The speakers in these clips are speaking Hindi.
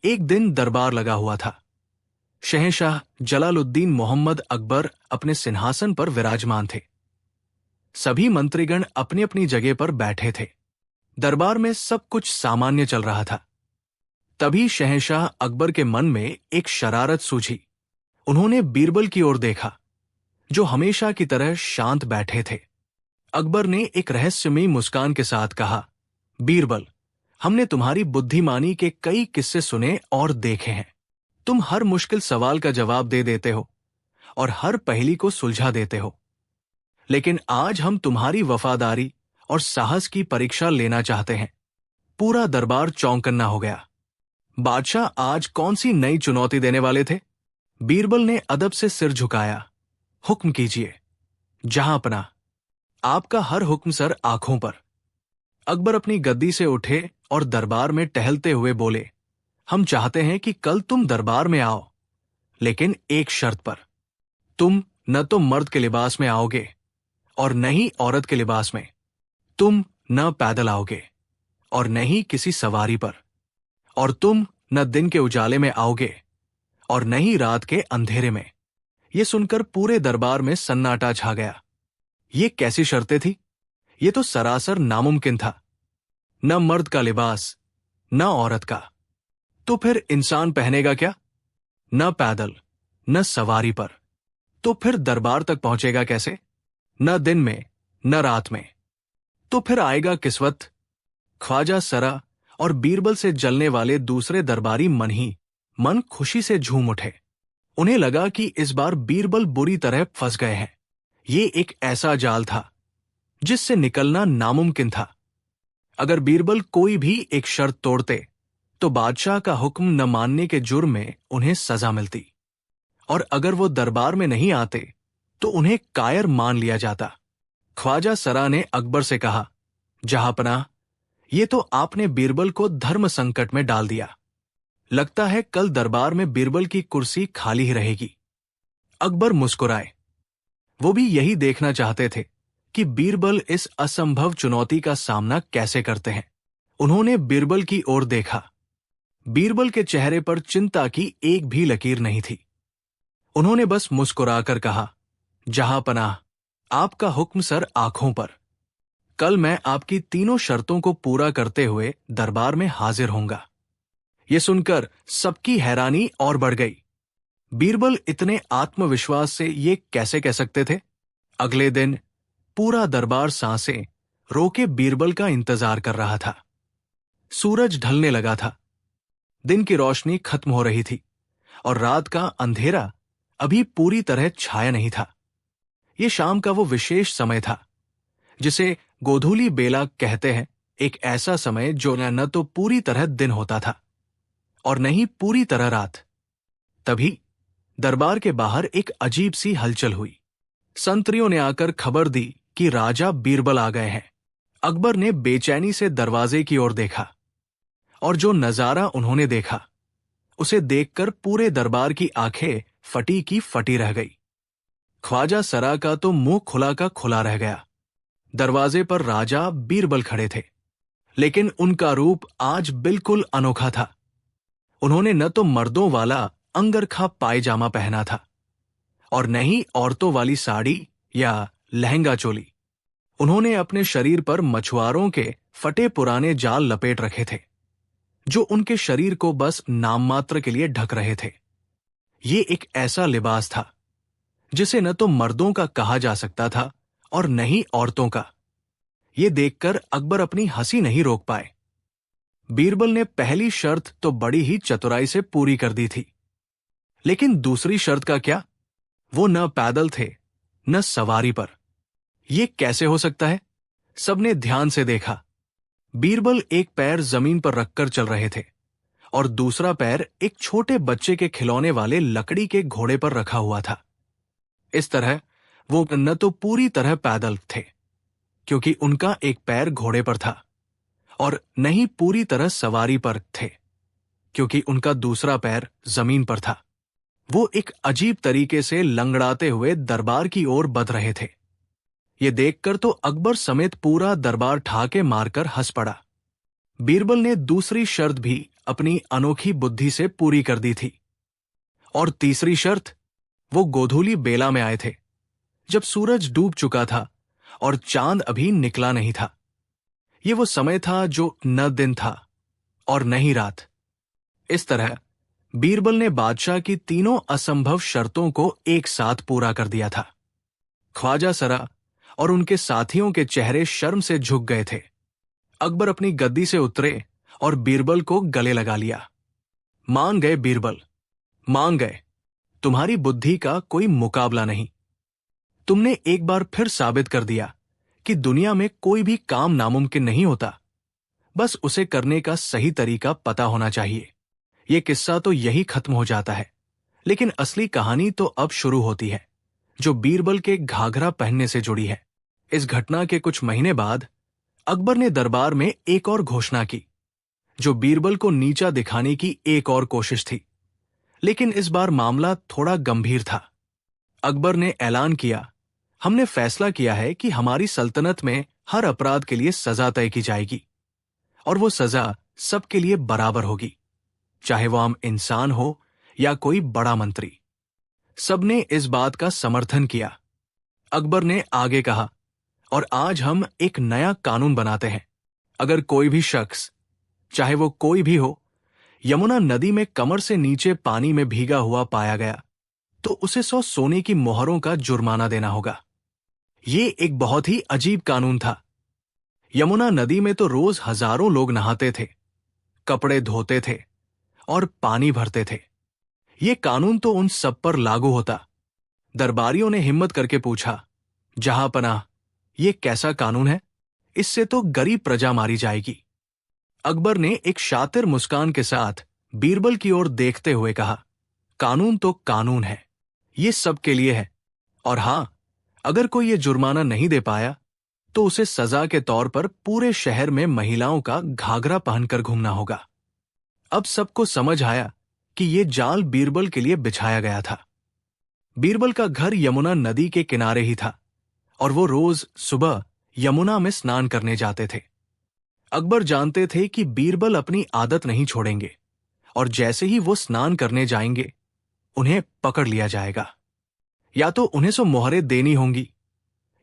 एक दिन दरबार लगा हुआ था। शहंशाह जलालुद्दीन मोहम्मद अकबर अपने सिंहासन पर विराजमान थे। सभी मंत्रीगण अपनी अपनी जगह पर बैठे थे। दरबार में सब कुछ सामान्य चल रहा था। तभी शहंशाह अकबर के मन में एक शरारत सूझी। उन्होंने बीरबल की ओर देखा, जो हमेशा की तरह शांत बैठे थे। अकबर ने एक रहस्यमयी मुस्कान के साथ कहा, बीरबल, हमने तुम्हारी बुद्धिमानी के कई किस्से सुने और देखे हैं। तुम हर मुश्किल सवाल का जवाब दे देते हो और हर पहेली को सुलझा देते हो। लेकिन आज हम तुम्हारी वफादारी और साहस की परीक्षा लेना चाहते हैं। पूरा दरबार चौंकन्ना हो गया। बादशाह आज कौन सी नई चुनौती देने वाले थे? बीरबल ने अदब से सिर झुकाया। हुक्म कीजिए जहांपना, आपका हर हुक्म सर, आंखों पर। अकबर अपनी गद्दी से उठे और दरबार में टहलते हुए बोले, हम चाहते हैं कि कल तुम दरबार में आओ, लेकिन एक शर्त पर। तुम न तो मर्द के लिबास में आओगे और न ही औरत के लिबास में। तुम न पैदल आओगे और न ही किसी सवारी पर, और तुम न दिन के उजाले में आओगे और न ही रात के अंधेरे में। यह सुनकर पूरे दरबार में सन्नाटा छा गया। ये कैसी शर्तें थी? ये तो सरासर नामुमकिन था। न मर्द का लिबास, न औरत का। तो फिर इंसान पहनेगा क्या? न पैदल, न सवारी पर। तो फिर दरबार तक पहुंचेगा कैसे? न दिन में, न रात में। तो फिर आएगा किस वक्त? ख्वाजा सरा और बीरबल से जलने वाले दूसरे दरबारी मन खुशी से झूम उठे। उन्हें लगा कि इस बार बीरबल बुरी तरह फंस गए हैं। ये एक ऐसा जाल था जिससे निकलना नामुमकिन था। अगर बीरबल कोई भी एक शर्त तोड़ते तो बादशाह का हुक्म न मानने के जुर्म में उन्हें सजा मिलती, और अगर वो दरबार में नहीं आते तो उन्हें कायर मान लिया जाता। ख्वाजा सरा ने अकबर से कहा, जहांपनाह, ये तो आपने बीरबल को धर्म संकट में डाल दिया। लगता है कल दरबार में बीरबल की कुर्सी खाली ही रहेगी। अकबर मुस्कुराए। वो भी यही देखना चाहते थे कि बीरबल इस असंभव चुनौती का सामना कैसे करते हैं। उन्होंने बीरबल की ओर देखा। बीरबल के चेहरे पर चिंता की एक भी लकीर नहीं थी। उन्होंने बस मुस्कुराकर कहा, जहांपनाह, आपका हुक्म सर, आंखों पर। कल मैं आपकी तीनों शर्तों को पूरा करते हुए दरबार में हाजिर होऊंगा। यह सुनकर सबकी हैरानी और बढ़ गई। बीरबल इतने आत्मविश्वास से ये कैसे कह सकते थे? अगले दिन पूरा दरबार सांसें रोके बीरबल का इंतजार कर रहा था। सूरज ढलने लगा था। दिन की रोशनी खत्म हो रही थी और रात का अंधेरा अभी पूरी तरह छाया नहीं था। ये शाम का वो विशेष समय था जिसे गोधूली बेला कहते हैं, एक ऐसा समय जो न तो पूरी तरह दिन होता था और न ही पूरी तरह रात। तभी दरबार के बाहर एक अजीब सी हलचल हुई। संतरियों ने आकर खबर दी कि राजा बीरबल आ गए हैं। अकबर ने बेचैनी से दरवाजे की ओर देखा, और जो नजारा उन्होंने देखा उसे देखकर पूरे दरबार की आंखें फटी की फटी रह गई। ख्वाजा सरा का तो मुंह खुला का खुला रह गया। दरवाजे पर राजा बीरबल खड़े थे, लेकिन उनका रूप आज बिल्कुल अनोखा था। उन्होंने न तो मर्दों वाला अंगरखा पायजामा पहना था और न ही औरतों वाली साड़ी या लहंगा चोली। उन्होंने अपने शरीर पर मछुआरों के फटे पुराने जाल लपेट रखे थे, जो उनके शरीर को बस नाम मात्र के लिए ढक रहे थे। ये एक ऐसा लिबास था जिसे न तो मर्दों का कहा जा सकता था और न ही औरतों का। ये देखकर अकबर अपनी हंसी नहीं रोक पाए। बीरबल ने पहली शर्त तो बड़ी ही चतुराई से पूरी कर दी थी, लेकिन दूसरी शर्त का क्या? वो न पैदल थे न सवारी पर। यह कैसे हो सकता है? सबने ध्यान से देखा। बीरबल एक पैर जमीन पर रखकर चल रहे थे और दूसरा पैर एक छोटे बच्चे के खिलौने वाले लकड़ी के घोड़े पर रखा हुआ था। इस तरह वो न तो पूरी तरह पैदल थे, क्योंकि उनका एक पैर घोड़े पर था, और न ही पूरी तरह सवारी पर थे, क्योंकि उनका दूसरा पैर जमीन पर था। वो एक अजीब तरीके से लंगड़ाते हुए दरबार की ओर बढ़ रहे थे। ये देखकर तो अकबर समेत पूरा दरबार ठाके मारकर हंस पड़ा। बीरबल ने दूसरी शर्त भी अपनी अनोखी बुद्धि से पूरी कर दी थी। और तीसरी शर्त, वो गोधूली बेला में आए थे, जब सूरज डूब चुका था और चांद अभी निकला नहीं था। ये वो समय था जो न दिन था और न ही रात। इस तरह बीरबल ने बादशाह की तीनों असंभव शर्तों को एक साथ पूरा कर दिया था। ख्वाजा सरा और उनके साथियों के चेहरे शर्म से झुक गए थे। अकबर अपनी गद्दी से उतरे और बीरबल को गले लगा लिया। मान गए बीरबल, मान गए। तुम्हारी बुद्धि का कोई मुकाबला नहीं। तुमने एक बार फिर साबित कर दिया कि दुनिया में कोई भी काम नामुमकिन नहीं होता, बस उसे करने का सही तरीका पता होना चाहिए। यह किस्सा तो यही खत्म हो जाता है, लेकिन असली कहानी तो अब शुरू होती है, जो बीरबल के घाघरा पहनने से जुड़ी है। इस घटना के कुछ महीने बाद अकबर ने दरबार में एक और घोषणा की, जो बीरबल को नीचा दिखाने की एक और कोशिश थी। लेकिन इस बार मामला थोड़ा गंभीर था। अकबर ने ऐलान किया, हमने फैसला किया है कि हमारी सल्तनत में हर अपराध के लिए सजा तय की जाएगी, और वो सजा सबके लिए बराबर होगी, चाहे वो आम इंसान हो या कोई बड़ा मंत्री। सबने इस बात का समर्थन किया। अकबर ने आगे कहा, और आज हम एक नया कानून बनाते हैं। अगर कोई भी शख्स, चाहे वो कोई भी हो, यमुना नदी में कमर से नीचे पानी में भीगा हुआ पाया गया, तो उसे 100 सोने की मोहरों का जुर्माना देना होगा। ये एक बहुत ही अजीब कानून था। यमुना नदी में तो रोज हजारों लोग नहाते थे, कपड़े धोते थे और पानी भरते थे। ये कानून तो उन सब पर लागू होता। दरबारियों ने हिम्मत करके पूछा, जहांपनाह, ये कैसा कानून है? इससे तो गरीब प्रजा मारी जाएगी। अकबर ने एक शातिर मुस्कान के साथ बीरबल की ओर देखते हुए कहा, कानून तो कानून है, ये सबके लिए है। और हां, अगर कोई ये जुर्माना नहीं दे पाया, तो उसे सजा के तौर पर पूरे शहर में महिलाओं का घाघरा पहनकर घूमना होगा। अब सबको समझ आया कि ये जाल बीरबल के लिए बिछाया गया था। बीरबल का घर यमुना नदी के किनारे ही था, और वो रोज सुबह यमुना में स्नान करने जाते थे। अकबर जानते थे कि बीरबल अपनी आदत नहीं छोड़ेंगे, और जैसे ही वो स्नान करने जाएंगे, उन्हें पकड़ लिया जाएगा। या तो उन्हें 100 मोहरें देनी होंगी,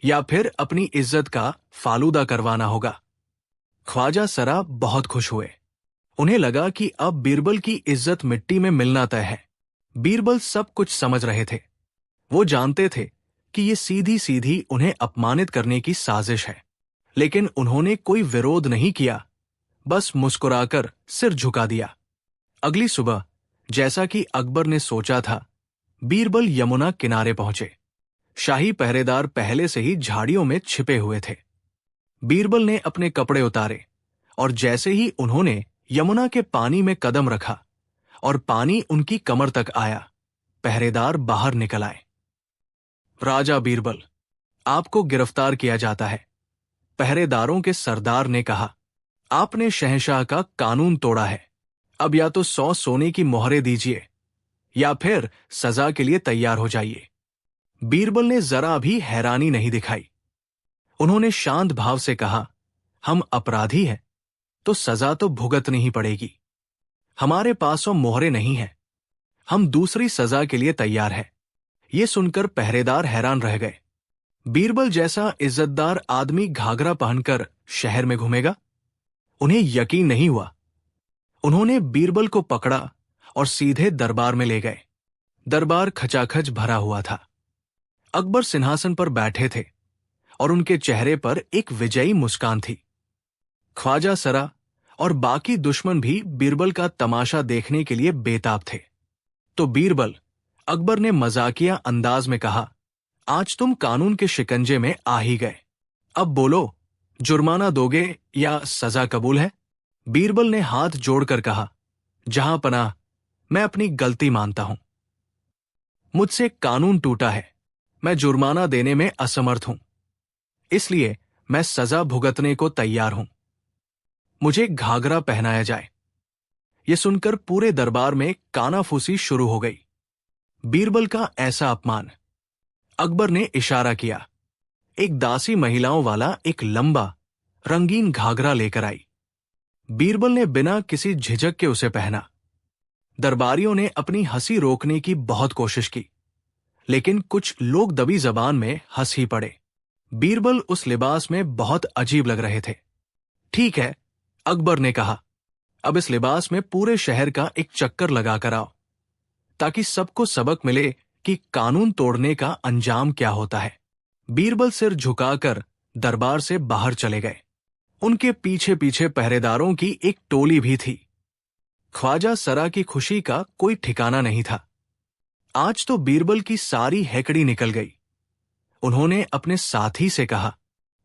या फिर अपनी इज्जत का फालूदा करवाना होगा। ख्वाजा सरा बहुत खुश हुए। उन्हें लगा कि अब बीरबल की इज्जत मिट्टी में मिलना तय है। बीरबल सब कुछ समझ रहे थे। वो जानते थे कि ये सीधी सीधी उन्हें अपमानित करने की साजिश है, लेकिन उन्होंने कोई विरोध नहीं किया, बस मुस्कुराकर सिर झुका दिया। अगली सुबह, जैसा कि अकबर ने सोचा था, बीरबल यमुना किनारे पहुंचे। शाही पहरेदार पहले से ही झाड़ियों में छिपे हुए थे। बीरबल ने अपने कपड़े उतारे, और जैसे ही उन्होंने यमुना के पानी में कदम रखा और पानी उनकी कमर तक आया, पहरेदार बाहर निकल आए। राजा बीरबल, आपको गिरफ्तार किया जाता है, पहरेदारों के सरदार ने कहा। आपने शहंशाह का कानून तोड़ा है। अब या तो 100 सोने की मोहरें दीजिए, या फिर सजा के लिए तैयार हो जाइए। बीरबल ने जरा भी हैरानी नहीं दिखाई। उन्होंने शांत भाव से कहा, हम अपराधी हैं, तो सजा तो भुगतनी ही पड़ेगी। हमारे पास वो मोहरें नहीं हैं। हम दूसरी सजा के लिए तैयार हैं। ये सुनकर पहरेदार हैरान रह गए। बीरबल जैसा इज्जतदार आदमी घाघरा पहनकर शहर में घूमेगा? उन्हें यकीन नहीं हुआ। उन्होंने बीरबल को पकड़ा और सीधे दरबार में ले गए। दरबार खचाखच भरा हुआ था। अकबर सिंहासन पर बैठे थे, और उनके चेहरे पर एक विजयी मुस्कान थी। ख्वाजा सरा और बाकी दुश्मन भी बीरबल का तमाशा देखने के लिए बेताब थे। तो बीरबल, अकबर ने मजाकिया अंदाज में कहा, आज तुम कानून के शिकंजे में आ ही गए। अब बोलो, जुर्माना दोगे या सजा कबूल है? बीरबल ने हाथ जोड़कर कहा, जहांपनाह, मैं अपनी गलती मानता हूं। मुझसे कानून टूटा है। मैं जुर्माना देने में असमर्थ हूं, इसलिए मैं सजा भुगतने को तैयार हूं। मुझे घाघरा पहनाया जाए। यह सुनकर पूरे दरबार में कानाफूसी शुरू हो गई। बीरबल का ऐसा अपमान। अकबर ने इशारा किया। एक दासी महिलाओं वाला एक लंबा, रंगीन घाघरा लेकर आई। बीरबल ने बिना किसी झिझक के उसे पहना। दरबारियों ने अपनी हंसी रोकने की बहुत कोशिश की, लेकिन कुछ लोग दबी जबान में हंस ही पड़े। बीरबल उस लिबास में बहुत अजीब लग रहे थे। ठीक है, अकबर ने कहा, अब इस लिबास में पूरे शहर का एक चक्कर लगा कर आओ, ताकि सबको सबक मिले कि कानून तोड़ने का अंजाम क्या होता है। बीरबल सिर झुकाकर दरबार से बाहर चले गए। उनके पीछे पीछे पहरेदारों की एक टोली भी थी। ख्वाजा सरा की खुशी का कोई ठिकाना नहीं था। आज तो बीरबल की सारी हैकड़ी निकल गई। उन्होंने अपने साथी से कहा,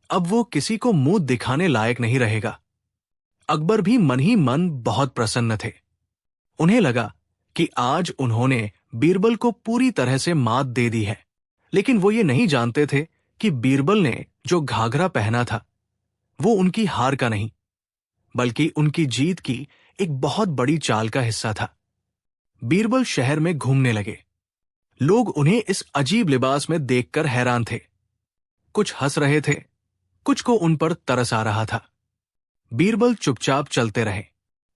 अब वो किसी को मुंह दिखाने लायक नहीं रहेगा। अकबर भी मन ही मन बहुत प्रसन्न थे। उन्हें लगा कि आज उन्होंने बीरबल को पूरी तरह से मात दे दी है। लेकिन वो ये नहीं जानते थे कि बीरबल ने जो घाघरा पहना था वो उनकी हार का नहीं, बल्कि उनकी जीत की एक बहुत बड़ी चाल का हिस्सा था। बीरबल शहर में घूमने लगे। लोग उन्हें इस अजीब लिबास में देखकर हैरान थे। कुछ हंस रहे थे, कुछ को उन पर तरस आ रहा था। बीरबल चुपचाप चलते रहे।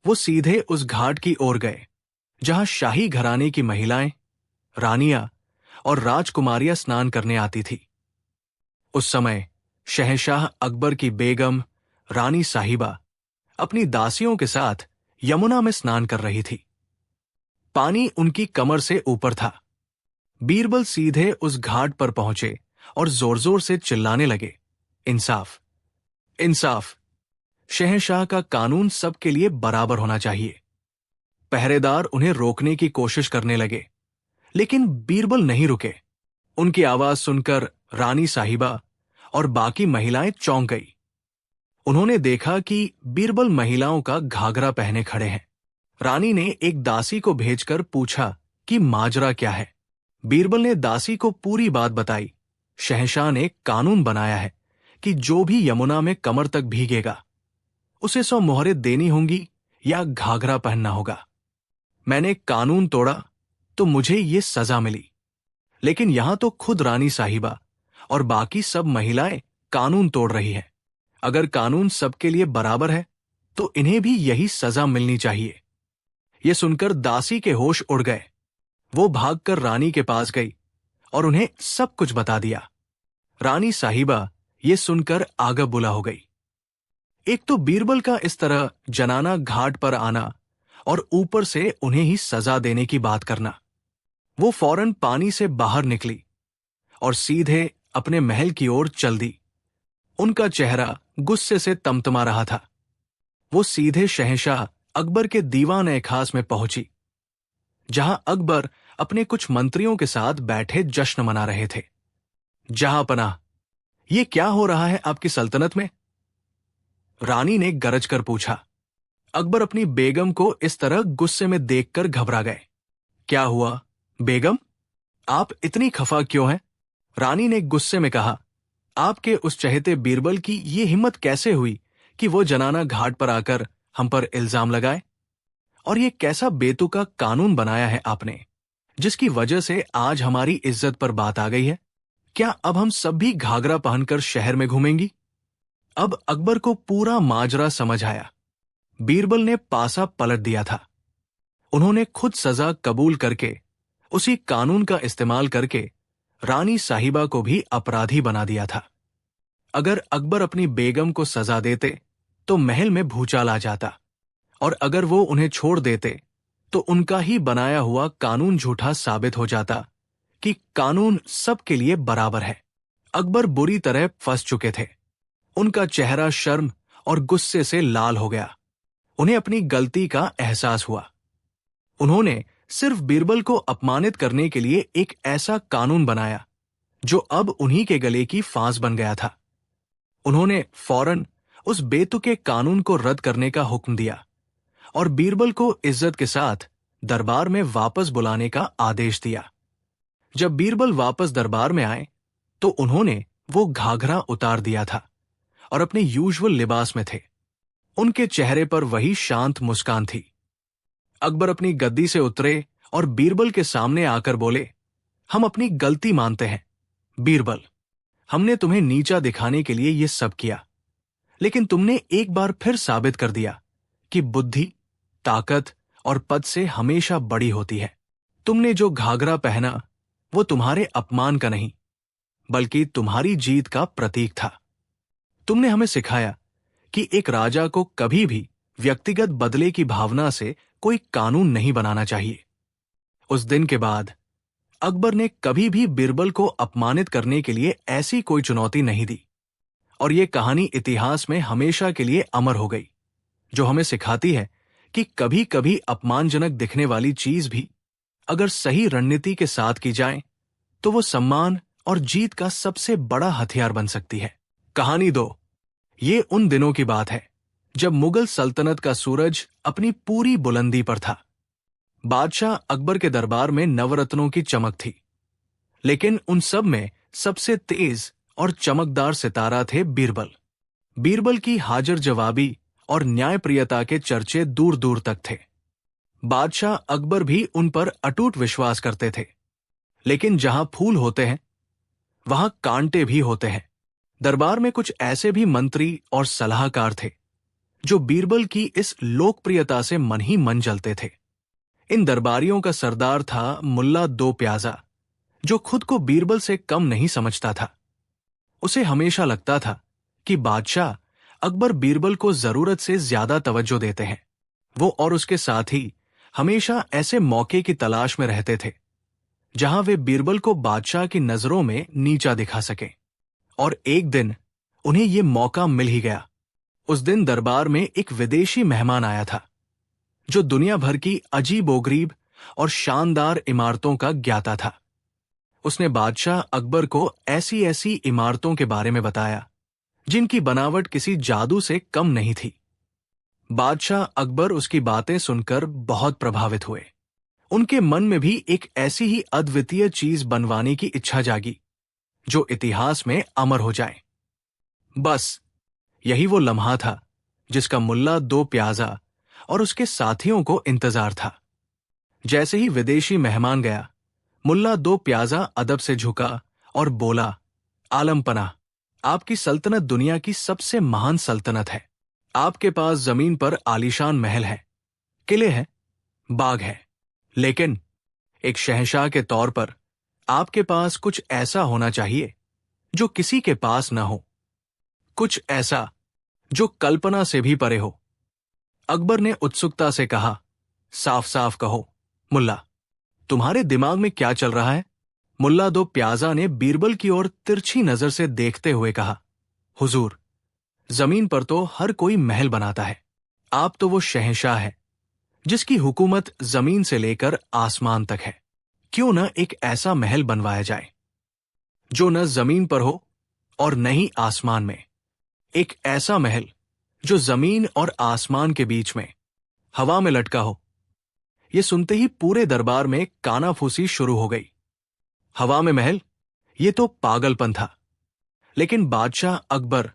वो सीधे उस घाट की ओर गए जहां शाही घराने की महिलाएं, रानियां और राजकुमारियां स्नान करने आती थी। उस समय शहंशाह अकबर की बेगम रानी साहिबा अपनी दासियों के साथ यमुना में स्नान कर रही थी। पानी उनकी कमर से ऊपर था। बीरबल सीधे उस घाट पर पहुंचे और जोर जोर से चिल्लाने लगे, इंसाफ, इंसाफ। शहंशाह का कानून सबके लिए बराबर होना चाहिए। पहरेदार उन्हें रोकने की कोशिश करने लगे, लेकिन बीरबल नहीं रुके। उनकी आवाज सुनकर रानी साहिबा और बाकी महिलाएं चौंक गई। उन्होंने देखा कि बीरबल महिलाओं का घाघरा पहने खड़े हैं। रानी ने एक दासी को भेजकर पूछा कि माजरा क्या है। बीरबल ने दासी को पूरी बात बताई। शहंशाह ने कानून बनाया है कि जो भी यमुना में कमर तक भीगेगा उसे 100 मोहरें देनी होंगी या घाघरा पहनना होगा। मैंने कानून तोड़ा तो मुझे ये सजा मिली, लेकिन यहां तो खुद रानी साहिबा और बाकी सब महिलाएं कानून तोड़ रही हैं। अगर कानून सबके लिए बराबर है तो इन्हें भी यही सजा मिलनी चाहिए। ये सुनकर दासी के होश उड़ गए। वो भागकर रानी के पास गई और उन्हें सब कुछ बता दिया। रानी साहिबा ये सुनकर आग बुला हो गई। एक तो बीरबल का इस तरह जनाना घाट पर आना और ऊपर से उन्हें ही सजा देने की बात करना। वो फौरन पानी से बाहर निकली और सीधे अपने महल की ओर चल दी। उनका चेहरा गुस्से से तमतमा रहा था। वो सीधे शहंशाह अकबर के दीवान खास में पहुंची, जहां अकबर अपने कुछ मंत्रियों के साथ बैठे जश्न मना रहे थे। जहां पनाह, ये क्या हो रहा है आपकी सल्तनत में? रानी ने गरज कर पूछा। अकबर अपनी बेगम को इस तरह गुस्से में देखकर घबरा गए। क्या हुआ बेगम, आप इतनी खफा क्यों हैं? रानी ने गुस्से में कहा, आपके उस चहेते बीरबल की ये हिम्मत कैसे हुई कि वो जनाना घाट पर आकर हम पर इल्जाम लगाए? और ये कैसा बेतुका कानून बनाया है आपने, जिसकी वजह से आज हमारी इज्जत पर बात आ गई है? क्या अब हम सब भी घाघरा पहनकर शहर में घूमेंगी? अब अकबर को पूरा माजरा समझ आया। बीरबल ने पासा पलट दिया था। उन्होंने खुद सजा कबूल करके उसी कानून का इस्तेमाल करके रानी साहिबा को भी अपराधी बना दिया था। अगर अकबर अपनी बेगम को सजा देते तो महल में भूचाल आ जाता, और अगर वो उन्हें छोड़ देते तो उनका ही बनाया हुआ कानून झूठा साबित हो जाता कि कानून सबके लिए बराबर है। अकबर बुरी तरह फंस चुके थे। उनका चेहरा शर्म और गुस्से से लाल हो गया। उन्हें अपनी गलती का एहसास हुआ। उन्होंने सिर्फ बीरबल को अपमानित करने के लिए एक ऐसा कानून बनाया जो अब उन्हीं के गले की फांस बन गया था। उन्होंने फौरन उस बेतुके कानून को रद्द करने का हुक्म दिया और बीरबल को इज्जत के साथ दरबार में वापस बुलाने का आदेश दिया। जब बीरबल वापस दरबार में आए तो उन्होंने वो घाघरा उतार दिया था और अपने यूजुअल लिबास में थे। उनके चेहरे पर वही शांत मुस्कान थी। अकबर अपनी गद्दी से उतरे और बीरबल के सामने आकर बोले, हम अपनी गलती मानते हैं बीरबल। हमने तुम्हें नीचा दिखाने के लिए ये सब किया, लेकिन तुमने एक बार फिर साबित कर दिया कि बुद्धि, ताकत और पद से हमेशा बड़ी होती है। तुमने जो घाघरा पहना वो तुम्हारे अपमान का नहीं, बल्कि तुम्हारी जीत का प्रतीक था। तुमने हमें सिखाया कि एक राजा को कभी भी व्यक्तिगत बदले की भावना से कोई कानून नहीं बनाना चाहिए। उस दिन के बाद अकबर ने कभी भी बीरबल को अपमानित करने के लिए ऐसी कोई चुनौती नहीं दी, और ये कहानी इतिहास में हमेशा के लिए अमर हो गई, जो हमें सिखाती है कि कभी कभी अपमानजनक दिखने वाली चीज भी अगर सही रणनीति के साथ की जाए तो वो सम्मान और जीत का सबसे बड़ा हथियार बन सकती है। कहानी 2। ये उन दिनों की बात है जब मुगल सल्तनत का सूरज अपनी पूरी बुलंदी पर था। बादशाह अकबर के दरबार में नवरत्नों की चमक थी, लेकिन उन सब में सबसे तेज और चमकदार सितारा थे बीरबल। बीरबल की हाजिर जवाबी और न्यायप्रियता के चर्चे दूर दूर तक थे। बादशाह अकबर भी उन पर अटूट विश्वास करते थे, लेकिन जहां फूल होते हैं वहां कांटे भी होते हैं। दरबार में कुछ ऐसे भी मंत्री और सलाहकार थे जो बीरबल की इस लोकप्रियता से मन ही मन जलते थे। इन दरबारियों का सरदार था मुल्ला दो प्याजा, जो खुद को बीरबल से कम नहीं समझता था। उसे हमेशा लगता था कि बादशाह अकबर बीरबल को जरूरत से ज्यादा तवज्जो देते हैं। वो और उसके साथी हमेशा ऐसे मौके की तलाश में रहते थे जहां वे बीरबल को बादशाह की नजरों में नीचा दिखा सकें। और एक दिन उन्हें ये मौका मिल ही गया। उस दिन दरबार में एक विदेशी मेहमान आया था जो दुनिया भर की अजीबोगरीब और शानदार इमारतों का ज्ञाता था। उसने बादशाह अकबर को ऐसी ऐसी इमारतों के बारे में बताया जिनकी बनावट किसी जादू से कम नहीं थी। बादशाह अकबर उसकी बातें सुनकर बहुत प्रभावित हुए। उनके मन में भी एक ऐसी ही अद्वितीय चीज बनवाने की इच्छा जागी जो इतिहास में अमर हो जाए। बस यही वो लम्हा था जिसका मुल्ला दो प्याजा और उसके साथियों को इंतजार था। जैसे ही विदेशी मेहमान गया, मुल्ला दो प्याजा अदब से झुका और बोला, आलम पनाह, आपकी सल्तनत दुनिया की सबसे महान सल्तनत है। आपके पास जमीन पर आलीशान महल है, किले हैं, बाग है, लेकिन एक शहंशाह के तौर पर आपके पास कुछ ऐसा होना चाहिए जो किसी के पास न हो, कुछ ऐसा जो कल्पना से भी परे हो। अकबर ने उत्सुकता से कहा, साफ साफ कहो मुल्ला, तुम्हारे दिमाग में क्या चल रहा है? मुल्ला दो प्याजा ने बीरबल की ओर तिरछी नजर से देखते हुए कहा, हुजूर, जमीन पर तो हर कोई महल बनाता है। आप तो वो शहंशाह है जिसकी हुकूमत जमीन से लेकर आसमान तक है। क्यों न एक ऐसा महल बनवाया जाए जो न जमीन पर हो और न ही आसमान में। एक ऐसा महल जो जमीन और आसमान के बीच में हवा में लटका हो। यह सुनते ही पूरे दरबार में कानाफूसी शुरू हो गई। हवा में महल, ये तो पागलपन था। लेकिन बादशाह अकबर,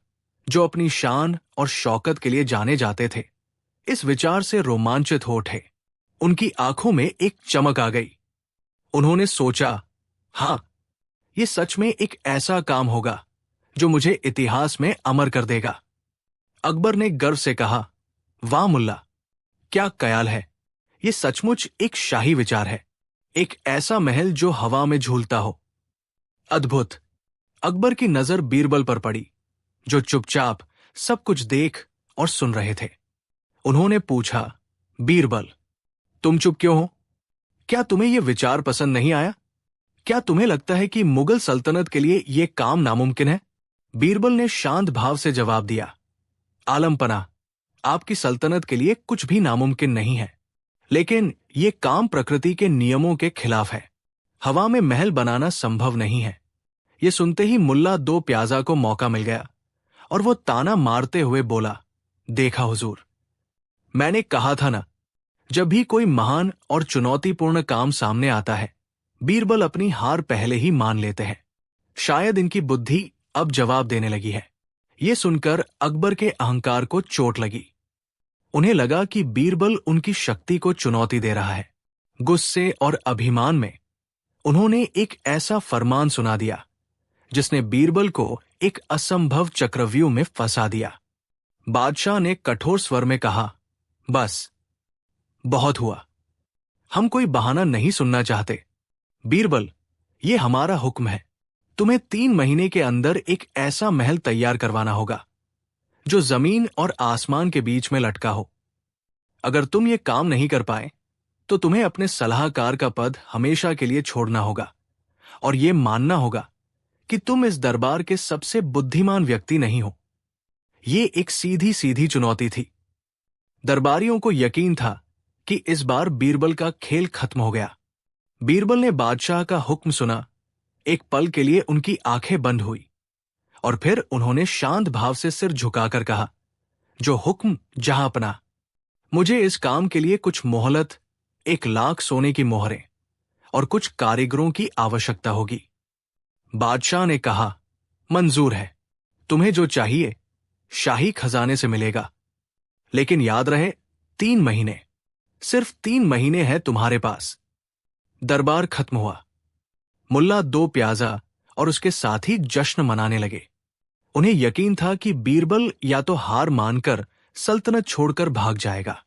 जो अपनी शान और शौकत के लिए जाने जाते थे, इस विचार से रोमांचित हो उठे। उनकी आंखों में एक चमक आ गई। उन्होंने सोचा, हां, ये सच में एक ऐसा काम होगा जो मुझे इतिहास में अमर कर देगा। अकबर ने गर्व से कहा, वाह मुल्ला, क्या ख्याल है। ये सचमुच एक शाही विचार है, एक ऐसा महल जो हवा में झूलता हो। अद्भुत। अकबर की नजर बीरबल पर पड़ी, जो चुपचाप सब कुछ देख और सुन रहे थे। उन्होंने पूछा, बीरबल, तुम चुप क्यों हो? क्या तुम्हें यह विचार पसंद नहीं आया? क्या तुम्हें लगता है कि मुगल सल्तनत के लिए यह काम नामुमकिन है? बीरबल ने शांत भाव से जवाब दिया, आलम पनाह, आपकी सल्तनत के लिए कुछ भी नामुमकिन नहीं है, लेकिन यह काम प्रकृति के नियमों के खिलाफ है। हवा में महल बनाना संभव नहीं है। यह सुनते ही मुल्ला दो प्याजा को मौका मिल गया और वो ताना मारते हुए बोला, देखा हुजूर, मैंने कहा था ना, जब भी कोई महान और चुनौतीपूर्ण काम सामने आता है, बीरबल अपनी हार पहले ही मान लेते हैं। शायद इनकी बुद्धि अब जवाब देने लगी है। यह सुनकर अकबर के अहंकार को चोट लगी। उन्हें लगा कि बीरबल उनकी शक्ति को चुनौती दे रहा है। गुस्से और अभिमान में उन्होंने एक ऐसा फरमान सुना दिया जिसने बीरबल को एक असंभव चक्रव्यूह में फंसा दिया। बादशाह ने कठोर स्वर में कहा, बस, बहुत हुआ। हम कोई बहाना नहीं सुनना चाहते। बीरबल, ये हमारा हुक्म है। तुम्हें 3 महीने के अंदर एक ऐसा महल तैयार करवाना होगा जो जमीन और आसमान के बीच में लटका हो। अगर तुम ये काम नहीं कर पाए तो तुम्हें अपने सलाहकार का पद हमेशा के लिए छोड़ना होगा और ये मानना होगा कि तुम इस दरबार के सबसे बुद्धिमान व्यक्ति नहीं हो। ये एक सीधी सीधी चुनौती थी। दरबारियों को यकीन था कि इस बार बीरबल का खेल खत्म हो गया। बीरबल ने बादशाह का हुक्म सुना। एक पल के लिए उनकी आंखें बंद हुई और फिर उन्होंने शांत भाव से सिर झुकाकर कहा, जो हुक्म जहां अपना। मुझे इस काम के लिए कुछ मोहलत, 1 लाख सोने की मोहरें और कुछ कारीगरों की आवश्यकता होगी। बादशाह ने कहा, मंजूर है। तुम्हें जो चाहिए शाही खजाने से मिलेगा। लेकिन याद रहे, 3 महीने, सिर्फ 3 महीने हैं तुम्हारे पास। दरबार खत्म हुआ। मुल्ला दो प्याजा और उसके साथी जश्न मनाने लगे। उन्हें यकीन था कि बीरबल या तो हार मानकर सल्तनत छोड़कर भाग जाएगा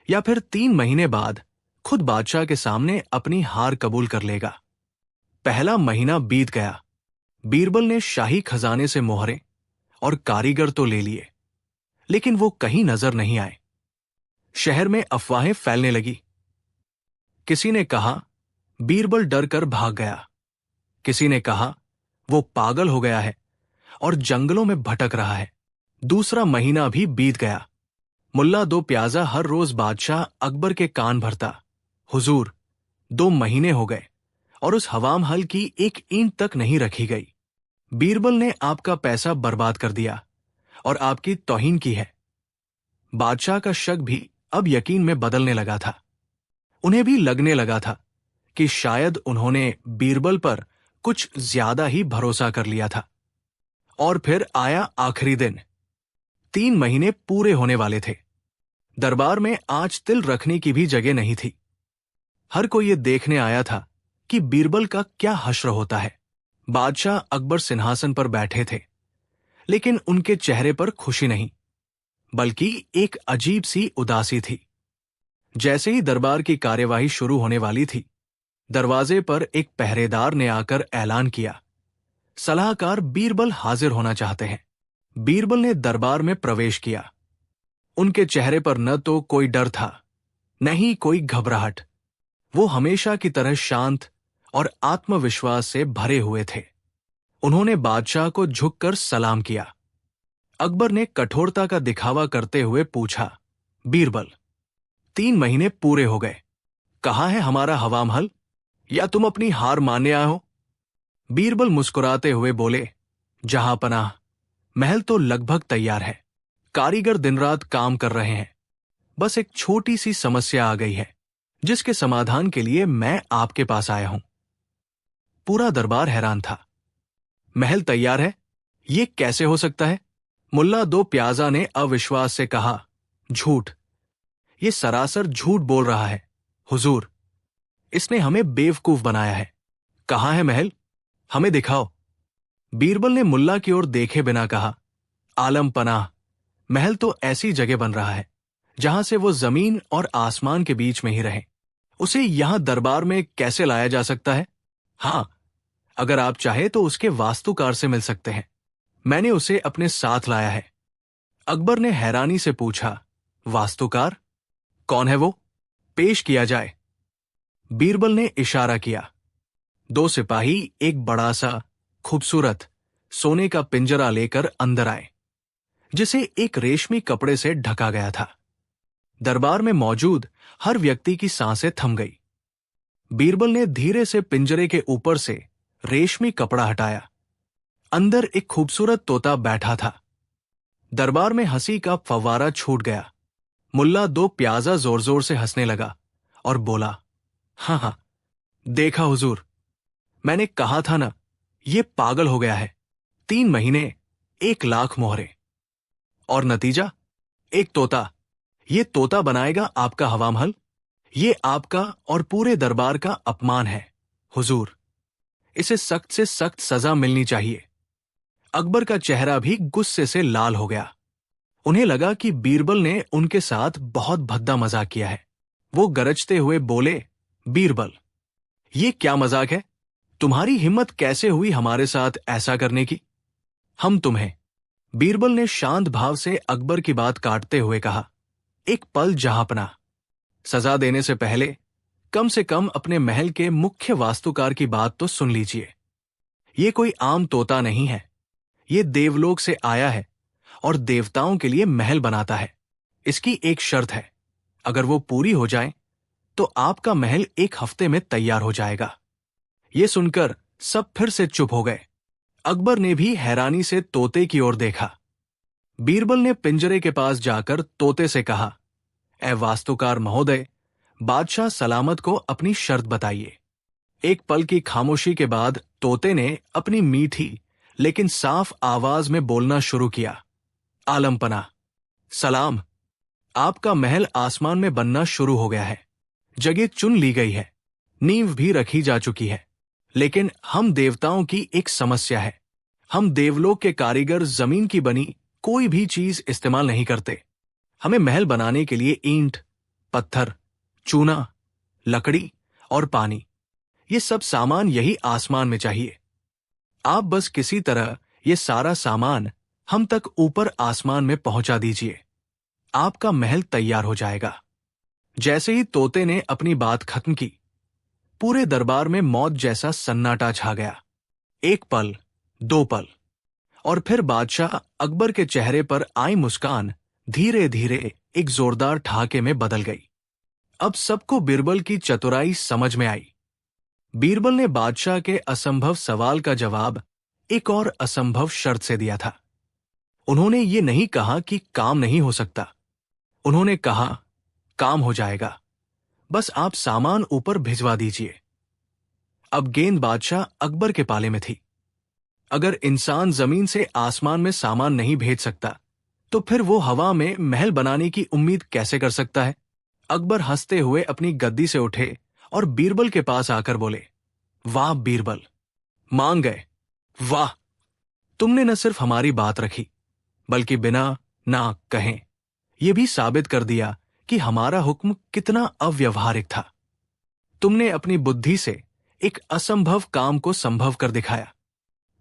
या फिर 3 महीने बाद खुद बादशाह के सामने अपनी हार कबूल कर लेगा। पहला महीना बीत गया। बीरबल ने शाही खजाने से मोहरें और कारीगर तो ले लिए, लेकिन वो कहीं नजर नहीं आए। शहर में अफवाहें फैलने लगी। किसी ने कहा बीरबल डर कर भाग गया। किसी ने कहा वो पागल हो गया है और जंगलों में भटक रहा है। दूसरा महीना भी बीत गया। मुल्ला दो प्याजा हर रोज बादशाह अकबर के कान भरता, हुजूर, 2 महीने हो गए और उस हवाम हल की एक ईंट तक नहीं रखी गई। बीरबल ने आपका पैसा बर्बाद कर दिया और आपकी तौहीन की है। बादशाह का शक भी अब यकीन में बदलने लगा था। उन्हें भी लगने लगा था कि शायद उन्होंने बीरबल पर कुछ ज्यादा ही भरोसा कर लिया था। और फिर आया आखिरी दिन। 3 महीने पूरे होने वाले थे। दरबार में आज तिल रखने की भी जगह नहीं थी। हर कोई ये देखने आया था कि बीरबल का क्या हश्र होता है। बादशाह अकबर सिंहासन पर बैठे थे, लेकिन उनके चेहरे पर खुशी नहीं, बल्कि एक अजीब सी उदासी थी। जैसे ही दरबार की कार्यवाही शुरू होने वाली थी, दरवाजे पर एक पहरेदार ने आकर ऐलान किया, सलाहकार बीरबल हाजिर होना चाहते हैं। बीरबल ने दरबार में प्रवेश किया। उनके चेहरे पर न तो कोई डर था, न ही कोई घबराहट। वो हमेशा की तरह शांत और आत्मविश्वास से भरे हुए थे। उन्होंने बादशाह को झुककर सलाम किया। अकबर ने कठोरता का दिखावा करते हुए पूछा, बीरबल, 3 महीने पूरे हो गए। कहाँ है हमारा हवाम हल, या तुम अपनी हार मानने आए हो? बीरबल मुस्कुराते हुए बोले, जहां पनाह, महल तो लगभग तैयार है। कारीगर दिन रात काम कर रहे हैं। बस एक छोटी सी समस्या आ गई है, जिसके समाधान के लिए मैं आपके पास आया हूं। पूरा दरबार हैरान था। महल तैयार है? ये कैसे हो सकता है? मुल्ला दो प्याजा ने अविश्वास से कहा, झूठ। ये सरासर झूठ बोल रहा है, हुजूर। इसने हमें बेवकूफ बनाया है। कहाँ है महल? हमें दिखाओ। बीरबल ने मुल्ला की ओर देखे बिना कहा, आलम पनाह, महल तो ऐसी जगह बन रहा है जहां से वो जमीन और आसमान के बीच में ही रहे। उसे यहां दरबार में कैसे लाया जा सकता है? हां, अगर आप चाहे तो उसके वास्तुकार से मिल सकते हैं। मैंने उसे अपने साथ लाया है। अकबर ने हैरानी से पूछा, वास्तुकार? कौन है वो? पेश किया जाए। बीरबल ने इशारा किया। 2 सिपाही एक बड़ा सा खूबसूरत सोने का पिंजरा लेकर अंदर आए, जिसे एक रेशमी कपड़े से ढका गया था। दरबार में मौजूद हर व्यक्ति की सांसें थम गई। बीरबल ने धीरे से पिंजरे के ऊपर से रेशमी कपड़ा हटाया। अंदर एक खूबसूरत तोता बैठा था। दरबार में हंसी का फव्वारा छूट गया। मुल्ला दो प्याजा जोर जोर से हंसने लगा और बोला, हाँ हाँ, देखा हुजूर, मैंने कहा था ना, ये पागल हो गया है। 3 महीने, 1 लाख मोहरे और नतीजा, एक तोता। ये तोता बनाएगा आपका हवाम हल? ये आपका और पूरे दरबार का अपमान है, हुजूर। इसे सख्त से सख्त सजा मिलनी चाहिए। अकबर का चेहरा भी गुस्से से लाल हो गया। उन्हें लगा कि बीरबल ने उनके साथ बहुत भद्दा मजाक किया है। वो गरजते हुए बोले, बीरबल, ये क्या मजाक है? तुम्हारी हिम्मत कैसे हुई हमारे साथ ऐसा करने की? हम तुम्हें, बीरबल ने शांत भाव से अकबर की बात काटते हुए कहा, एक पल जहांपना, सजा देने से पहले कम से कम अपने महल के मुख्य वास्तुकार की बात तो सुन लीजिए। ये कोई आम तोता नहीं है, ये देवलोक से आया है और देवताओं के लिए महल बनाता है। इसकी एक शर्त है, अगर वो पूरी हो जाए तो आपका महल 1 हफ्ते में तैयार हो जाएगा। ये सुनकर सब फिर से चुप हो गए। अकबर ने भी हैरानी से तोते की ओर देखा। बीरबल ने पिंजरे के पास जाकर तोते से कहा, ए वास्तुकार महोदय, बादशाह सलामत को अपनी शर्त बताइए। एक पल की खामोशी के बाद तोते ने अपनी मीठी लेकिन साफ आवाज में बोलना शुरू किया, आलमपना, सलाम, आपका महल आसमान में बनना शुरू हो गया है। जगह चुन ली गई है, नींव भी रखी जा चुकी है। लेकिन हम देवताओं की एक समस्या है। हम देवलोक के कारीगर जमीन की बनी कोई भी चीज इस्तेमाल नहीं करते। हमें महल बनाने के लिए ईंट, पत्थर, चूना, लकड़ी और पानी, ये सब सामान यही आसमान में चाहिए। आप बस किसी तरह ये सारा सामान हम तक ऊपर आसमान में पहुंचा दीजिए, आपका महल तैयार हो जाएगा। जैसे ही तोते ने अपनी बात खत्म की, पूरे दरबार में मौत जैसा सन्नाटा छा गया। 1 पल, 2 पल, और फिर बादशाह अकबर के चेहरे पर आई मुस्कान धीरे धीरे एक जोरदार ठहाके में बदल गई। अब सबको बीरबल की चतुराई समझ में आई। बीरबल ने बादशाह के असंभव सवाल का जवाब एक और असंभव शर्त से दिया था। उन्होंने ये नहीं कहा कि काम नहीं हो सकता, उन्होंने कहा, काम हो जाएगा, बस आप सामान ऊपर भिजवा दीजिए। अब गेंद बादशाह अकबर के पाले में थी। अगर इंसान जमीन से आसमान में सामान नहीं भेज सकता, तो फिर वो हवा में महल बनाने की उम्मीद कैसे कर सकता है? अकबर हंसते हुए अपनी गद्दी से उठे और बीरबल के पास आकर बोले, वाह बीरबल, मान गए, वाह, तुमने न सिर्फ हमारी बात रखी, बल्कि बिना ना कहें यह भी साबित कर दिया कि हमारा हुक्म कितना अव्यवहारिक था। तुमने अपनी बुद्धि से एक असंभव काम को संभव कर दिखाया।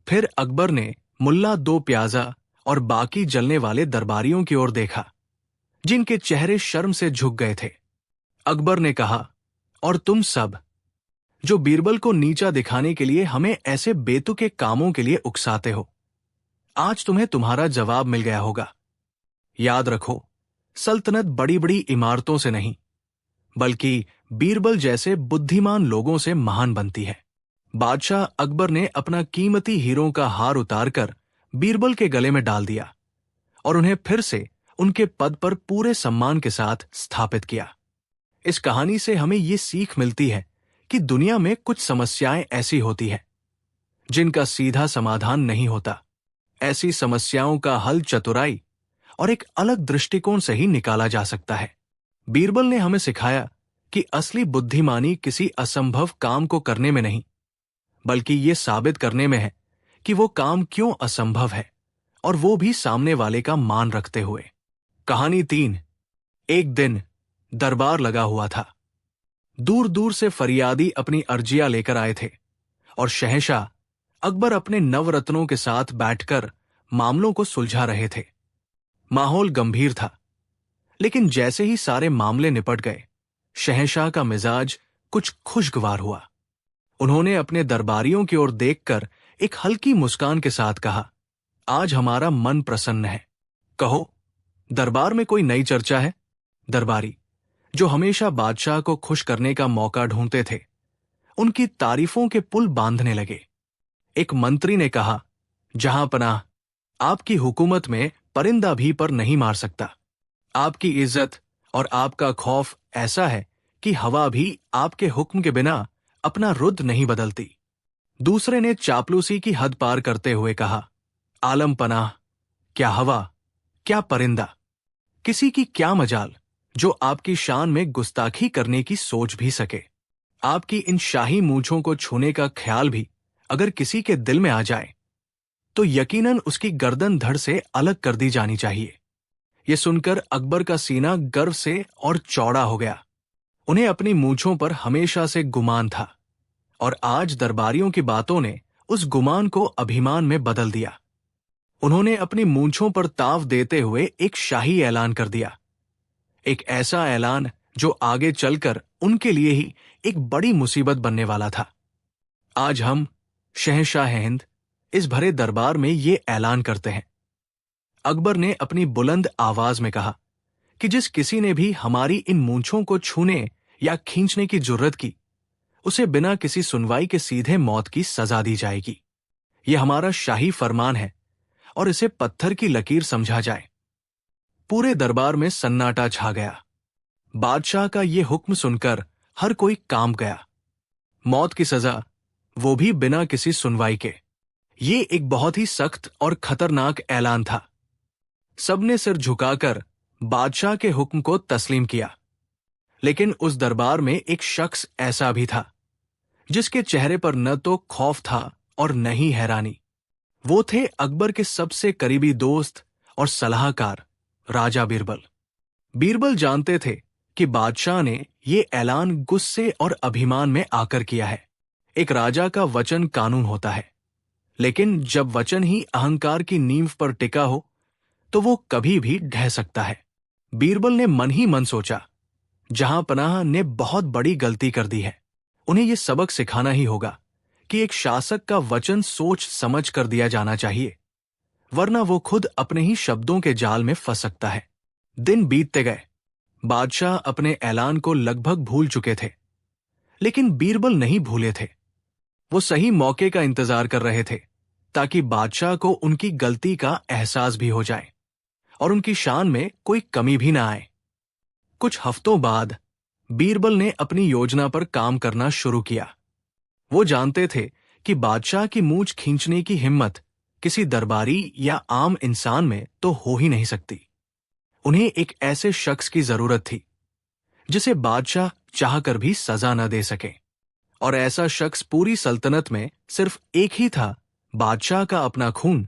फिर अकबर ने मुल्ला दो प्याजा और बाकी जलने वाले दरबारियों की ओर देखा, जिनके चेहरे शर्म से झुक गए थे। अकबर ने कहा, और तुम सब जो बीरबल को नीचा दिखाने के लिए हमें ऐसे बेतुके कामों के लिए उकसाते हो, आज तुम्हें तुम्हारा जवाब मिल गया होगा। याद रखो, सल्तनत बड़ी बड़ी इमारतों से नहीं, बल्कि बीरबल जैसे बुद्धिमान लोगों से महान बनती है। बादशाह अकबर ने अपना कीमती हीरों का हार उतारकर बीरबल के गले में डाल दिया और उन्हें फिर से उनके पद पर पूरे सम्मान के साथ स्थापित किया। इस कहानी से हमें ये सीख मिलती है कि दुनिया में कुछ समस्याएं ऐसी होती हैं जिनका सीधा समाधान नहीं होता। ऐसी समस्याओं का हल चतुराई और एक अलग दृष्टिकोण से ही निकाला जा सकता है। बीरबल ने हमें सिखाया कि असली बुद्धिमानी किसी असंभव काम को करने में नहीं, बल्कि ये साबित करने में है कि वो काम क्यों असंभव है, और वो भी सामने वाले का मान रखते हुए। कहानी 3। एक दिन दरबार लगा हुआ था। दूर दूर से फरियादी अपनी अर्जियां लेकर आए थे और शहंशाह अकबर अपने नवरत्नों के साथ बैठकर मामलों को सुलझा रहे थे। माहौल गंभीर था, लेकिन जैसे ही सारे मामले निपट गए, शहंशाह का मिजाज कुछ खुशगवार हुआ। उन्होंने अपने दरबारियों की ओर देखकर एक हल्की मुस्कान के साथ कहा, आज हमारा मन प्रसन्न है। कहो, दरबार में कोई नई चर्चा है? दरबारी, जो हमेशा बादशाह को खुश करने का मौका ढूंढते थे, उनकी तारीफों के पुल बांधने लगे। एक मंत्री ने कहा, जहां पनाह, आपकी हुकूमत में परिंदा भी पर नहीं मार सकता। आपकी इज्जत और आपका खौफ ऐसा है कि हवा भी आपके हुक्म के बिना अपना रुद्र नहीं बदलती। दूसरे ने चापलूसी की हद पार करते हुए कहा, आलम पनाह, क्या हवा, क्या परिंदा, किसी की क्या मजाल जो आपकी शान में गुस्ताखी करने की सोच भी सके। आपकी इन शाही मूंछों को छूने का ख्याल भी अगर किसी के दिल में आ जाए, तो यकीनन उसकी गर्दन धड़ से अलग कर दी जानी चाहिए। ये सुनकर अकबर का सीना गर्व से और चौड़ा हो गया। उन्हें अपनी मूंछों पर हमेशा से गुमान था, और आज दरबारियों की बातों ने उस गुमान को अभिमान में बदल दिया। उन्होंने अपनी मूंछों पर ताव देते हुए एक शाही ऐलान कर दिया, एक ऐसा ऐलान जो आगे चलकर उनके लिए ही एक बड़ी मुसीबत बनने वाला था। आज हम शहंशाह हिंद इस भरे दरबार में ये ऐलान करते हैं। अकबर ने अपनी बुलंद आवाज में कहा कि जिस किसी ने भी हमारी इन मूंछों को छूने या खींचने की जुर्रत की, उसे बिना किसी सुनवाई के सीधे मौत की सजा दी जाएगी। यह हमारा शाही फरमान है और इसे पत्थर की लकीर समझा जाए। पूरे दरबार में सन्नाटा छा गया। बादशाह का यह हुक्म सुनकर हर कोई कांप गया। मौत की सजा, वो भी बिना किसी सुनवाई के। ये एक बहुत ही सख्त और खतरनाक ऐलान था। सबने सिर झुकाकर बादशाह के हुक्म को तस्लीम किया। लेकिन उस दरबार में एक शख्स ऐसा भी था जिसके चेहरे पर न तो खौफ था और न ही हैरानी। वो थे अकबर के सबसे करीबी दोस्त और सलाहकार राजा बीरबल। बीरबल जानते थे कि बादशाह ने ये ऐलान गुस्से और अभिमान में आकर किया है। एक राजा का वचन कानून होता है, लेकिन जब वचन ही अहंकार की नींव पर टिका हो तो वो कभी भी ढह सकता है। बीरबल ने मन ही मन सोचा, जहां पनाह ने बहुत बड़ी गलती कर दी है। उन्हें यह सबक सिखाना ही होगा कि एक शासक का वचन सोच समझ कर दिया जाना चाहिए, वरना वो खुद अपने ही शब्दों के जाल में फंस सकता है। दिन बीतते गए। बादशाह अपने ऐलान को लगभग भूल चुके थे, लेकिन बीरबल नहीं भूले थे। वो सही मौके का इंतजार कर रहे थे ताकि बादशाह को उनकी गलती का एहसास भी हो जाए और उनकी शान में कोई कमी भी ना आए। कुछ हफ्तों बाद बीरबल ने अपनी योजना पर काम करना शुरू किया। वो जानते थे कि बादशाह की मूंछ खींचने की हिम्मत किसी दरबारी या आम इंसान में तो हो ही नहीं सकती। उन्हें एक ऐसे शख्स की जरूरत थी जिसे बादशाह चाहकर भी सजा न दे सके, और ऐसा शख्स पूरी सल्तनत में सिर्फ एक ही था, बादशाह का अपना खून,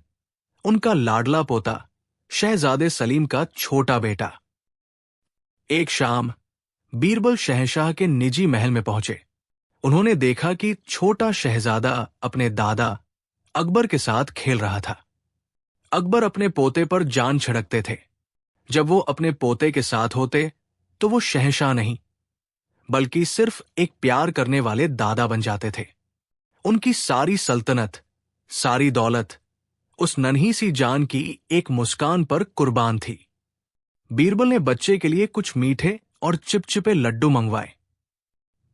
उनका लाडला पोता शहजादे सलीम का छोटा बेटा। एक शाम बीरबल शहंशाह के निजी महल में पहुंचे। उन्होंने देखा कि छोटा शहजादा अपने दादा अकबर के साथ खेल रहा था। अकबर अपने पोते पर जान छिड़कते थे। जब वो अपने पोते के साथ होते तो वो शहंशाह नहीं, बल्कि सिर्फ एक प्यार करने वाले दादा बन जाते थे। उनकी सारी सल्तनत, सारी दौलत उस नन्ही सी जान की एक मुस्कान पर कुर्बान थी। बीरबल ने बच्चे के लिए कुछ मीठे और चिपचिपे लड्डू मंगवाए।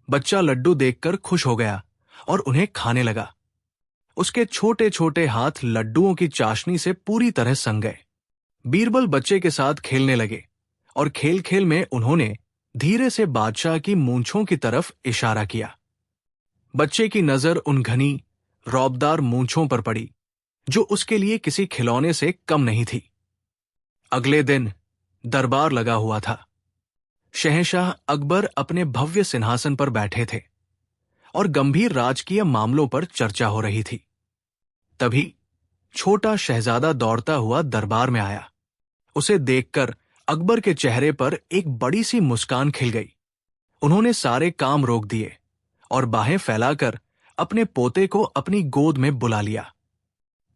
बच्चा लड्डू देखकर खुश हो गया और उन्हें खाने लगा। उसके छोटे छोटे हाथ लड्डुओं की चाशनी से पूरी तरह संग गए। बीरबल बच्चे के साथ खेलने लगे और खेल खेल में उन्होंने धीरे से बादशाह की मूंछों की तरफ इशारा किया। बच्चे की नजर उन घनी, रौबदार मूंछों पर पड़ी जो उसके लिए किसी खिलौने से कम नहीं थी। अगले दिन दरबार लगा हुआ था। शहंशाह अकबर अपने भव्य सिंहासन पर बैठे थे और गंभीर राजकीय मामलों पर चर्चा हो रही थी। तभी छोटा शहजादा दौड़ता हुआ दरबार में आया। उसे देखकर अकबर के चेहरे पर एक बड़ी सी मुस्कान खिल गई। उन्होंने सारे काम रोक दिए और बाहें फैलाकर अपने पोते को अपनी गोद में बुला लिया।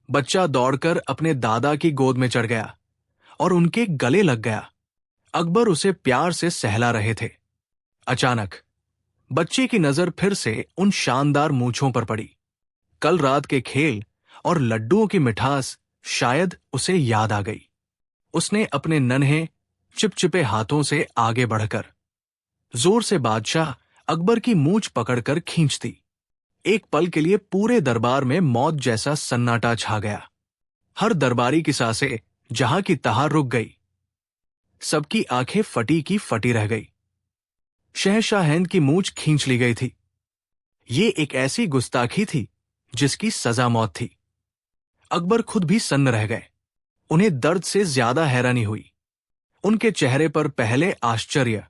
बच्चा दौड़कर अपने दादा की गोद में चढ़ गया और उनके गले लग गया। अकबर उसे प्यार से सहला रहे थे। अचानक बच्चे की नजर फिर से उन शानदार मूंछों पर पड़ी। कल रात के खेल और लड्डुओं की मिठास शायद उसे याद आ गई। उसने अपने नन्हे चिपचिपे हाथों से आगे बढ़कर जोर से बादशाह अकबर की मूंछ पकड़कर खींच दी। एक पल के लिए पूरे दरबार में मौत जैसा सन्नाटा छा गया। हर दरबारी की सांसें जहां की तहां रुक गई। सबकी आंखें फटी की फटी रह गई। शहंशाह हिंद की मूंछ खींच ली गई थी। ये एक ऐसी गुस्ताखी थी जिसकी सजा मौत थी। अकबर खुद भी सन्न रह गए। उन्हें दर्द से ज्यादा हैरानी हुई। उनके चेहरे पर पहले आश्चर्य,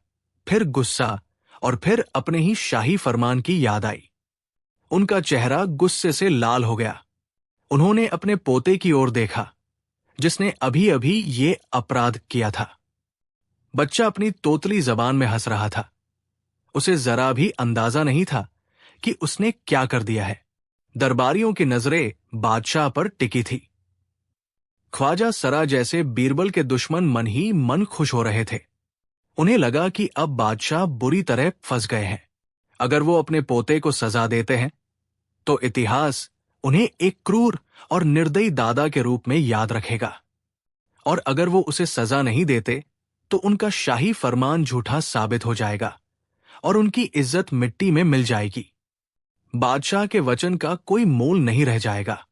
फिर गुस्सा और फिर अपने ही शाही फरमान की याद आई। उनका चेहरा गुस्से से लाल हो गया। उन्होंने अपने पोते की ओर देखा जिसने अभी अभी ये अपराध किया था। बच्चा अपनी तोतली जबान में हंस रहा था। उसे जरा भी अंदाजा नहीं था कि उसने क्या कर दिया है। दरबारियों की नजरें बादशाह पर टिकी थी। ख्वाजा सरा जैसे बीरबल के दुश्मन मन ही मन खुश हो रहे थे। उन्हें लगा कि अब बादशाह बुरी तरह फंस गए हैं। अगर वो अपने पोते को सजा देते हैं तो इतिहास उन्हें एक क्रूर और निर्दयी दादा के रूप में याद रखेगा, और अगर वो उसे सजा नहीं देते तो उनका शाही फरमान झूठा साबित हो जाएगा और उनकी इज्जत मिट्टी में मिल जाएगी। बादशाह के वचन का कोई मोल नहीं रह जाएगा।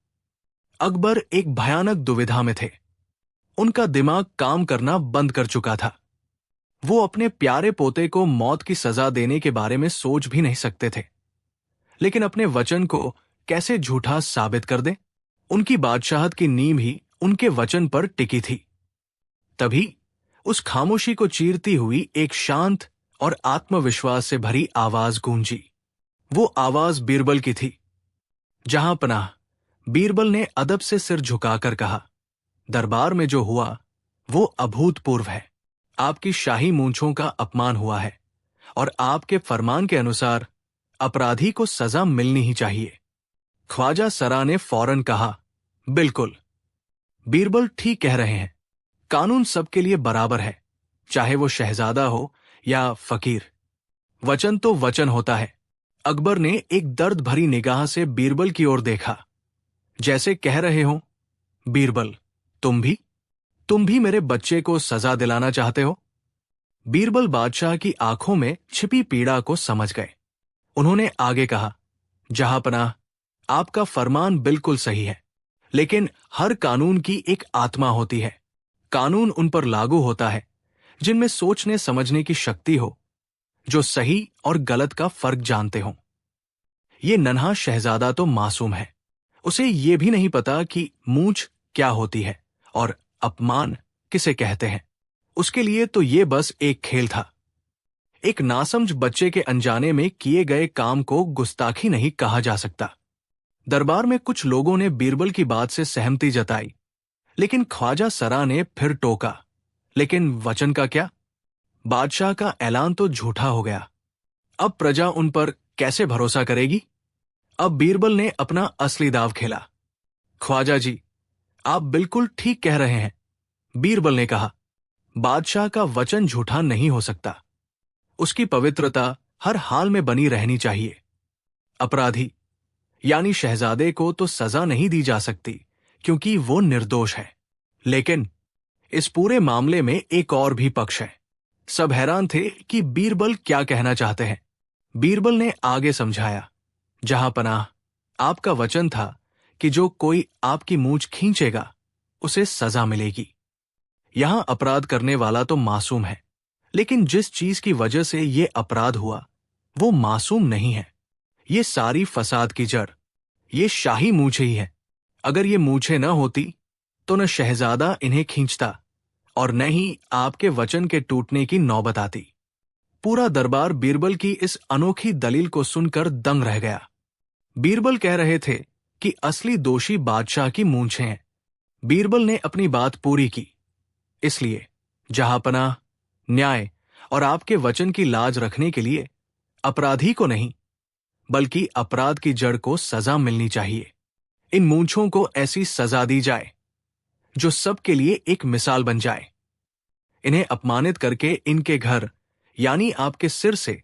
अकबर एक भयानक दुविधा में थे। उनका दिमाग काम करना बंद कर चुका था। वो अपने प्यारे पोते को मौत की सजा देने के बारे में सोच भी नहीं सकते थे, लेकिन अपने वचन को कैसे झूठा साबित कर दें? उनकी बादशाहत की नींव ही उनके वचन पर टिकी थी। तभी उस खामोशी को चीरती हुई एक शांत और आत्मविश्वास से भरी आवाज गूंजी। वो आवाज बीरबल की थी। जहां पनाह, बीरबल ने अदब से सिर झुकाकर कहा, दरबार में जो हुआ वो अभूतपूर्व है। आपकी शाही मूंछों का अपमान हुआ है और आपके फरमान के अनुसार अपराधी को सजा मिलनी ही चाहिए। ख्वाजा सरा ने फौरन कहा, बिल्कुल, बीरबल ठीक कह रहे हैं। कानून सबके लिए बराबर है, चाहे वो शहजादा हो या फकीर। वचन तो वचन होता है। अकबर ने एक दर्द भरी निगाह से बीरबल की ओर देखा, जैसे कह रहे हो, बीरबल, तुम भी मेरे बच्चे को सजा दिलाना चाहते हो? बीरबल बादशाह की आंखों में छिपी पीड़ा को समझ गए। उन्होंने आगे कहा, जहांपनाह, आपका फरमान बिल्कुल सही है, लेकिन हर कानून की एक आत्मा होती है। कानून उन पर लागू होता है जिनमें सोचने समझने की शक्ति हो, जो सही और गलत का फर्क जानते हों। ये नन्हा शहजादा तो मासूम है। उसे ये भी नहीं पता कि मूंछ क्या होती है और अपमान किसे कहते हैं। उसके लिए तो ये बस एक खेल था। एक नासमझ बच्चे के अनजाने में किए गए काम को गुस्ताखी नहीं कहा जा सकता। दरबार में कुछ लोगों ने बीरबल की बात से सहमति जताई, लेकिन ख्वाजा सरा ने फिर टोका, लेकिन वचन का क्या? बादशाह का ऐलान तो झूठा हो गया। अब प्रजा उन पर कैसे भरोसा करेगी? अब बीरबल ने अपना असली दाव खेला। ख्वाजा जी, आप बिल्कुल ठीक कह रहे हैं, बीरबल ने कहा। बादशाह का वचन झूठा नहीं हो सकता। उसकी पवित्रता हर हाल में बनी रहनी चाहिए। अपराधी यानी शहजादे को तो सजा नहीं दी जा सकती क्योंकि वो निर्दोष है, लेकिन इस पूरे मामले में एक और भी पक्ष है। सब हैरान थे कि बीरबल क्या कहना चाहते हैं। बीरबल ने आगे समझाया, जहांपनाह, आपका वचन था कि जो कोई आपकी मूंछ खींचेगा उसे सजा मिलेगी। यहां अपराध करने वाला तो मासूम है, लेकिन जिस चीज की वजह से ये अपराध हुआ वो मासूम नहीं है। ये सारी फसाद की जड़ ये शाही मूंछें ही है। अगर ये मूंछें न होती तो न शहजादा इन्हें खींचता और न ही आपके वचन के टूटने की नौबत आती। पूरा दरबार बीरबल की इस अनोखी दलील को सुनकर दंग रह गया। बीरबल कह रहे थे कि असली दोषी बादशाह की मूंछें हैं। बीरबल ने अपनी बात पूरी की। इसलिए जहांपनाह, न्याय और आपके वचन की लाज रखने के लिए अपराधी को नहीं बल्कि अपराध की जड़ को सजा मिलनी चाहिए। इन मूंछों को ऐसी सजा दी जाए जो सबके लिए एक मिसाल बन जाए। इन्हें अपमानित करके इनके घर यानी आपके सिर से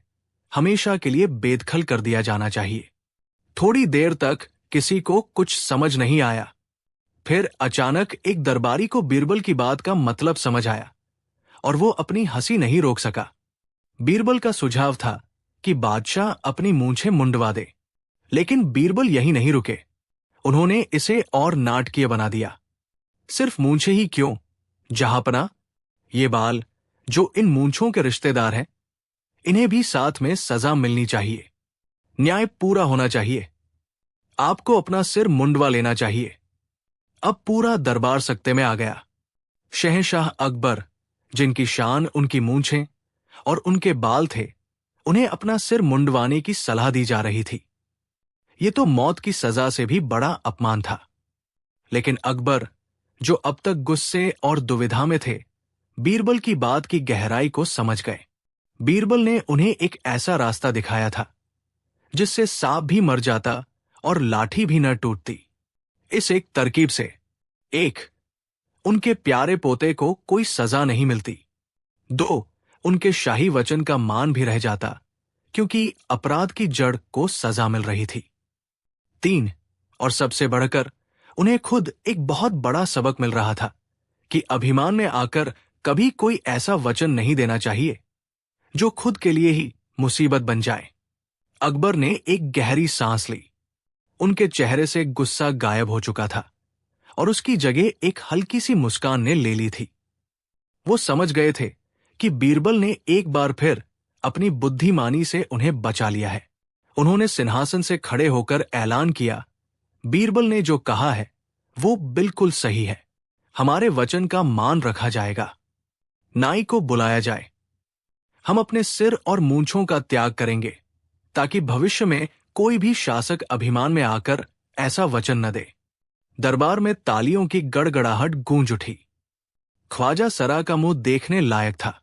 हमेशा के लिए बेदखल कर दिया जाना चाहिए। थोड़ी देर तक किसी को कुछ समझ नहीं आया। फिर अचानक एक दरबारी को बीरबल की बात का मतलब समझ आया और वो अपनी हंसी नहीं रोक सका। बीरबल का सुझाव था कि बादशाह अपनी मूंछें मुंडवा दे, लेकिन बीरबल यही नहीं रुके। उन्होंने इसे और नाटकीय बना दिया। सिर्फ मूंछें ही क्यों, जहांपनाह, ये बाल जो इन मूंछों के रिश्तेदार हैं, इन्हें भी साथ में सजा मिलनी चाहिए। न्याय पूरा होना चाहिए। आपको अपना सिर मुंडवा लेना चाहिए। अब पूरा दरबार सकते में आ गया। शहंशाह अकबर, जिनकी शान उनकी मूंछें और उनके बाल थे, उन्हें अपना सिर मुंडवाने की सलाह दी जा रही थी। ये तो मौत की सजा से भी बड़ा अपमान था। लेकिन अकबर, जो अब तक गुस्से और दुविधा में थे, बीरबल की बात की गहराई को समझ गए। बीरबल ने उन्हें एक ऐसा रास्ता दिखाया था जिससे सांप भी मर जाता और लाठी भी न टूटती। इस एक तरकीब से, एक, उनके प्यारे पोते को कोई सजा नहीं मिलती। दो, उनके शाही वचन का मान भी रह जाता, क्योंकि अपराध की जड़ को सजा मिल रही थी। तीन, और सबसे बढ़कर उन्हें खुद एक बहुत बड़ा सबक मिल रहा था कि अभिमान में आकर कभी कोई ऐसा वचन नहीं देना चाहिए जो खुद के लिए ही मुसीबत बन जाए। अकबर ने एक गहरी सांस ली। उनके चेहरे से गुस्सा गायब हो चुका था और उसकी जगह एक हल्की सी मुस्कान ने ले ली थी। वो समझ गए थे कि बीरबल ने एक बार फिर अपनी बुद्धिमानी से उन्हें बचा लिया है। उन्होंने सिंहासन से खड़े होकर ऐलान किया, बीरबल ने जो कहा है वो बिल्कुल सही है। हमारे वचन का मान रखा जाएगा। नाई को बुलाया जाए। हम अपने सिर और मूंछों का त्याग करेंगे ताकि भविष्य में कोई भी शासक अभिमान में आकर ऐसा वचन न दे। दरबार में तालियों की गड़गड़ाहट गूंज उठी। ख्वाजा सरा का मुंह देखने लायक था।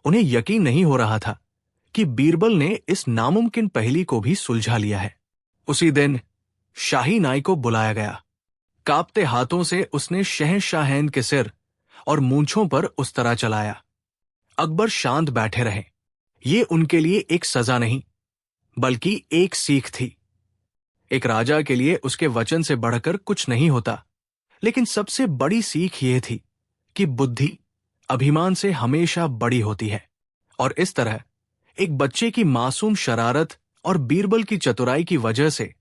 उन्हें यकीन नहीं हो रहा था कि बीरबल ने इस नामुमकिन पहेली को भी सुलझा लिया है। उसी दिन शाही नाई को बुलाया गया। कांपते हाथों से उसने शहंशाहैन के सिर और मूंछों पर उस तरह चलाया। अकबर शांत बैठे रहे। ये उनके लिए एक सजा नहीं, बल्कि एक सीख थी। एक राजा के लिए उसके वचन से बढ़कर कुछ नहीं होता, लेकिन सबसे बड़ी सीख ये थी कि बुद्धि अभिमान से हमेशा बड़ी होती है। और इस तरह एक बच्चे की मासूम शरारत और बीरबल की चतुराई की वजह से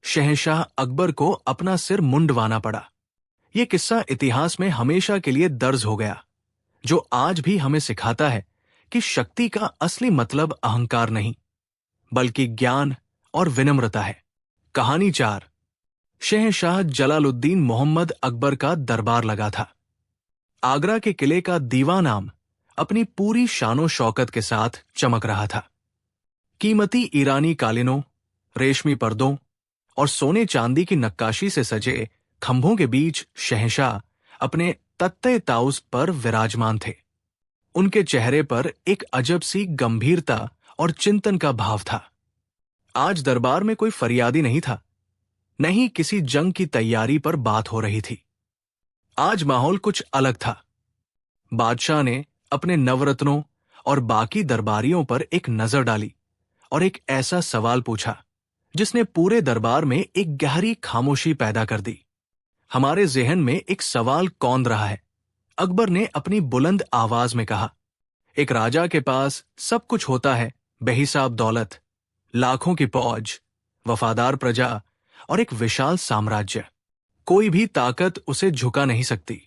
शहंशाह अकबर को अपना सिर मुंडवाना पड़ा। यह किस्सा इतिहास में हमेशा के लिए दर्ज हो गया, जो आज भी हमें सिखाता है कि शक्ति का असली मतलब अहंकार नहीं, बल्कि ज्ञान और विनम्रता है। कहानी 4। शहंशाह जलालुद्दीन मोहम्मद अकबर का दरबार लगा था। आगरा के किले का दीवान आम अपनी पूरी शानो शौकत के साथ चमक रहा था। कीमती ईरानी कालीनों, रेशमी पर्दों और सोने चांदी की नक्काशी से सजे खंभों के बीच शहंशाह अपने तख्ते ताउस पर विराजमान थे। उनके चेहरे पर एक अजब सी गंभीरता और चिंतन का भाव था। आज दरबार में कोई फरियादी नहीं था, नहीं किसी जंग की तैयारी पर बात हो रही थी। आज माहौल कुछ अलग था। बादशाह ने अपने नवरत्नों और बाकी दरबारियों पर एक नजर डाली और एक ऐसा सवाल पूछा जिसने पूरे दरबार में एक गहरी खामोशी पैदा कर दी। हमारे जहन में एक सवाल कौंध रहा है, अकबर ने अपनी बुलंद आवाज में कहा। एक राजा के पास सब कुछ होता है, बेहिसाब दौलत, लाखों की फौज, वफादार प्रजा और एक विशाल साम्राज्य। कोई भी ताकत उसे झुका नहीं सकती।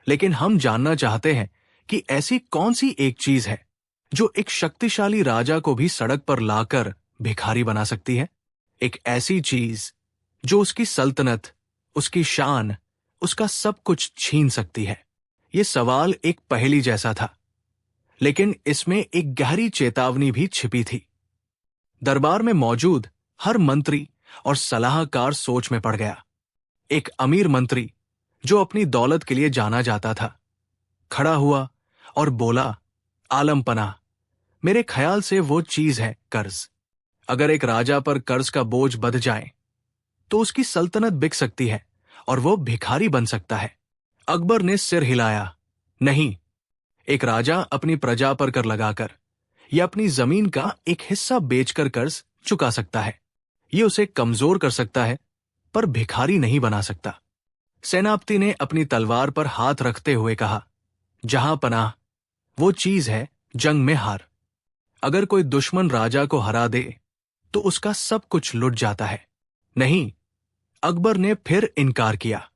लेकिन हम जानना चाहते हैं कि ऐसी कौन सी एक चीज है जो एक शक्तिशाली राजा को भी सड़क पर लाकर भिखारी बना सकती है। एक ऐसी चीज जो उसकी सल्तनत, उसकी शान, उसका सब कुछ छीन सकती है। यह सवाल एक पहेली जैसा था, लेकिन इसमें एक गहरी चेतावनी भी छिपी थी। दरबार में मौजूद हर मंत्री और सलाहकार सोच में पड़ गया। एक अमीर मंत्री जो अपनी दौलत के लिए जाना जाता था, खड़ा हुआ और बोला, आलम पनाह, मेरे ख्याल से वो चीज है कर्ज। अगर एक राजा पर कर्ज का बोझ बंध जाए तो उसकी सल्तनत बिक सकती है और वो भिखारी बन सकता है। अकबर ने सिर हिलाया, नहीं, एक राजा अपनी प्रजा पर कर लगाकर या अपनी जमीन का एक हिस्सा बेचकर कर्ज चुका सकता है। ये उसे कमजोर कर सकता है, पर भिखारी नहीं बना सकता। सेनापति ने अपनी तलवार पर हाथ रखते हुए कहा, जहां पनाह, वो चीज है जंग में हार। अगर कोई दुश्मन राजा को हरा दे तो उसका सब कुछ लुट जाता है। नहीं, अकबर ने फिर इनकार किया।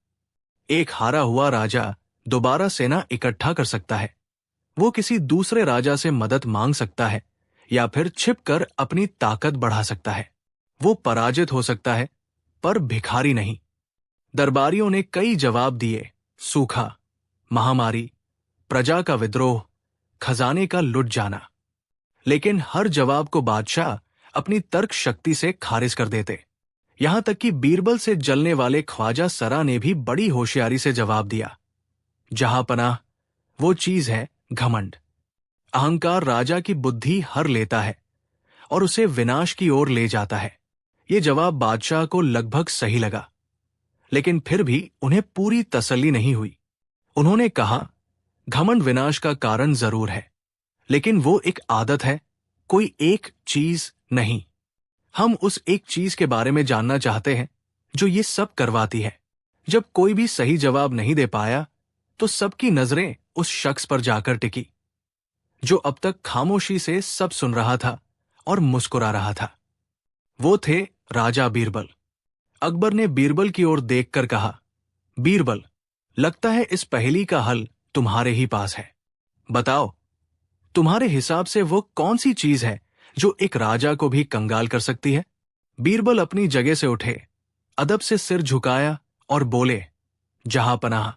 एक हारा हुआ राजा दोबारा सेना इकट्ठा कर सकता है। वो किसी दूसरे राजा से मदद मांग सकता है या फिर छिपकर अपनी ताकत बढ़ा सकता है। वो पराजित हो सकता है, पर भिखारी नहीं। दरबारियों ने कई जवाब दिए, सूखा, महामारी, प्रजा का विद्रोह, खजाने का लुट जाना। लेकिन हर जवाब को बादशाह अपनी तर्क शक्ति से खारिज कर देते। यहां तक कि बीरबल से जलने वाले ख्वाजा सरा ने भी बड़ी होशियारी से जवाब दिया, जहां पनाह, वो चीज है घमंड। अहंकार राजा की बुद्धि हर लेता है और उसे विनाश की ओर ले जाता है। ये जवाब बादशाह को लगभग सही लगा, लेकिन फिर भी उन्हें पूरी तसल्ली नहीं हुई। उन्होंने कहा, घमंड विनाश का कारण जरूर है, लेकिन वो एक आदत है, कोई एक चीज नहीं। हम उस एक चीज के बारे में जानना चाहते हैं जो ये सब करवाती है। जब कोई भी सही जवाब नहीं दे पाया तो सबकी नजरें उस शख्स पर जाकर टिकी जो अब तक खामोशी से सब सुन रहा था और मुस्कुरा रहा था। वो थे राजा बीरबल। अकबर ने बीरबल की ओर देखकर कहा, बीरबल, लगता है इस पहेली का हल तुम्हारे ही पास है। बताओ, तुम्हारे हिसाब से वो कौन सी चीज है जो एक राजा को भी कंगाल कर सकती है? बीरबल अपनी जगह से उठे, अदब से सिर झुकाया और बोले, जहां पनाह,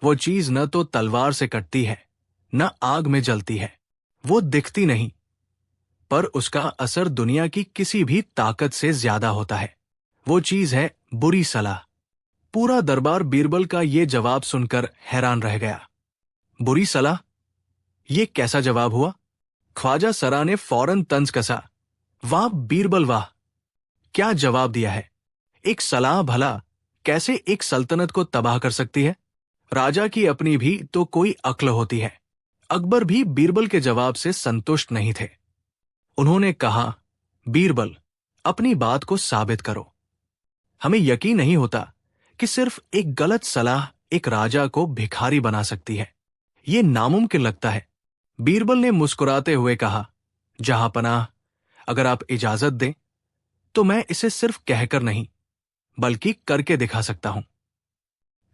वो चीज न तो तलवार से कटती है, न आग में जलती है। वो दिखती नहीं, पर उसका असर दुनिया की किसी भी ताकत से ज्यादा होता है। वो चीज है बुरी सलाह। पूरा दरबार बीरबल का ये जवाब सुनकर हैरान रह गया। बुरी सलाह? ये कैसा जवाब हुआ? ख्वाजा सरा ने फौरन तंज कसा, वाह बीरबल वाह, क्या जवाब दिया है। एक सलाह भला कैसे एक सल्तनत को तबाह कर सकती है? राजा की अपनी भी तो कोई अक्ल होती है। अकबर भी बीरबल के जवाब से संतुष्ट नहीं थे। उन्होंने कहा, बीरबल, अपनी बात को साबित करो। हमें यकीन नहीं होता कि सिर्फ एक गलत सलाह एक राजा को भिखारी बना सकती है। ये नामुमकिन लगता है। बीरबल ने मुस्कुराते हुए कहा, जहां पनाह, अगर आप इजाजत दें तो मैं इसे सिर्फ कहकर नहीं बल्कि करके दिखा सकता हूं।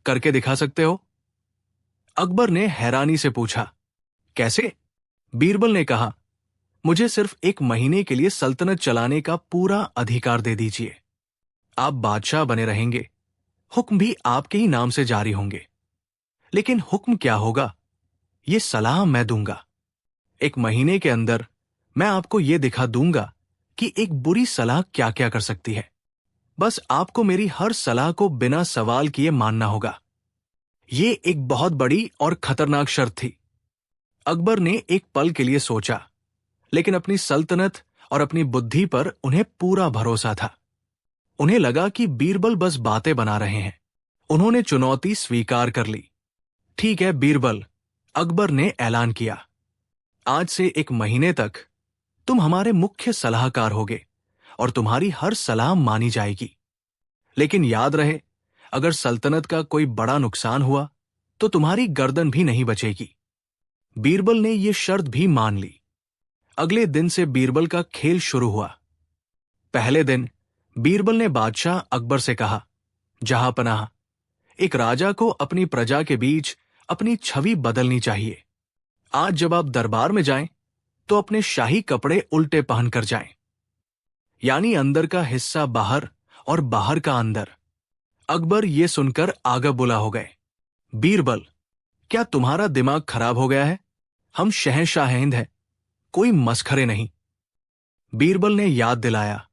करके दिखा सकते हो? अकबर ने हैरानी से पूछा, कैसे? बीरबल ने कहा, मुझे सिर्फ 1 महीने के लिए सल्तनत चलाने का पूरा अधिकार दे दीजिए। आप बादशाह बने रहेंगे, हुक्म भी आपके ही नाम से जारी होंगे। लेकिन हुक्म क्या होगा, ये सलाह मैं दूंगा। 1 महीने के अंदर मैं आपको ये दिखा दूंगा कि एक बुरी सलाह क्या क्या कर सकती है। बस आपको मेरी हर सलाह को बिना सवाल किए मानना होगा। ये एक बहुत बड़ी और खतरनाक शर्त थी। अकबर ने एक पल के लिए सोचा, लेकिन अपनी सल्तनत और अपनी बुद्धि पर उन्हें पूरा भरोसा था। उन्हें लगा कि बीरबल बस बातें बना रहे हैं। उन्होंने चुनौती स्वीकार कर ली। ठीक है बीरबल, अकबर ने ऐलान किया, आज से 1 महीने तक तुम हमारे मुख्य सलाहकार होगे और तुम्हारी हर सलाह मानी जाएगी। लेकिन याद रहे, अगर सल्तनत का कोई बड़ा नुकसान हुआ तो तुम्हारी गर्दन भी नहीं बचेगी। बीरबल ने यह शर्त भी मान ली। अगले दिन से बीरबल का खेल शुरू हुआ। पहले दिन बीरबल ने बादशाह अकबर से कहा, जहां पनाह, एक राजा को अपनी प्रजा के बीच अपनी छवि बदलनी चाहिए। आज जब आप दरबार में जाएं तो अपने शाही कपड़े उल्टे पहनकर जाएं, यानी अंदर का हिस्सा बाहर और बाहर का अंदर। अकबर ये सुनकर आगा बुला हो गए। बीरबल, क्या तुम्हारा दिमाग खराब हो गया है? हम शहंशाह हिंद हैं, कोई मसखरे नहीं। बीरबल ने याद दिलाया,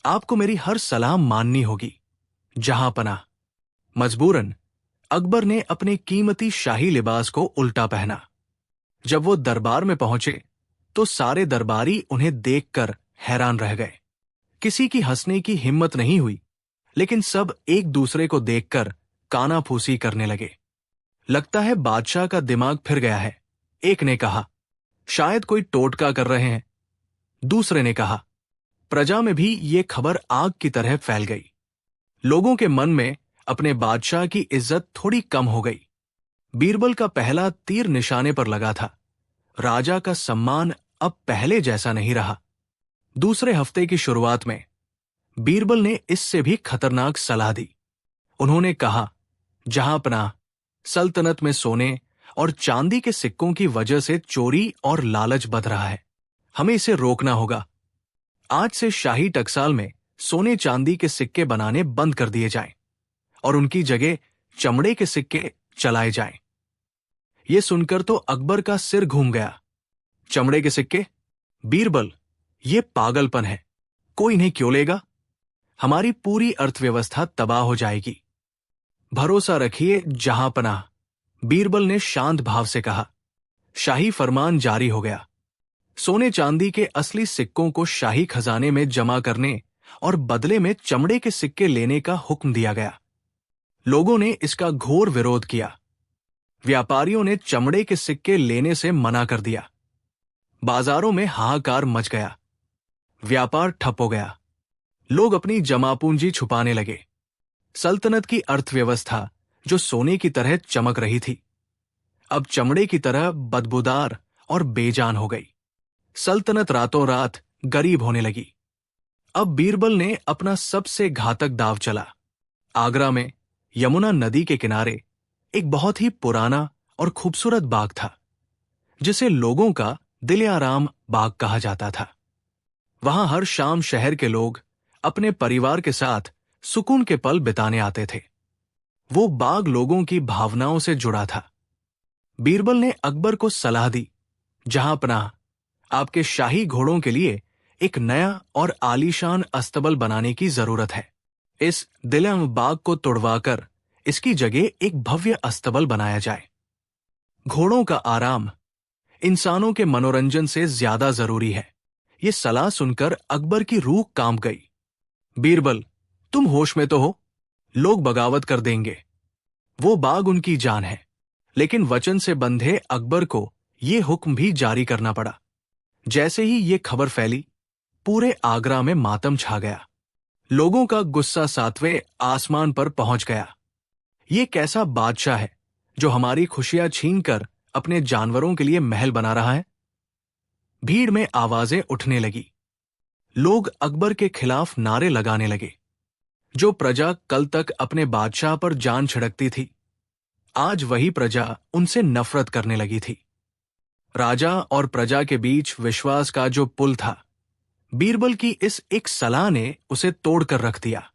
आपको मेरी हर सलाह माननी होगी, जहां पनाह। मजबूरन अकबर ने अपने कीमती शाही लिबास को उल्टा पहना। जब वो दरबार में पहुंचे तो सारे दरबारी उन्हें देखकर हैरान रह गए। किसी की हंसने की हिम्मत नहीं हुई, लेकिन सब एक दूसरे को देखकर कानाफूसी करने लगे। लगता है बादशाह का दिमाग फिर गया है, एक ने कहा। शायद कोई टोटका कर रहे हैं, दूसरे ने कहा। प्रजा में भी ये खबर आग की तरह फैल गई। लोगों के मन में अपने बादशाह की इज्जत थोड़ी कम हो गई। बीरबल का पहला तीर निशाने पर लगा था। राजा का सम्मान अब पहले जैसा नहीं रहा। दूसरे हफ्ते की शुरुआत में बीरबल ने इससे भी खतरनाक सलाह दी। उन्होंने कहा, जहां पनाह, सल्तनत में सोने और चांदी के सिक्कों की वजह से चोरी और लालच बढ़ रहा है। हमें इसे रोकना होगा। आज से शाही टकसाल में सोने चांदी के सिक्के बनाने बंद कर दिए जाएं और उनकी जगह चमड़े के सिक्के चलाए जाएं। यह सुनकर तो अकबर का सिर घूम गया। चमड़े के सिक्के? बीरबल, यह पागलपन है। कोई इन्हें क्यों लेगा? हमारी पूरी अर्थव्यवस्था तबाह हो जाएगी। भरोसा रखिए जहांपनाह, बीरबल ने शांत भाव से कहा। शाही फरमान जारी हो गया। सोने चांदी के असली सिक्कों को शाही खजाने में जमा करने और बदले में चमड़े के सिक्के लेने का हुक्म दिया गया। लोगों ने इसका घोर विरोध किया। व्यापारियों ने चमड़े के सिक्के लेने से मना कर दिया। बाजारों में हाहाकार मच गया। व्यापार ठप हो गया। लोग अपनी जमा पूंजी छुपाने लगे। सल्तनत की अर्थव्यवस्था, जो सोने की तरह चमक रही थी, अब चमड़े की तरह बदबूदार और बेजान हो गई। सल्तनत रातों रात गरीब होने लगी। अब बीरबल ने अपना सबसे घातक दांव चला। आगरा में यमुना नदी के किनारे एक बहुत ही पुराना और खूबसूरत बाग था, जिसे लोगों का दिल आराम बाग कहा जाता था। वहां हर शाम शहर के लोग अपने परिवार के साथ सुकून के पल बिताने आते थे। वो बाग लोगों की भावनाओं से जुड़ा था। बीरबल ने अकबर को सलाह दी, जहांपनाह, आपके शाही घोड़ों के लिए एक नया और आलीशान अस्तबल बनाने की जरूरत है। इस दिलम बाग को तोड़वाकर इसकी जगह एक भव्य अस्तबल बनाया जाए। घोड़ों का आराम इंसानों के मनोरंजन से ज्यादा जरूरी है। ये सलाह सुनकर अकबर की रूह कांप गई। बीरबल, तुम होश में तो हो? लोग बगावत कर देंगे। वो बाग उनकी जान है। लेकिन वचन से बंधे अकबर को ये हुक्म भी जारी करना पड़ा। जैसे ही ये खबर फैली, पूरे आगरा में मातम छा गया। लोगों का गुस्सा सातवें आसमान पर पहुंच गया। ये कैसा बादशाह है जो हमारी खुशियां छीनकर अपने जानवरों के लिए महल बना रहा है? भीड़ में आवाजें उठने लगी। लोग अकबर के खिलाफ नारे लगाने लगे। जो प्रजा कल तक अपने बादशाह पर जान छिड़कती थी, आज वही प्रजा उनसे नफरत करने लगी थी। राजा और प्रजा के बीच विश्वास का जो पुल था, बीरबल की इस एक सलाह ने उसे तोड़कर रख दिया।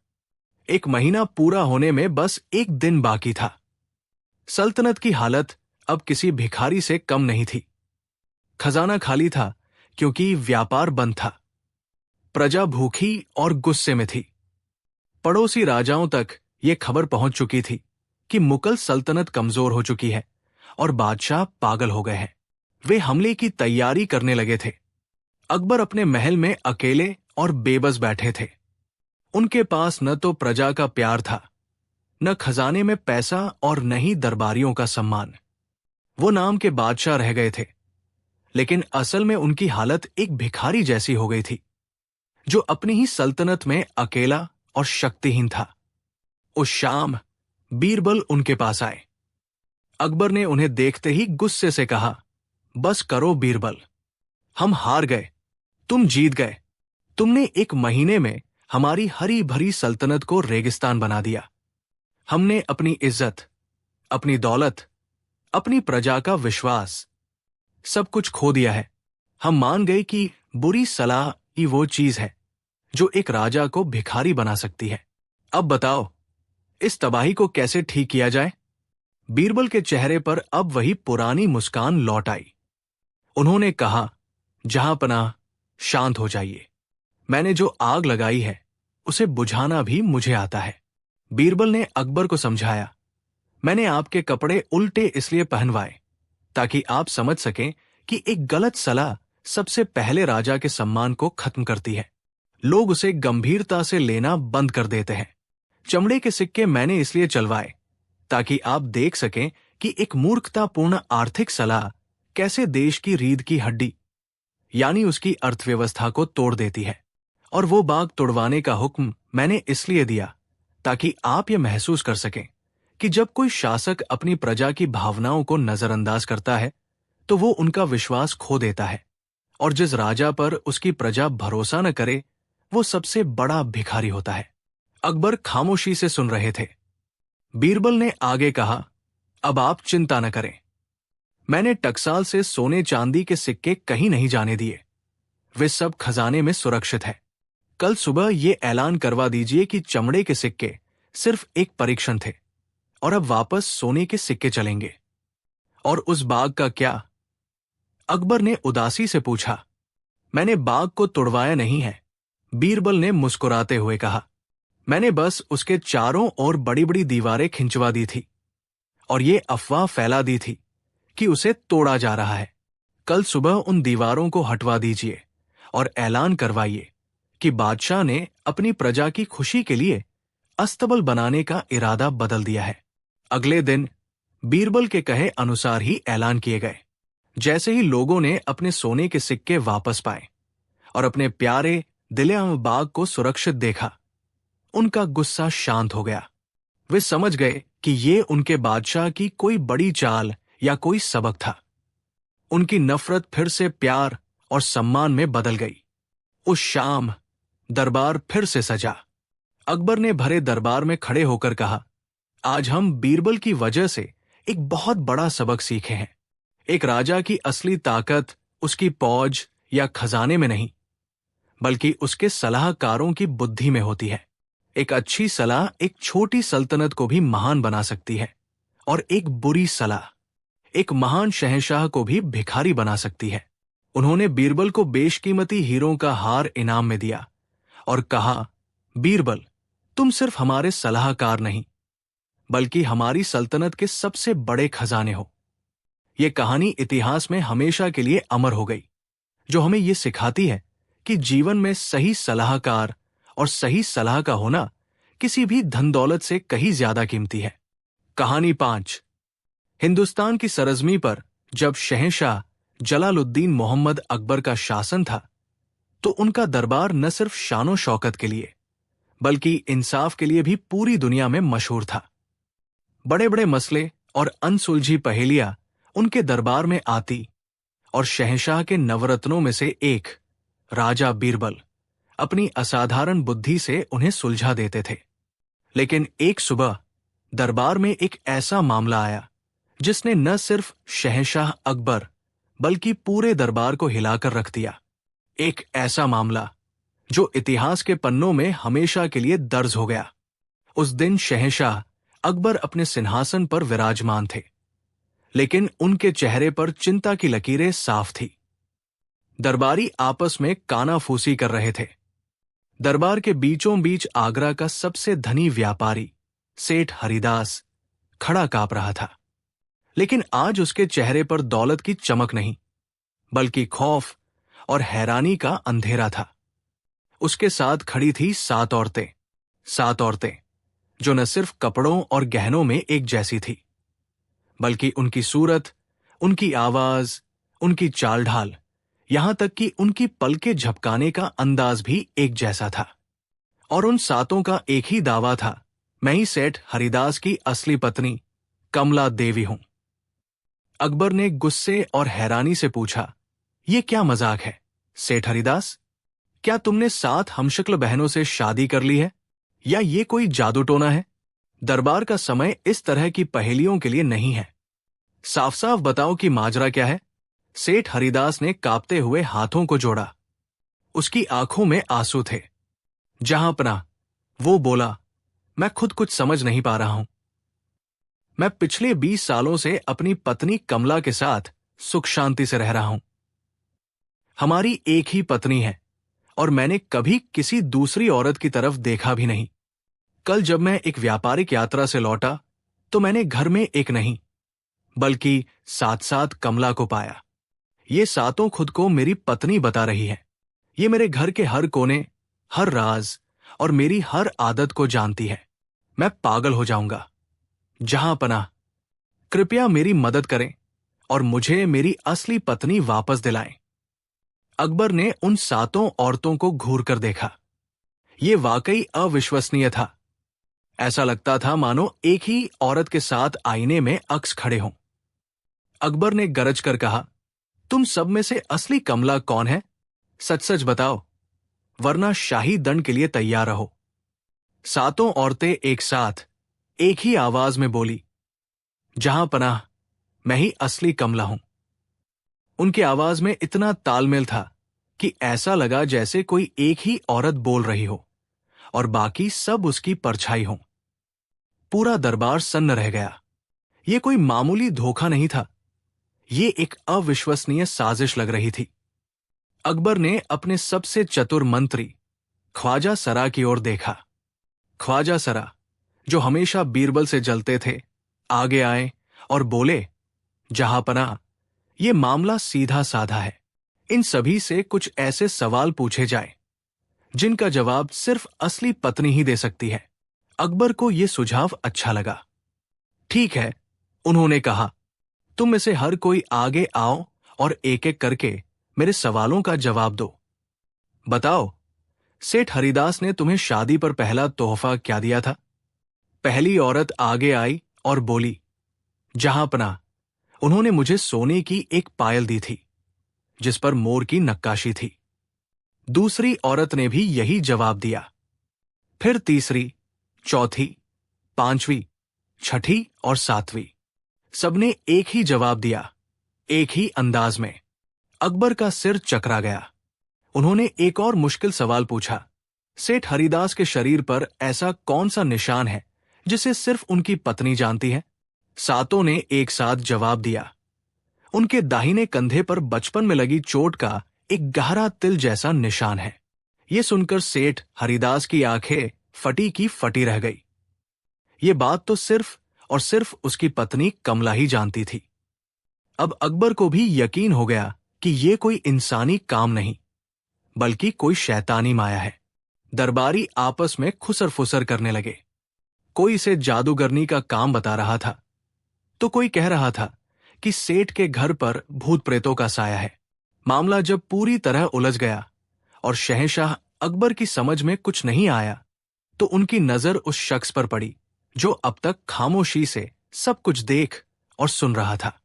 एक महीना पूरा होने में बस एक दिन बाकी था। सल्तनत की हालत अब किसी भिखारी से कम नहीं थी। खजाना खाली था क्योंकि व्यापार बंद था। प्रजा भूखी और गुस्से में थी। पड़ोसी राजाओं तक ये खबर पहुंच चुकी थी कि मुगल सल्तनत कमजोर हो चुकी है और बादशाह पागल हो गए हैं। वे हमले की तैयारी करने लगे थे। अकबर अपने महल में अकेले और बेबस बैठे थे। उनके पास न तो प्रजा का प्यार था, न खजाने में पैसा और न ही दरबारियों का सम्मान। वो नाम के बादशाह रह गए थे, लेकिन असल में उनकी हालत एक भिखारी जैसी हो गई थी, जो अपनी ही सल्तनत में अकेला और शक्तिहीन था। उस शाम बीरबल उनके पास आए। अकबर ने उन्हें देखते ही गुस्से से कहा, बस करो बीरबल, हम हार गए, तुम जीत गए। तुमने एक महीने में हमारी हरी भरी सल्तनत को रेगिस्तान बना दिया। हमने अपनी इज्जत, अपनी दौलत, अपनी प्रजा का विश्वास, सब कुछ खो दिया है। हम मान गए कि बुरी सलाह ही वो चीज है जो एक राजा को भिखारी बना सकती है। अब बताओ, इस तबाही को कैसे ठीक किया जाए? बीरबल के चेहरे पर अब वही पुरानी मुस्कान लौट आई। उन्होंने कहा, जहांपनाह, शांत हो जाइए। मैंने जो आग लगाई है उसे बुझाना भी मुझे आता है। बीरबल ने अकबर को समझाया, मैंने आपके कपड़े उल्टे इसलिए पहनवाए ताकि आप समझ सकें कि एक गलत सलाह सबसे पहले राजा के सम्मान को खत्म करती है। लोग उसे गंभीरता से लेना बंद कर देते हैं। चमड़े के सिक्के मैंने इसलिए चलवाए ताकि आप देख सकें कि एक मूर्खतापूर्ण आर्थिक सलाह कैसे देश की रीढ़ की हड्डी यानी उसकी अर्थव्यवस्था को तोड़ देती है। और वो बाग तोड़वाने का हुक्म मैंने इसलिए दिया ताकि आप ये महसूस कर सकें कि जब कोई शासक अपनी प्रजा की भावनाओं को नजरअंदाज करता है तो वो उनका विश्वास खो देता है, और जिस राजा पर उसकी प्रजा भरोसा न करे वो सबसे बड़ा भिखारी होता है। अकबर खामोशी से सुन रहे थे। बीरबल ने आगे कहा, अब आप चिंता न करें। मैंने टकसाल से सोने चांदी के सिक्के कहीं नहीं जाने दिए। वे सब खजाने में सुरक्षित है। कल सुबह ये ऐलान करवा दीजिए कि चमड़े के सिक्के सिर्फ एक परीक्षण थे और अब वापस सोने के सिक्के चलेंगे। और उस बाग का क्या? अकबर ने उदासी से पूछा। मैंने बाग को तोड़वाया नहीं है, बीरबल ने मुस्कुराते हुए कहा। मैंने बस उसके चारों ओर बड़ी बड़ी दीवारें खिंचवा दी थी और ये अफवाह फैला दी थी कि उसे तोड़ा जा रहा है। कल सुबह उन दीवारों को हटवा दीजिए और ऐलान करवाइए कि बादशाह ने अपनी प्रजा की खुशी के लिए अस्तबल बनाने का इरादा बदल दिया है। अगले दिन बीरबल के कहे अनुसार ही ऐलान किए गए। जैसे ही लोगों ने अपने सोने के सिक्के वापस पाए और अपने प्यारे दिले बाग को सुरक्षित देखा, उनका गुस्सा शांत हो गया। वे समझ गए कि ये उनके बादशाह की कोई बड़ी चाल या कोई सबक था। उनकी नफरत फिर से प्यार और सम्मान में बदल गई। उस शाम दरबार फिर से सजा। अकबर ने भरे दरबार में खड़े होकर कहा, आज हम बीरबल की वजह से एक बहुत बड़ा सबक सीखे हैं। एक राजा की असली ताकत उसकी फौज या खजाने में नहीं, बल्कि उसके सलाहकारों की बुद्धि में होती है। एक अच्छी सलाह एक छोटी सल्तनत को भी महान बना सकती है और एक बुरी सलाह एक महान शहंशाह को भी भिखारी बना सकती है। उन्होंने बीरबल को बेशकीमती हीरों का हार इनाम में दिया और कहा, बीरबल, तुम सिर्फ हमारे सलाहकार नहीं, बल्कि हमारी सल्तनत के सबसे बड़े खजाने हो। यह कहानी इतिहास में हमेशा के लिए अमर हो गई, जो हमें यह सिखाती है कि जीवन में सही सलाहकार और सही सलाह का होना किसी भी धन दौलत से कहीं ज्यादा कीमती है। कहानी 5। हिंदुस्तान की सरजमी पर जब शहंशाह जलालुद्दीन मोहम्मद अकबर का शासन था, तो उनका दरबार न सिर्फ शानो शौकत के लिए बल्कि इंसाफ के लिए भी पूरी दुनिया में मशहूर था। बड़े बड़े मसले और अनसुलझी पहेलियां उनके दरबार में आती और शहंशाह के नवरत्नों में से एक राजा बीरबल अपनी असाधारण बुद्धि से उन्हें सुलझा देते थे। लेकिन एक सुबह दरबार में एक ऐसा मामला आया जिसने न सिर्फ शहंशाह अकबर बल्कि पूरे दरबार को हिलाकर रख दिया। एक ऐसा मामला जो इतिहास के पन्नों में हमेशा के लिए दर्ज हो गया। उस दिन शहंशाह अकबर अपने सिंहासन पर विराजमान थे, लेकिन उनके चेहरे पर चिंता की लकीरें साफ थी। दरबारी आपस में कानाफूसी कर रहे थे। दरबार के बीचों बीच आगरा का सबसे धनी व्यापारी सेठ हरिदास खड़ा कांप रहा था, लेकिन आज उसके चेहरे पर दौलत की चमक नहीं, बल्कि खौफ और हैरानी का अंधेरा था। उसके साथ खड़ी थी 7 औरतें, 7 औरतें जो न सिर्फ कपड़ों और गहनों में एक जैसी थी, बल्कि उनकी सूरत, उनकी आवाज, उनकी चाल ढाल, यहां तक कि उनकी पलके झपकाने का अंदाज भी एक जैसा था। और उन 7 का एक ही दावा था, मैं ही सेठ हरिदास की असली पत्नी कमला देवी हूं। अकबर ने गुस्से और हैरानी से पूछा, यह क्या मजाक है सेठ हरिदास? क्या तुमने 7 हमशक्ल बहनों से शादी कर ली है, या ये कोई जादू टोना है? दरबार का समय इस तरह की पहेलियों के लिए नहीं है। साफ साफ बताओ कि माजरा क्या है? सेठ हरिदास ने कांपते हुए हाथों को जोड़ा। उसकी आंखों में आंसू थे। जहांपना, वो बोला, मैं खुद कुछ समझ नहीं पा रहा हूं। मैं पिछले 20 सालों से अपनी पत्नी कमला के साथ सुख शांति से रह रहा हूं। हमारी एक ही पत्नी है और मैंने कभी किसी दूसरी औरत की तरफ देखा भी नहीं। कल जब मैं एक व्यापारिक यात्रा से लौटा तो मैंने घर में एक नहीं बल्कि 7 कमला को पाया। ये 7 खुद को मेरी पत्नी बता रही है। ये मेरे घर के हर कोने, हर राज और मेरी हर आदत को जानती है। मैं पागल हो जाऊंगा। जहांपना, कृपया मेरी मदद करें और मुझे मेरी असली पत्नी वापस दिलाएं। अकबर ने उन 7 औरतों को घूर कर देखा। ये वाकई अविश्वसनीय था। ऐसा लगता था मानो एक ही औरत के साथ आईने में अक्स खड़े हों। अकबर ने गरज कर कहा, तुम सब में से असली कमला कौन है? सच सच बताओ, वरना शाही दंड के लिए तैयार रहो। 7 औरतें एक साथ एक ही आवाज में बोली, जहां पनाह, मैं ही असली कमला हूं। उनकी आवाज में इतना तालमेल था कि ऐसा लगा जैसे कोई एक ही औरत बोल रही हो और बाकी सब उसकी परछाई हो। पूरा दरबार सन्न रह गया। यह कोई मामूली धोखा नहीं था, ये एक अविश्वसनीय साजिश लग रही थी। अकबर ने अपने सबसे चतुर मंत्री ख्वाजा सरा की ओर देखा। ख्वाजा सरा, जो हमेशा बीरबल से जलते थे, आगे आए और बोले, जहांपनाह, ये मामला सीधा साधा है। इन सभी से कुछ ऐसे सवाल पूछे जाए जिनका जवाब सिर्फ असली पत्नी ही दे सकती है। अकबर को यह सुझाव अच्छा लगा। ठीक है, उन्होंने कहा, तुम में से हर कोई आगे आओ और एक एक करके मेरे सवालों का जवाब दो। बताओ, सेठ हरिदास ने तुम्हें शादी पर पहला तोहफा क्या दिया था? पहली औरत आगे आई और बोली, जहांपनाह, उन्होंने मुझे सोने की एक पायल दी थी जिस पर मोर की नक्काशी थी। दूसरी औरत ने भी यही जवाब दिया। फिर तीसरी, चौथी, पांचवी, छठी और सातवीं, सबने एक ही जवाब दिया, एक ही अंदाज में। अकबर का सिर चकरा गया। उन्होंने एक और मुश्किल सवाल पूछा, सेठ हरिदास के शरीर पर ऐसा कौन सा निशान है जिसे सिर्फ उनकी पत्नी जानती है? सातों ने एक साथ जवाब दिया, उनके दाहिने कंधे पर बचपन में लगी चोट का एक गहरा तिल जैसा निशान है। यह सुनकर सेठ हरिदास की आंखें फटी की फटी रह गई। ये बात तो सिर्फ और सिर्फ उसकी पत्नी कमला ही जानती थी। अब अकबर को भी यकीन हो गया कि यह कोई इंसानी काम नहीं, बल्कि कोई शैतानी माया है। दरबारी आपस में खुसर फुसर करने लगे। कोई इसे जादूगरनी का काम बता रहा था, तो कोई कह रहा था कि सेठ के घर पर भूत प्रेतों का साया है। मामला जब पूरी तरह उलझ गया और शहंशाह अकबर की समझ में कुछ नहीं आया, तो उनकी नजर उस शख्स पर पड़ी जो अब तक खामोशी से सब कुछ देख और सुन रहा था।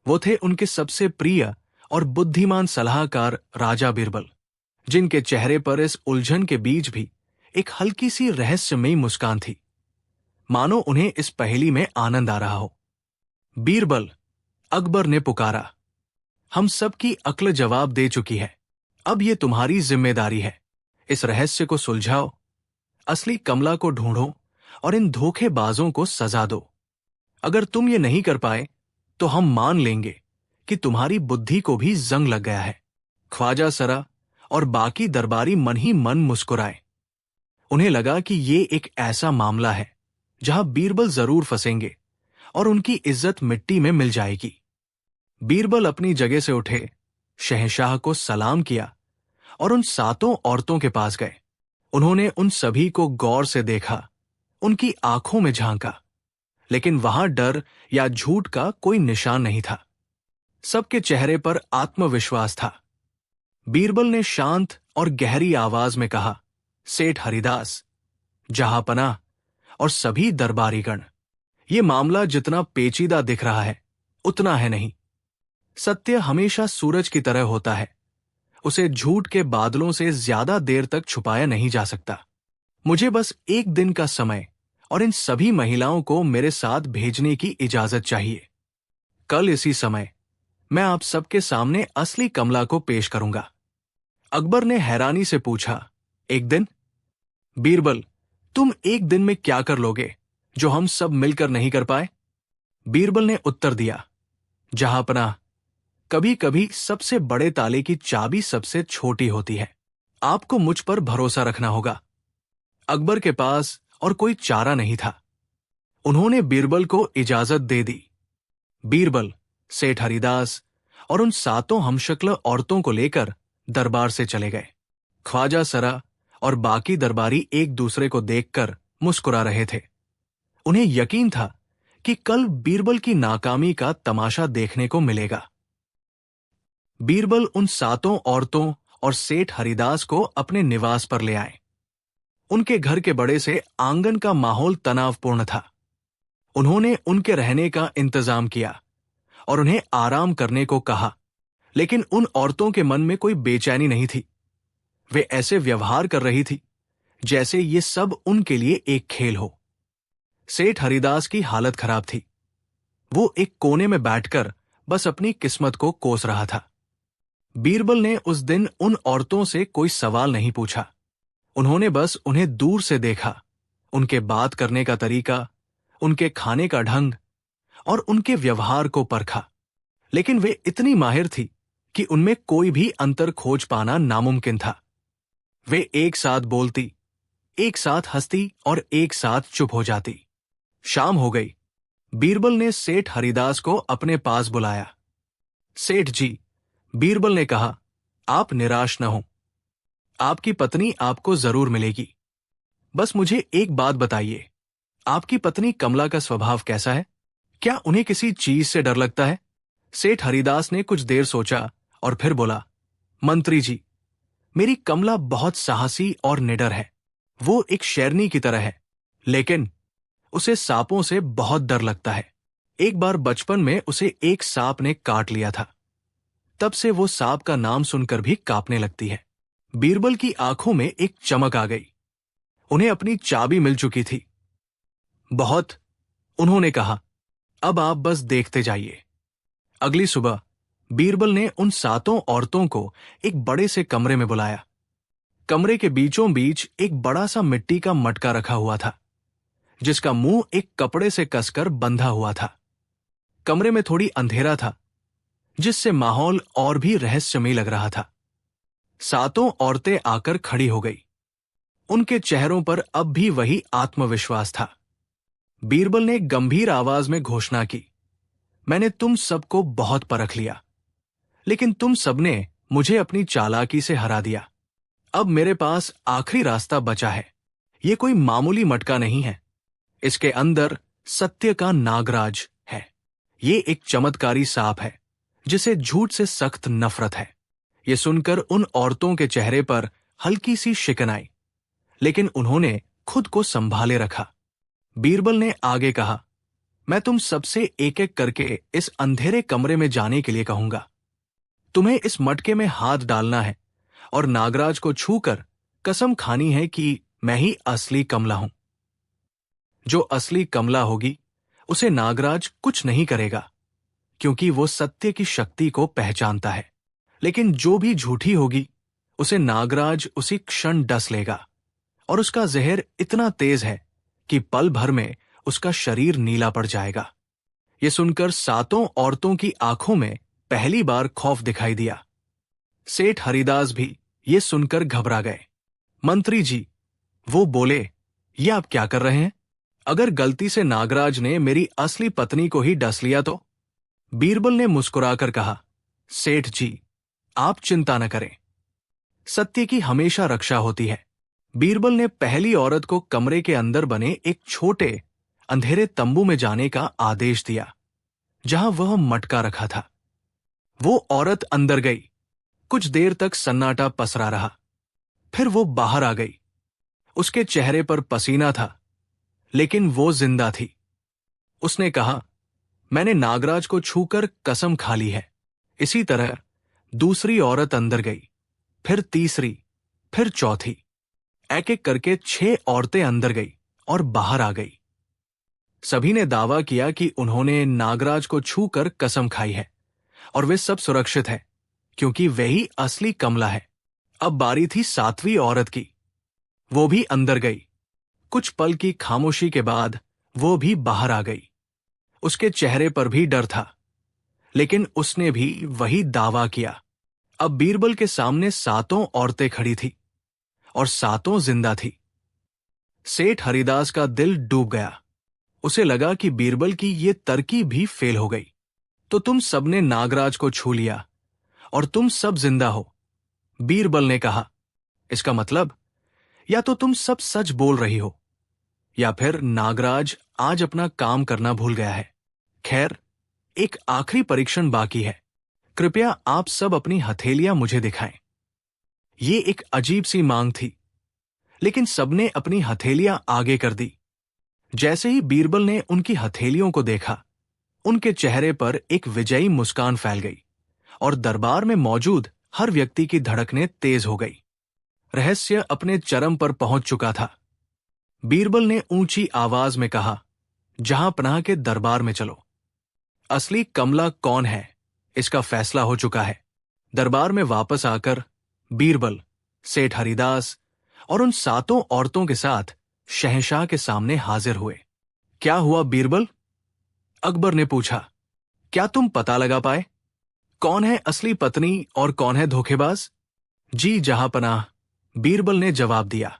वो थे उनके सबसे प्रिय और बुद्धिमान सलाहकार राजा बीरबल, जिनके चेहरे पर इस उलझन के बीच भी एक हल्की सी रहस्यमयी मुस्कान थी, मानो उन्हें इस पहेली में आनंद आ रहा हो। बीरबल, अकबर ने पुकारा, हम सब की अक्ल जवाब दे चुकी है। अब ये तुम्हारी जिम्मेदारी है। इस रहस्य को सुलझाओ, असली कमला को ढूंढो और इन धोखेबाजों को सजा दो। अगर तुम ये नहीं कर पाए तो हम मान लेंगे कि तुम्हारी बुद्धि को भी जंग लग गया है। ख्वाजा सरा और बाकी दरबारी मन ही मन मुस्कुराए। उन्हें लगा कि ये एक ऐसा मामला है जहां बीरबल जरूर फंसेंगे और उनकी इज्जत मिट्टी में मिल जाएगी। बीरबल अपनी जगह से उठे, शहंशाह को सलाम किया और उन सातों औरतों के पास गए। उन्होंने उन सभी को गौर से देखा, उनकी आंखों में झांका, लेकिन वहां डर या झूठ का कोई निशान नहीं था। सबके चेहरे पर आत्मविश्वास था। बीरबल ने शांत और गहरी आवाज में कहा, सेठ हरिदास, जहांपनाह और सभी दरबारीगण, ये मामला जितना पेचीदा दिख रहा है उतना है नहीं। सत्य हमेशा सूरज की तरह होता है, उसे झूठ के बादलों से ज्यादा देर तक छुपाया नहीं जा सकता। मुझे बस एक दिन का समय और इन सभी महिलाओं को मेरे साथ भेजने की इजाजत चाहिए। कल इसी समय मैं आप सबके सामने असली कमला को पेश करूंगा। अकबर ने हैरानी से पूछा, एक दिन? बीरबल, तुम एक दिन में क्या कर लोगे जो हम सब मिलकर नहीं कर पाए? बीरबल ने उत्तर दिया, जहांपनाह, कभी कभी सबसे बड़े ताले की चाबी सबसे छोटी होती है। आपको मुझ पर भरोसा रखना होगा। अकबर के पास और कोई चारा नहीं था। उन्होंने बीरबल को इजाजत दे दी। बीरबल, सेठ हरिदास और उन सातों हमशक्ल औरतों को लेकर दरबार से चले गए। ख्वाजा सरा और बाकी दरबारी एक दूसरे को देखकर मुस्कुरा रहे थे। उन्हें यकीन था कि कल बीरबल की नाकामी का तमाशा देखने को मिलेगा। बीरबल उन सातों औरतों और सेठ हरिदास को अपने निवास पर ले आए। उनके घर के बड़े से आंगन का माहौल तनावपूर्ण था। उन्होंने उनके रहने का इंतजाम किया और उन्हें आराम करने को कहा, लेकिन उन औरतों के मन में कोई बेचैनी नहीं थी। वे ऐसे व्यवहार कर रही थी जैसे ये सब उनके लिए एक खेल हो। सेठ हरिदास की हालत खराब थी। वो एक कोने में बैठकर बस अपनी किस्मत को कोस रहा था। बीरबल ने उस दिन उन औरतों से कोई सवाल नहीं पूछा। उन्होंने बस उन्हें दूर से देखा, उनके बात करने का तरीका, उनके खाने का ढंग और उनके व्यवहार को परखा। लेकिन वे इतनी माहिर थी कि उनमें कोई भी अंतर खोज पाना नामुमकिन था। वे एक साथ बोलती, एक साथ हंसती और एक साथ चुप हो जाती। शाम हो गई। बीरबल ने सेठ हरिदास को अपने पास बुलाया। सेठ जी, बीरबल ने कहा, आप निराश न हो। आपकी पत्नी आपको जरूर मिलेगी। बस मुझे एक बात बताइए, आपकी पत्नी कमला का स्वभाव कैसा है? क्या उन्हें किसी चीज से डर लगता है? सेठ हरिदास ने कुछ देर सोचा और फिर बोला, मंत्री जी, मेरी कमला बहुत साहसी और निडर है। वो एक शेरनी की तरह है, लेकिन उसे सांपों से बहुत डर लगता है। एक बार बचपन में उसे एक सांप ने काट लिया था। तब से वो सांप का नाम सुनकर भी कांपने लगती है। बीरबल की आंखों में एक चमक आ गई। उन्हें अपनी चाबी मिल चुकी थी। बहुत, उन्होंने कहा, अब आप बस देखते जाइए। अगली सुबह बीरबल ने उन 7 औरतों को एक बड़े से कमरे में बुलाया। कमरे के बीचों बीच एक बड़ा सा मिट्टी का मटका रखा हुआ था, जिसका मुंह एक कपड़े से कसकर बंधा हुआ था। कमरे में थोड़ी अंधेरा था, जिससे माहौल और भी रहस्यमय लग रहा था। 7 औरतें आकर खड़ी हो गई। उनके चेहरों पर अब भी वही आत्मविश्वास था। बीरबल ने गंभीर आवाज में घोषणा की, मैंने तुम सबको बहुत परख लिया, लेकिन तुम सबने मुझे अपनी चालाकी से हरा दिया। अब मेरे पास आखिरी रास्ता बचा है। ये कोई मामूली मटका नहीं है। इसके अंदर सत्य का नागराज है। ये एक चमत्कारी सांप है, जिसे झूठ से सख्त नफरत है। ये सुनकर उन औरतों के चेहरे पर हल्की सी शिकन आई, लेकिन उन्होंने खुद को संभाले रखा। बीरबल ने आगे कहा, मैं तुम सबसे एक एक करके इस अंधेरे कमरे में जाने के लिए कहूंगा। तुम्हें इस मटके में हाथ डालना है और नागराज को छूकर कसम खानी है कि मैं ही असली कमला हूं। जो असली कमला होगी उसे नागराज कुछ नहीं करेगा, क्योंकि वो सत्य की शक्ति को पहचानता है। लेकिन जो भी झूठी होगी उसे नागराज उसी क्षण डस लेगा, और उसका जहर इतना तेज है कि पल भर में उसका शरीर नीला पड़ जाएगा। ये सुनकर 7 औरतों की आंखों में पहली बार खौफ दिखाई दिया। सेठ हरिदास भी ये सुनकर घबरा गए। मंत्री जी, वो बोले, ये आप क्या कर रहे हैं? अगर गलती से नागराज ने मेरी असली पत्नी को ही डस लिया तो? बीरबल ने मुस्कुराकर कहा, सेठ जी, आप चिंता न करें। सत्य की हमेशा रक्षा होती है। बीरबल ने पहली औरत को कमरे के अंदर बने एक छोटे अंधेरे तंबू में जाने का आदेश दिया, जहां वह मटका रखा था। वो औरत अंदर गई। कुछ देर तक सन्नाटा पसरा रहा। फिर वो बाहर आ गई। उसके चेहरे पर पसीना था, लेकिन वो जिंदा थी। उसने कहा, मैंने नागराज को छूकर कसम खा ली है। इसी तरह दूसरी औरत अंदर गई, फिर तीसरी, फिर चौथी। एक एक करके 6 औरतें अंदर गई और बाहर आ गई। सभी ने दावा किया कि उन्होंने नागराज को छूकर कसम खाई है और वे सब सुरक्षित है, क्योंकि वही असली कमला है। अब बारी थी 7वीं औरत की। वो भी अंदर गई। कुछ पल की खामोशी के बाद वो भी बाहर आ गई। उसके चेहरे पर भी डर था, लेकिन उसने भी वही दावा किया। अब बीरबल के सामने 7 औरतें खड़ी थी और 7 जिंदा थी। सेठ हरिदास का दिल डूब गया। उसे लगा कि बीरबल की ये तरकीब भी फेल हो गई। तो तुम सबने नागराज को छू लिया और तुम सब जिंदा हो, बीरबल ने कहा। इसका मतलब, या तो तुम सब सच बोल रही हो, या फिर नागराज आज अपना काम करना भूल गया है। खैर, एक आखिरी परीक्षण बाकी है। कृपया आप सब अपनी हथेलियां मुझे दिखाएं। ये एक अजीब सी मांग थी, लेकिन सबने अपनी हथेलियां आगे कर दी। जैसे ही बीरबल ने उनकी हथेलियों को देखा, उनके चेहरे पर एक विजयी मुस्कान फैल गई और दरबार में मौजूद हर व्यक्ति की धड़कनें तेज हो गई। रहस्य अपने चरम पर पहुंच चुका था। बीरबल ने ऊंची आवाज में कहा, जहां पनाह के दरबार में चलो। असली कमला कौन है, इसका फैसला हो चुका है। दरबार में वापस आकर बीरबल, सेठ हरिदास और उन 7 औरतों के साथ शहंशाह के सामने हाजिर हुए। क्या हुआ बीरबल? अकबर ने पूछा। क्या तुम पता लगा पाए कौन है असली पत्नी और कौन है धोखेबाज? जी जहां पनाह, बीरबल ने जवाब दिया।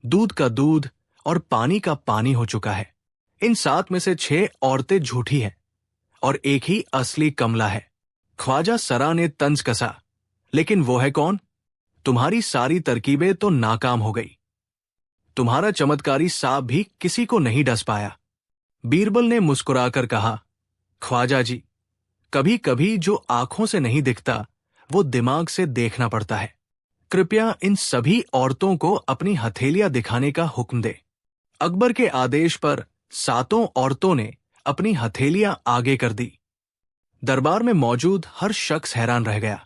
दूध का दूध और पानी का पानी हो चुका है। इन 7 में से 6 औरतें झूठी हैं और एक ही असली कमला है। ख्वाजा सरा ने तंज कसा, लेकिन वो है कौन? तुम्हारी सारी तरकीबें तो नाकाम हो गई। तुम्हारा चमत्कारी सांप भी किसी को नहीं डस पाया। बीरबल ने मुस्कुराकर कहा, ख्वाजा जी, कभी कभी जो आंखों से नहीं दिखता वो दिमाग से देखना पड़ता है। कृपया इन सभी औरतों को अपनी हथेलियां दिखाने का हुक्म दे। अकबर के आदेश पर 7 औरतों ने अपनी हथेलियां आगे कर दी। दरबार में मौजूद हर शख्स हैरान रह गया।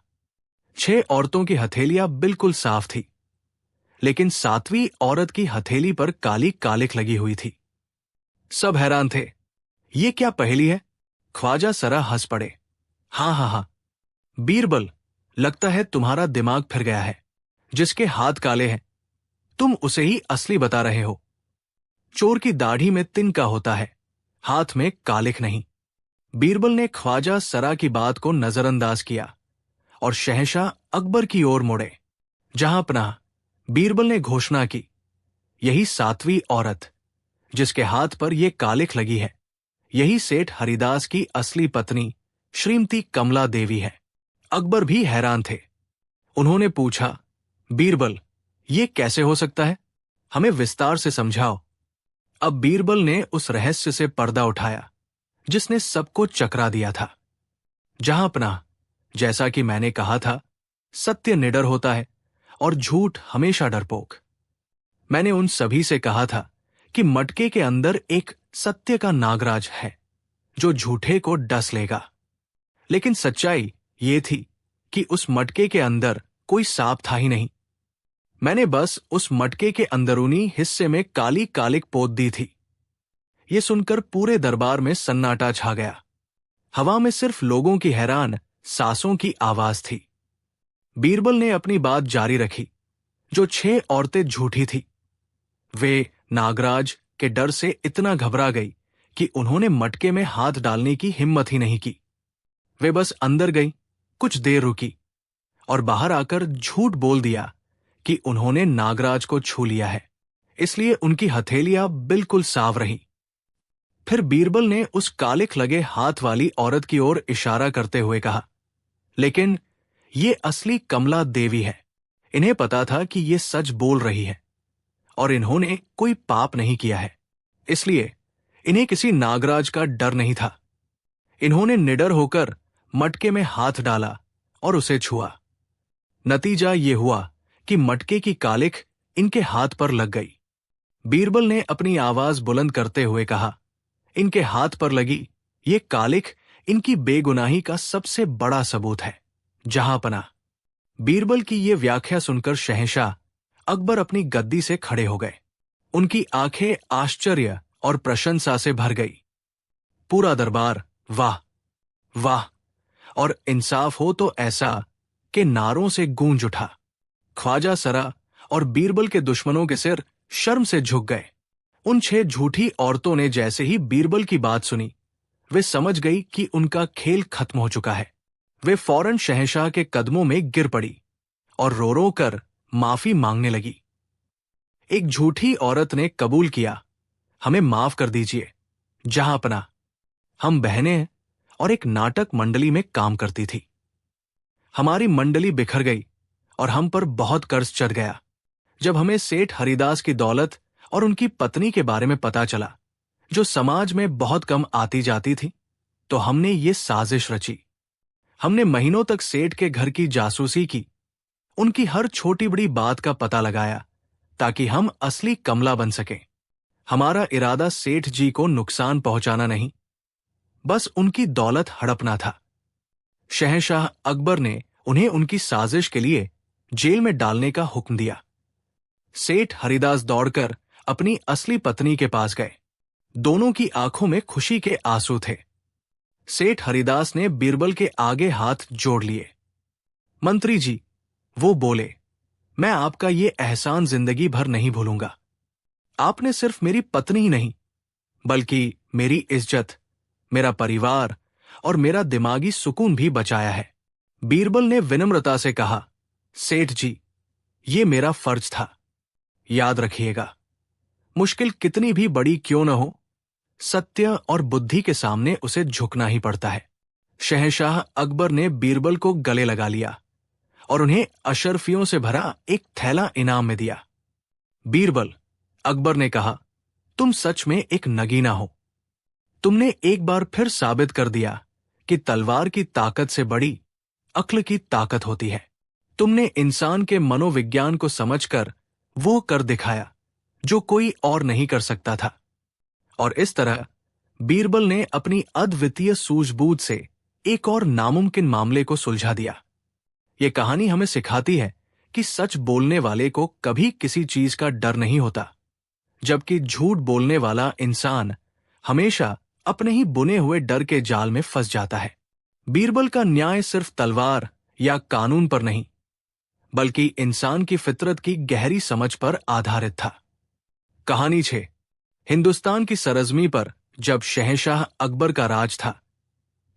6 औरतों की हथेलियां बिल्कुल साफ थी, लेकिन 7वीं औरत की हथेली पर काली कालिख लगी हुई थी। सब हैरान थे। ये क्या पहेली है? ख्वाजा सरा हंस पड़े। हाँ हाँ हाँ, बीरबल, लगता है तुम्हारा दिमाग फिर गया है। जिसके हाथ काले हैं तुम उसे ही असली बता रहे हो। चोर की दाढ़ी में तिनका होता है, हाथ में कालिख नहीं। बीरबल ने ख्वाजा सरा की बात को नजरअंदाज किया और शहंशाह अकबर की ओर मुड़े। जहां पनाह, बीरबल ने घोषणा की, यही 7वीं औरत जिसके हाथ पर यह कालिख लगी है, यही सेठ हरिदास की असली पत्नी श्रीमती कमला देवी है। अकबर भी हैरान थे। उन्होंने पूछा, बीरबल, ये कैसे हो सकता है? हमें विस्तार से समझाओ। अब बीरबल ने उस रहस्य से पर्दा उठाया जिसने सबको चकरा दिया था। जहां पनाह, जैसा कि मैंने कहा था, सत्य निडर होता है और झूठ हमेशा डरपोक। मैंने उन सभी से कहा था कि मटके के अंदर एक सत्य का नागराज है जो झूठे को डस लेगा। लेकिन सच्चाई ये थी कि उस मटके के अंदर कोई सांप था ही नहीं। मैंने बस उस मटके के अंदरूनी हिस्से में काली कालिख पोत दी थी। ये सुनकर पूरे दरबार में सन्नाटा छा गया। हवा में सिर्फ लोगों की हैरान सांसों की आवाज थी। बीरबल ने अपनी बात जारी रखी। जो 6 औरतें झूठी थी, वे नागराज के डर से इतना घबरा गई कि उन्होंने मटके में हाथ डालने की हिम्मत ही नहीं की। वे बस अंदर गई, कुछ देर रुकी और बाहर आकर झूठ बोल दिया कि उन्होंने नागराज को छू लिया है, इसलिए उनकी हथेलियां बिल्कुल साफ रहीं। फिर बीरबल ने उस कालिख लगे हाथ वाली औरत की ओर इशारा करते हुए कहा, लेकिन ये असली कमला देवी है। इन्हें पता था कि ये सच बोल रही है और इन्होंने कोई पाप नहीं किया है, इसलिए इन्हें किसी नागराज का डर नहीं था। इन्होंने निडर होकर मटके में हाथ डाला और उसे छुआ। नतीजा ये हुआ कि मटके की कालिख इनके हाथ पर लग गई। बीरबल ने अपनी आवाज बुलंद करते हुए कहा, इनके हाथ पर लगी ये कालिख इनकी बेगुनाही का सबसे बड़ा सबूत है। जहां पनाह, बीरबल की ये व्याख्या सुनकर शहंशाह अकबर अपनी गद्दी से खड़े हो गए। उनकी आंखें आश्चर्य और प्रशंसा से भर गई। पूरा दरबार वाह वाह और इंसाफ हो तो ऐसा के नारों से गूंज उठा। ख्वाजा सरा और बीरबल के दुश्मनों के सिर शर्म से झुक गए। उन 6 झूठी औरतों ने जैसे ही बीरबल की बात सुनी, वे समझ गई कि उनका खेल खत्म हो चुका है। वे फौरन शहंशाह के कदमों में गिर पड़ी और रो रो कर माफी मांगने लगी। एक झूठी औरत ने कबूल किया, हमें माफ कर दीजिए जहां पनाह, हम बहनें हैं और एक नाटक मंडली में काम करती थी। हमारी मंडली बिखर गई और हम पर बहुत कर्ज चढ़ गया। जब हमें सेठ हरिदास की दौलत और उनकी पत्नी के बारे में पता चला, जो समाज में बहुत कम आती जाती थी, तो हमने ये साजिश रची। हमने महीनों तक सेठ के घर की जासूसी की, उनकी हर छोटी बड़ी बात का पता लगाया ताकि हम असली कमला बन सकें। हमारा इरादा सेठ जी को नुकसान पहुंचाना नहीं, बस उनकी दौलत हड़पना था। शहंशाह अकबर ने उन्हें उनकी साजिश के लिए जेल में डालने का हुक्म दिया। सेठ हरिदास दौड़कर अपनी असली पत्नी के पास गए। दोनों की आंखों में खुशी के आंसू थे। सेठ हरिदास ने बीरबल के आगे हाथ जोड़ लिए। मंत्री जी, वो बोले, मैं आपका ये एहसान जिंदगी भर नहीं भूलूंगा। आपने सिर्फ मेरी पत्नी ही नहीं, बल्कि मेरी इज्जत, मेरा परिवार और मेरा दिमागी सुकून भी बचाया है। बीरबल ने विनम्रता से कहा, सेठ जी, ये मेरा फर्ज था। याद रखिएगा, मुश्किल कितनी भी बड़ी क्यों न हो, सत्य और बुद्धि के सामने उसे झुकना ही पड़ता है। शहंशाह अकबर ने बीरबल को गले लगा लिया और उन्हें अशर्फियों से भरा एक थैला इनाम में दिया। बीरबल, अकबर ने कहा, तुम सच में एक नगीना हो। तुमने एक बार फिर साबित कर दिया कि तलवार की ताकत से बड़ी अक्ल की ताकत होती है। तुमने इंसान के मनोविज्ञान को समझकर वो कर दिखाया जो कोई और नहीं कर सकता था। और इस तरह बीरबल ने अपनी अद्वितीय सूझबूझ से एक और नामुमकिन मामले को सुलझा दिया। ये कहानी हमें सिखाती है कि सच बोलने वाले को कभी किसी चीज का डर नहीं होता, जबकि झूठ बोलने वाला इंसान हमेशा अपने ही बुने हुए डर के जाल में फंस जाता है। बीरबल का न्याय सिर्फ तलवार या कानून पर नहीं, बल्कि इंसान की फितरत की गहरी समझ पर आधारित था। कहानी 6। हिंदुस्तान की सरजमी पर जब शहंशाह अकबर का राज था,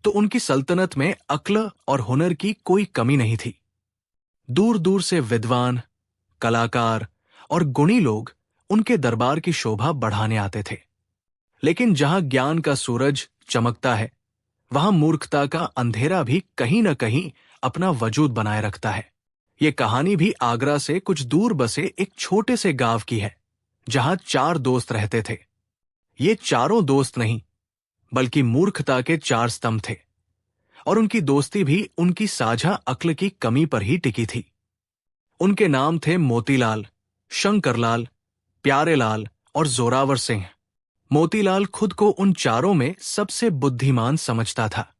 तो उनकी सल्तनत में अक्ल और हुनर की कोई कमी नहीं थी। दूर दूर से विद्वान, कलाकार और गुणी लोग उनके दरबार की शोभा बढ़ाने आते थे। लेकिन जहां ज्ञान का सूरज चमकता है, वहां मूर्खता का अंधेरा भी कहीं न कहीं अपना वजूद बनाए रखता है। ये कहानी भी आगरा से कुछ दूर बसे एक छोटे से गांव की है, जहां 4 दोस्त रहते थे। ये चारों दोस्त नहीं, बल्कि मूर्खता के 4 स्तंभ थे, और उनकी दोस्ती भी उनकी साझा अक्ल की कमी पर ही टिकी थी। उनके नाम थे मोतीलाल, शंकरलाल, प्यारेलाल और जोरावर सिंह। मोतीलाल खुद को उन चारों में सबसे बुद्धिमान समझता था।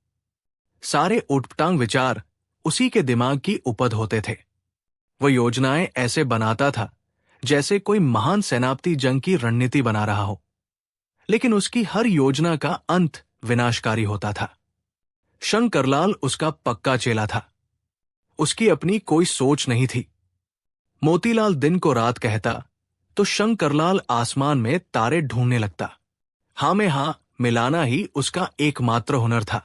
सारे उटपटांग विचार उसी के दिमाग की उपज होते थे। वो योजनाएं ऐसे बनाता था जैसे कोई महान सेनापति जंग की रणनीति बना रहा हो, लेकिन उसकी हर योजना का अंत विनाशकारी होता था। शंकरलाल उसका पक्का चेला था। उसकी अपनी कोई सोच नहीं थी। मोतीलाल दिन को रात कहता तो शंकरलाल आसमान में तारे ढूंढने लगता। हाँ में हाँ मिलाना ही उसका एकमात्र हुनर था।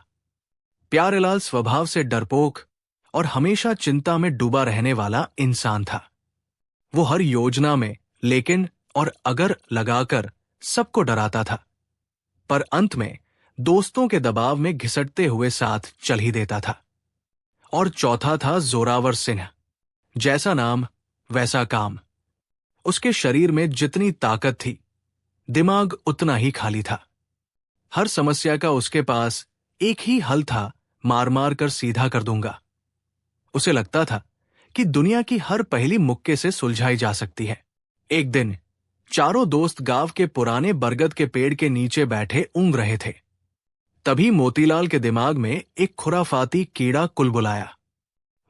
प्यारेलाल स्वभाव से डरपोक और हमेशा चिंता में डूबा रहने वाला इंसान था। वो हर योजना में लेकिन और अगर लगाकर सबको डराता था, पर अंत में दोस्तों के दबाव में घिसटते हुए साथ चल ही देता था। और चौथा था जोरावर सिंह। जैसा नाम वैसा काम। उसके शरीर में जितनी ताकत थी, दिमाग उतना ही खाली था। हर समस्या का उसके पास एक ही हल था, मार मार कर सीधा कर दूंगा। उसे लगता था कि दुनिया की हर पहेली मुक्के से सुलझाई जा सकती है। एक दिन चारों दोस्त गांव के पुराने बरगद के पेड़ के नीचे बैठे ऊँघ रहे थे। तभी मोतीलाल के दिमाग में एक खुराफाती कीड़ा कुलबुलाया।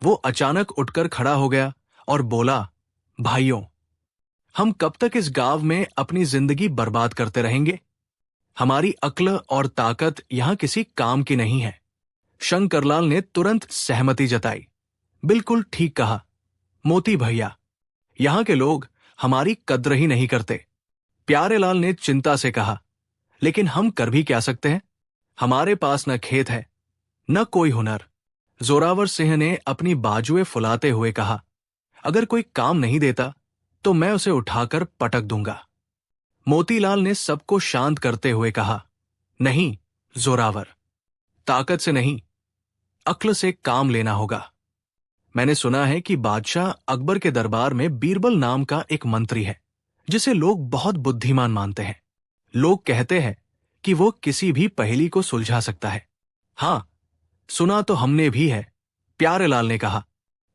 वो अचानक उठकर खड़ा हो गया और बोला, भाइयों, हम कब तक इस गांव में अपनी जिंदगी बर्बाद करते रहेंगे? हमारी अक्ल और ताकत यहां किसी काम की नहीं है। शंकरलाल ने तुरंत सहमति जताई। बिल्कुल ठीक कहा मोती भैया, यहां के लोग हमारी कद्र ही नहीं करते। प्यारेलाल ने चिंता से कहा, लेकिन हम कर भी क्या सकते हैं? हमारे पास न खेत है, न कोई हुनर। जोरावर सिंह ने अपनी बाजुएं फुलाते हुए कहा, अगर कोई काम नहीं देता तो मैं उसे उठाकर पटक दूंगा। मोतीलाल ने सबको शांत करते हुए कहा, नहीं जोरावर, ताकत से नहीं, अक्ल से काम लेना होगा। मैंने सुना है कि बादशाह अकबर के दरबार में बीरबल नाम का एक मंत्री है, जिसे लोग बहुत बुद्धिमान मानते हैं। लोग कहते हैं कि वो किसी भी पहेली को सुलझा सकता है। हाँ, सुना तो हमने भी है, प्यारेलाल ने कहा।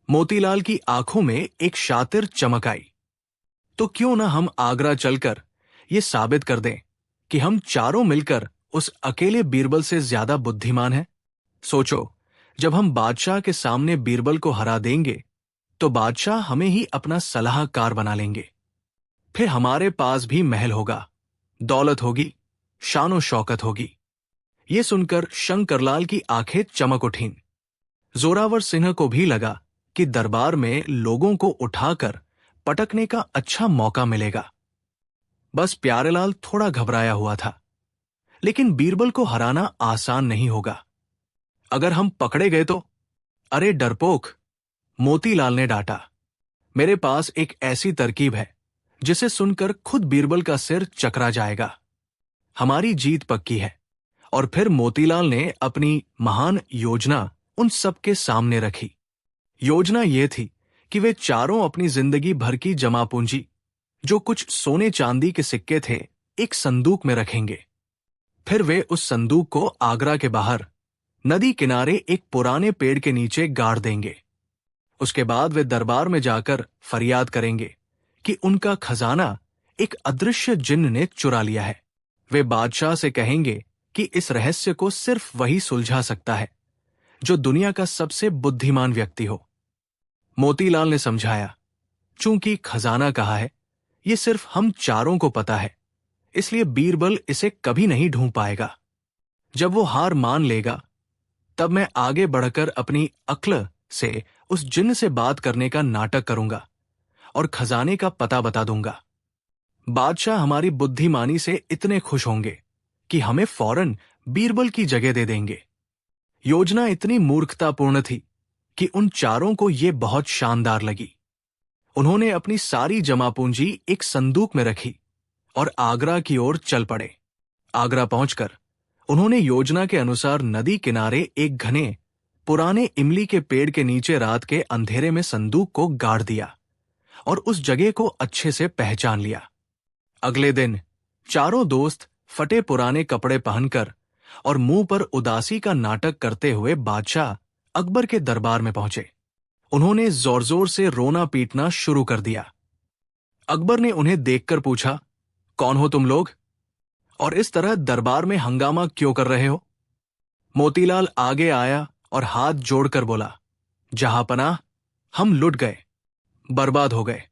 मोतीलाल की आंखों में एक शातिर चमक आई। तो क्यों ना हम आगरा चलकर ये साबित कर दें कि हम चारों मिलकर उस अकेले बीरबल से ज्यादा बुद्धिमान हैं? सोचो, जब हम बादशाह के सामने बीरबल को हरा देंगे तो बादशाह हमें ही अपना सलाहकार बना लेंगे। फिर हमारे पास भी महल होगा, दौलत होगी, शानो शौकत होगी। ये सुनकर शंकरलाल की आंखें चमक उठीं। जोरावर सिंह को भी लगा कि दरबार में लोगों को उठाकर पटकने का अच्छा मौका मिलेगा। बस प्यारेलाल थोड़ा घबराया हुआ था। लेकिन बीरबल को हराना आसान नहीं होगा। अगर हम पकड़े गए तो? अरे डरपोक, मोतीलाल ने डांटा। मेरे पास एक ऐसी तरकीब है जिसे सुनकर खुद बीरबल का सिर चकरा जाएगा। हमारी जीत पक्की है। और फिर मोतीलाल ने अपनी महान योजना उन सबके सामने रखी। योजना ये थी कि वे चारों अपनी जिंदगी भर की जमा पूंजी, जो कुछ सोने चांदी के सिक्के थे, एक संदूक में रखेंगे। फिर वे उस संदूक को आगरा के बाहर नदी किनारे एक पुराने पेड़ के नीचे गाड़ देंगे। उसके बाद वे दरबार में जाकर फरियाद करेंगे कि उनका खजाना एक अदृश्य जिन्न ने चुरा लिया है। वे बादशाह से कहेंगे कि इस रहस्य को सिर्फ वही सुलझा सकता है जो दुनिया का सबसे बुद्धिमान व्यक्ति हो। मोतीलाल ने समझाया, चूंकि खजाना कहा है, ये सिर्फ हम चारों को पता है, इसलिए बीरबल इसे कभी नहीं ढूंढ पाएगा। जब वो हार मान लेगा, तब मैं आगे बढ़कर अपनी अक्ल से उस जिन्न से बात करने का नाटक करूंगा और खजाने का पता बता दूंगा। बादशाह हमारी बुद्धिमानी से इतने खुश होंगे कि हमें फौरन बीरबल की जगह दे देंगे। योजना इतनी मूर्खतापूर्ण थी कि उन चारों को यह बहुत शानदार लगी। उन्होंने अपनी सारी जमा पूंजी एक संदूक में रखी और आगरा की ओर चल पड़े। आगरा पहुंचकर उन्होंने योजना के अनुसार नदी किनारे एक घने पुराने इमली के पेड़ के नीचे रात के अंधेरे में संदूक को गाड़ दिया और उस जगह को अच्छे से पहचान लिया। अगले दिन चारों दोस्त फटे पुराने कपड़े पहनकर और मुंह पर उदासी का नाटक करते हुए बादशाह अकबर के दरबार में पहुंचे। उन्होंने जोर जोर से रोना पीटना शुरू कर दिया। अकबर ने उन्हें देखकर पूछा, कौन हो तुम लोग और इस तरह दरबार में हंगामा क्यों कर रहे हो? मोतीलाल आगे आया और हाथ जोड़कर बोला, जहांपनाह, हम लुट गए, बर्बाद हो गए।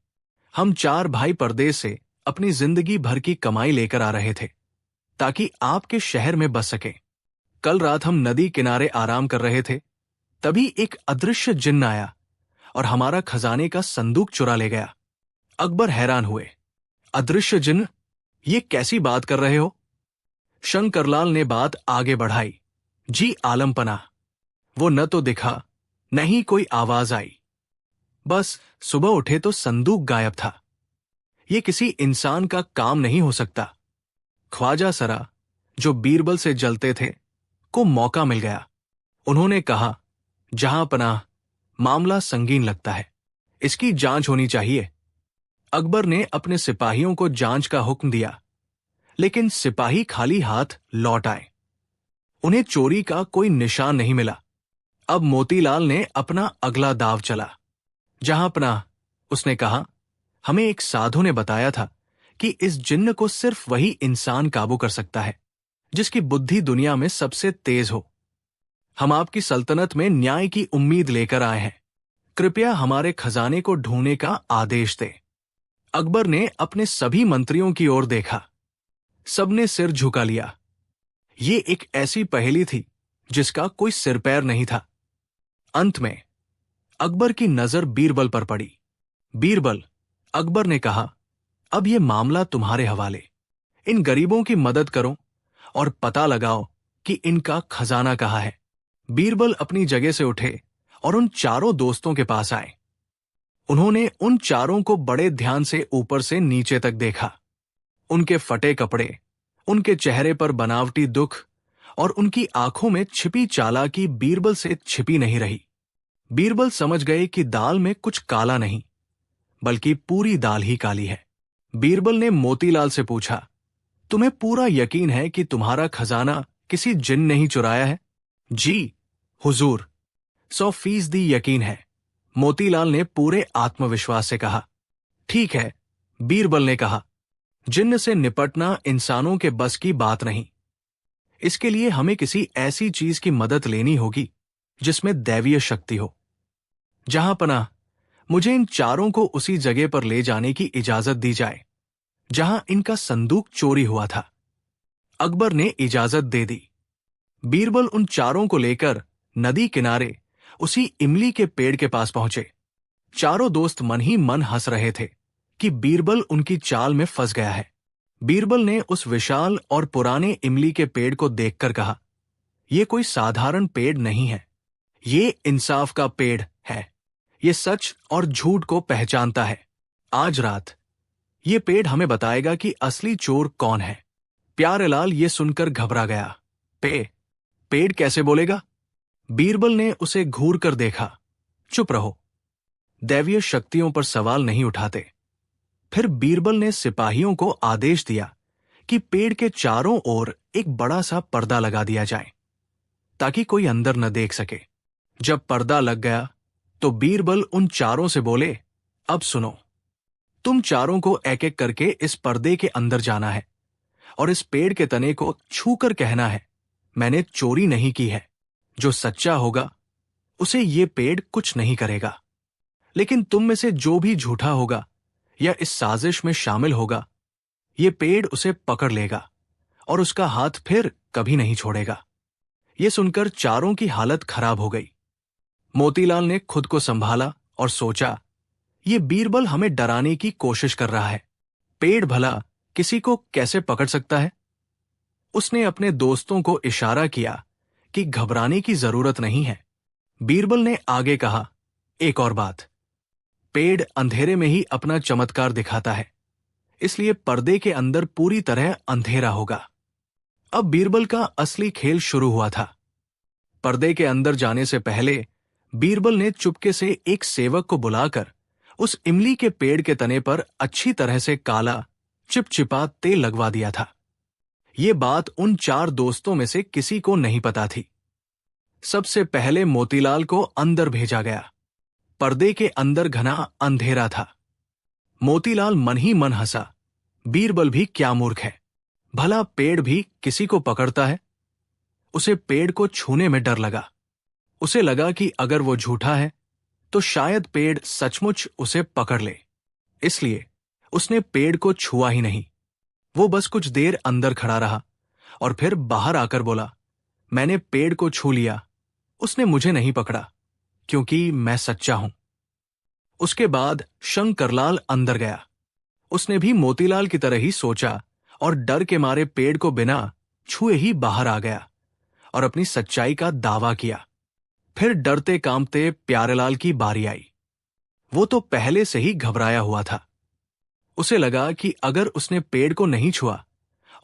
हम चार भाई परदेश से अपनी जिंदगी भर की कमाई लेकर आ रहे थे ताकि आपके शहर में बस सके। कल रात हम नदी किनारे आराम कर रहे थे, तभी एक अदृश्य जिन्न आया और हमारा खजाने का संदूक चुरा ले गया। अकबर हैरान हुए। अदृश्य जिन्न? ये कैसी बात कर रहे हो? शंकरलाल ने बात आगे बढ़ाई। जी आलमपना, वो न तो दिखा, न ही कोई आवाज आई। बस सुबह उठे तो संदूक गायब था। ये किसी इंसान का काम नहीं हो सकता। ख्वाजा सरा, जो बीरबल से जलते थे, को मौका मिल गया। उन्होंने कहा, जहांपनाह, मामला संगीन लगता है, इसकी जांच होनी चाहिए। अकबर ने अपने सिपाहियों को जांच का हुक्म दिया, लेकिन सिपाही खाली हाथ लौट आए। उन्हें चोरी का कोई निशान नहीं मिला। अब मोतीलाल ने अपना अगला दाव चला। जहांपनाह, उसने कहा, हमें एक साधु ने बताया था कि इस जिन्न को सिर्फ वही इंसान काबू कर सकता है जिसकी बुद्धि दुनिया में सबसे तेज हो। हम आपकी सल्तनत में न्याय की उम्मीद लेकर आए हैं। कृपया हमारे खजाने को ढूंढने का आदेश दे। अकबर ने अपने सभी मंत्रियों की ओर देखा। सबने सिर झुका लिया। ये एक ऐसी पहेली थी जिसका कोई सिर पैर नहीं था। अंत में अकबर की नजर बीरबल पर पड़ी। बीरबल, अकबर ने कहा, अब यह मामला तुम्हारे हवाले। इन गरीबों की मदद करो और पता लगाओ कि इनका खजाना कहाँ है। बीरबल अपनी जगह से उठे और उन चारों दोस्तों के पास आए। उन्होंने उन चारों को बड़े ध्यान से ऊपर से नीचे तक देखा। उनके फटे कपड़े, उनके चेहरे पर बनावटी दुख और उनकी आंखों में छिपी चालाकी बीरबल से छिपी नहीं रही। बीरबल समझ गए कि दाल में कुछ काला नहीं, बल्कि पूरी दाल ही काली है। बीरबल ने मोतीलाल से पूछा, तुम्हें पूरा यकीन है कि तुम्हारा खजाना किसी जिन्न ने ही चुराया है? जी हुजूर, 100% यकीन है, मोतीलाल ने पूरे आत्मविश्वास से कहा। ठीक है, बीरबल ने कहा, जिन्न से निपटना इंसानों के बस की बात नहीं। इसके लिए हमें किसी ऐसी चीज की मदद लेनी होगी जिसमें दैवीय शक्ति हो। जहांपनाह, मुझे इन चारों को उसी जगह पर ले जाने की इजाजत दी जाए जहां इनका संदूक चोरी हुआ था। अकबर ने इजाजत दे दी। बीरबल उन चारों को लेकर नदी किनारे उसी इमली के पेड़ के पास पहुंचे। चारों दोस्त मन ही मन हंस रहे थे कि बीरबल उनकी चाल में फंस गया है। बीरबल ने उस विशाल और पुराने इमली के पेड़ को देखकर कहा, यह कोई साधारण पेड़ नहीं है, ये इंसाफ का पेड़ है। ये सच और झूठ को पहचानता है। आज रात ये पेड़ हमें बताएगा कि असली चोर कौन है। प्यारेलाल ये सुनकर घबरा गया। पेड़ कैसे बोलेगा? बीरबल ने उसे घूर कर देखा। चुप रहो, दैवीय शक्तियों पर सवाल नहीं उठाते। फिर बीरबल ने सिपाहियों को आदेश दिया कि पेड़ के चारों ओर एक बड़ा सा पर्दा लगा दिया जाए ताकि कोई अंदर न देख सके। जब पर्दा लग गया तो बीरबल उन चारों से बोले, अब सुनो, तुम चारों को एक एक करके इस पर्दे के अंदर जाना है और इस पेड़ के तने को छूकर कहना है, मैंने चोरी नहीं की है। जो सच्चा होगा उसे ये पेड़ कुछ नहीं करेगा, लेकिन तुम में से जो भी झूठा होगा या इस साजिश में शामिल होगा, ये पेड़ उसे पकड़ लेगा और उसका हाथ फिर कभी नहीं छोड़ेगा। ये सुनकर चारों की हालत खराब हो गई। मोतीलाल ने खुद को संभाला और सोचा, ये बीरबल हमें डराने की कोशिश कर रहा है। पेड़ भला किसी को कैसे पकड़ सकता है? उसने अपने दोस्तों को इशारा किया कि घबराने की जरूरत नहीं है। बीरबल ने आगे कहा, एक और बात, पेड़ अंधेरे में ही अपना चमत्कार दिखाता है, इसलिए पर्दे के अंदर पूरी तरह अंधेरा होगा। अब बीरबल का असली खेल शुरू हुआ था। पर्दे के अंदर जाने से पहले बीरबल ने चुपके से एक सेवक को बुलाकर उस इमली के पेड़ के तने पर अच्छी तरह से काला चिपचिपा तेल लगवा दिया था। ये बात उन 4 दोस्तों में से किसी को नहीं पता थी। सबसे पहले मोतीलाल को अंदर भेजा गया। पर्दे के अंदर घना अंधेरा था। मोतीलाल मन ही मन हंसा, बीरबल भी क्या मूर्ख है, भला पेड़ भी किसी को पकड़ता है। उसे पेड़ को छूने में डर लगा। उसे लगा कि अगर वो झूठा है तो शायद पेड़ सचमुच उसे पकड़ ले, इसलिए उसने पेड़ को छुआ ही नहीं। वो बस कुछ देर अंदर खड़ा रहा और फिर बाहर आकर बोला, मैंने पेड़ को छू लिया, उसने मुझे नहीं पकड़ा क्योंकि मैं सच्चा हूं। उसके बाद शंकरलाल अंदर गया। उसने भी मोतीलाल की तरह ही सोचा और डर के मारे पेड़ को बिना छुए ही बाहर आ गया और अपनी सच्चाई का दावा किया। फिर डरते कांपते प्यारेलाल की बारी आई। वो तो पहले से ही घबराया हुआ था। उसे लगा कि अगर उसने पेड़ को नहीं छुआ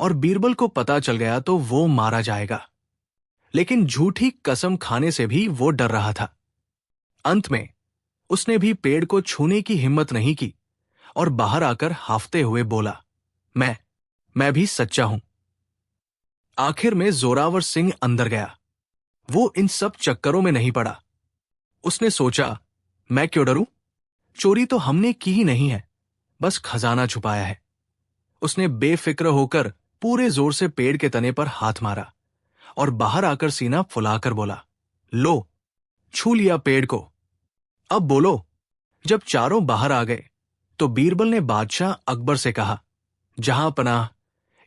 और बीरबल को पता चल गया तो वो मारा जाएगा, लेकिन झूठी कसम खाने से भी वो डर रहा था। अंत में उसने भी पेड़ को छूने की हिम्मत नहीं की और बाहर आकर हाफते हुए बोला, मैं भी सच्चा हूं। आखिर में जोरावर सिंह अंदर गया। वो इन सब चक्करों में नहीं पड़ा। उसने सोचा, मैं क्यों डरूं? चोरी तो हमने की ही नहीं है, बस खजाना छुपाया है। उसने बेफिक्र होकर पूरे जोर से पेड़ के तने पर हाथ मारा और बाहर आकर सीना फुलाकर बोला, लो, छू लिया पेड़ को, अब बोलो। जब चारों बाहर आ गए तो बीरबल ने बादशाह अकबर से कहा, जहां पनाह,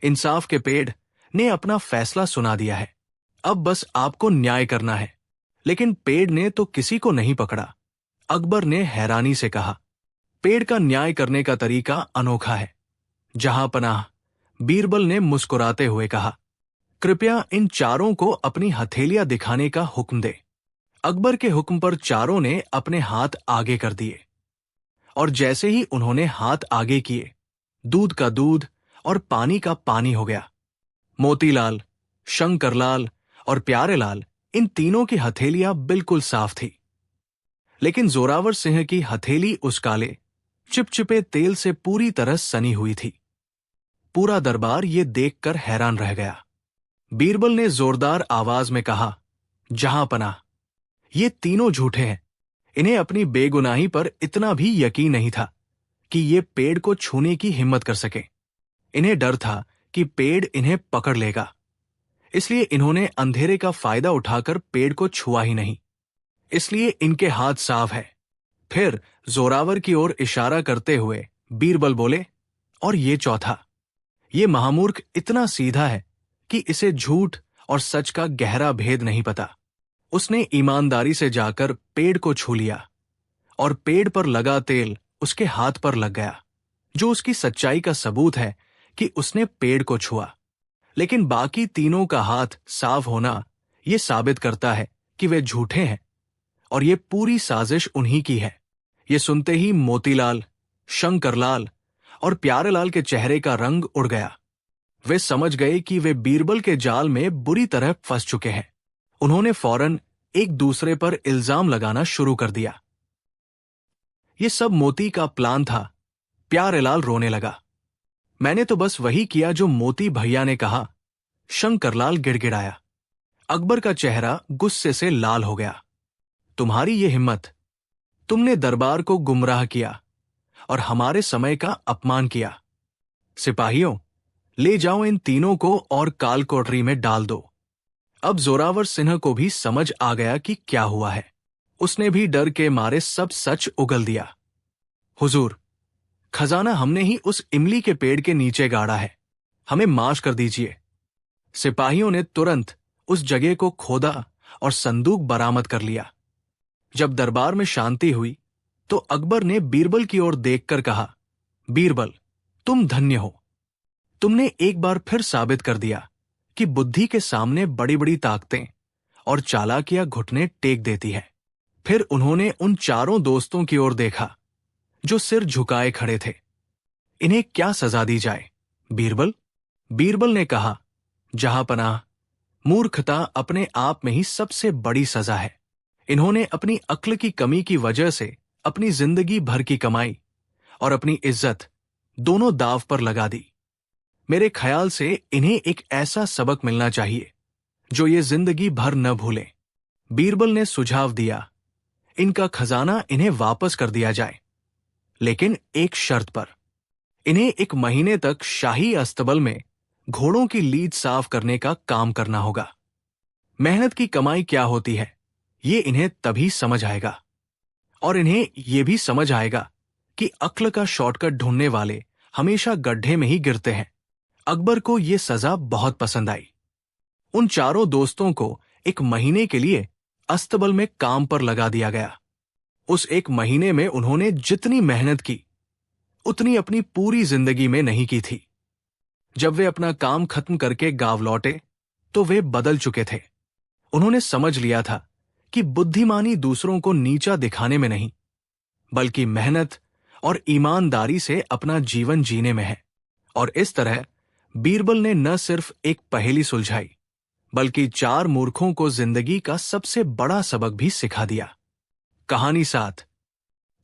इंसाफ के पेड़ ने अपना फैसला सुना दिया है, अब बस आपको न्याय करना है। लेकिन पेड़ ने तो किसी को नहीं पकड़ा। अकबर ने हैरानी से कहा, पेड़ का न्याय करने का तरीका अनोखा है। जहां पनाह, बीरबल ने मुस्कुराते हुए कहा, कृपया इन चारों को अपनी हथेलियां दिखाने का हुक्म दे। अकबर के हुक्म पर चारों ने अपने हाथ आगे कर दिए और जैसे ही उन्होंने हाथ आगे किए, दूध का दूध और पानी का पानी हो गया। मोतीलाल, शंकरलाल और प्यारेलाल, इन तीनों की हथेलियां बिल्कुल साफ थी, लेकिन जोरावर सिंह की हथेली उस काले चिपचिपे तेल से पूरी तरह सनी हुई थी। पूरा दरबार ये देखकर हैरान रह गया। बीरबल ने जोरदार आवाज में कहा, जहां पनाह, ये तीनों झूठे हैं। इन्हें अपनी बेगुनाही पर इतना भी यकीन नहीं था कि ये पेड़ को छूने की हिम्मत कर सके। इन्हें डर था कि पेड़ इन्हें पकड़ लेगा, इसलिए इन्होंने अंधेरे का फायदा उठाकर पेड़ को छुआ ही नहीं। इसलिए इनके हाथ साफ है। फिर जोरावर की ओर इशारा करते हुए बीरबल बोले, और ये चौथा, ये महामूर्ख इतना सीधा है कि इसे झूठ और सच का गहरा भेद नहीं पता। उसने ईमानदारी से जाकर पेड़ को छू लिया और पेड़ पर लगा तेल उसके हाथ पर लग गया, जो उसकी सच्चाई का सबूत है कि उसने पेड़ को छुआ। लेकिन बाकी तीनों का हाथ साफ होना यह साबित करता है कि वे झूठे हैं और ये पूरी साजिश उन्हीं की है। ये सुनते ही मोतीलाल, शंकरलाल और प्यारेलाल के चेहरे का रंग उड़ गया। वे समझ गए कि वे बीरबल के जाल में बुरी तरह फंस चुके हैं। उन्होंने फौरन एक दूसरे पर इल्जाम लगाना शुरू कर दिया। ये सब मोती का प्लान था। प्यारेलाल रोने लगा। मैंने तो बस वही किया जो मोती भैया ने कहा। शंकरलाल गिड़गिड़ाया। अकबर का चेहरा गुस्से से लाल हो गया। तुम्हारी ये हिम्मत! तुमने दरबार को गुमराह किया और हमारे समय का अपमान किया। सिपाहियों, ले जाओ इन तीनों को और काल कोठरी में डाल दो। अब जोरावर सिंह को भी समझ आ गया कि क्या हुआ है। उसने भी डर के मारे सब सच उगल दिया। हुजूर, खजाना हमने ही उस इमली के पेड़ के नीचे गाड़ा है। हमें माफ कर दीजिए। सिपाहियों ने तुरंत उस जगह को खोदा और संदूक बरामद कर लिया। जब दरबार में शांति हुई तो अकबर ने बीरबल की ओर देखकर कहा, बीरबल, तुम धन्य हो। तुमने एक बार फिर साबित कर दिया कि बुद्धि के सामने बड़ी बड़ी ताकतें और चालाकियां घुटने टेक देती है। फिर उन्होंने उन चारों दोस्तों की ओर देखा जो सिर झुकाए खड़े थे। इन्हें क्या सजा दी जाए बीरबल? बीरबल ने कहा, जहांपनाह, मूर्खता अपने आप में ही सबसे बड़ी सजा है। इन्होंने अपनी अक्ल की कमी की वजह से अपनी जिंदगी भर की कमाई और अपनी इज्जत दोनों दांव पर लगा दी। मेरे ख्याल से इन्हें एक ऐसा सबक मिलना चाहिए जो ये जिंदगी भर न भूलें। बीरबल ने सुझाव दिया, इनका खजाना इन्हें वापस कर दिया जाए, लेकिन एक शर्त पर। इन्हें 1 महीने तक शाही अस्तबल में घोड़ों की लीद साफ करने का काम करना होगा। मेहनत की कमाई क्या होती है ये इन्हें तभी समझ आएगा, और इन्हें यह भी समझ आएगा कि अक्ल का शॉर्टकट ढूंढने वाले हमेशा गड्ढे में ही गिरते हैं। अकबर को यह सजा बहुत पसंद आई। उन चारों दोस्तों को 1 महीने के लिए अस्तबल में काम पर लगा दिया गया। उस 1 महीने में उन्होंने जितनी मेहनत की उतनी अपनी पूरी जिंदगी में नहीं की थी। जब वे अपना काम खत्म करके गांव लौटे तो वे बदल चुके थे। उन्होंने समझ लिया था कि बुद्धिमानी दूसरों को नीचा दिखाने में नहीं, बल्कि मेहनत और ईमानदारी से अपना जीवन जीने में है। और इस तरह बीरबल ने न सिर्फ एक पहेली सुलझाई, बल्कि 4 मूर्खों को जिंदगी का सबसे बड़ा सबक भी सिखा दिया। कहानी 7।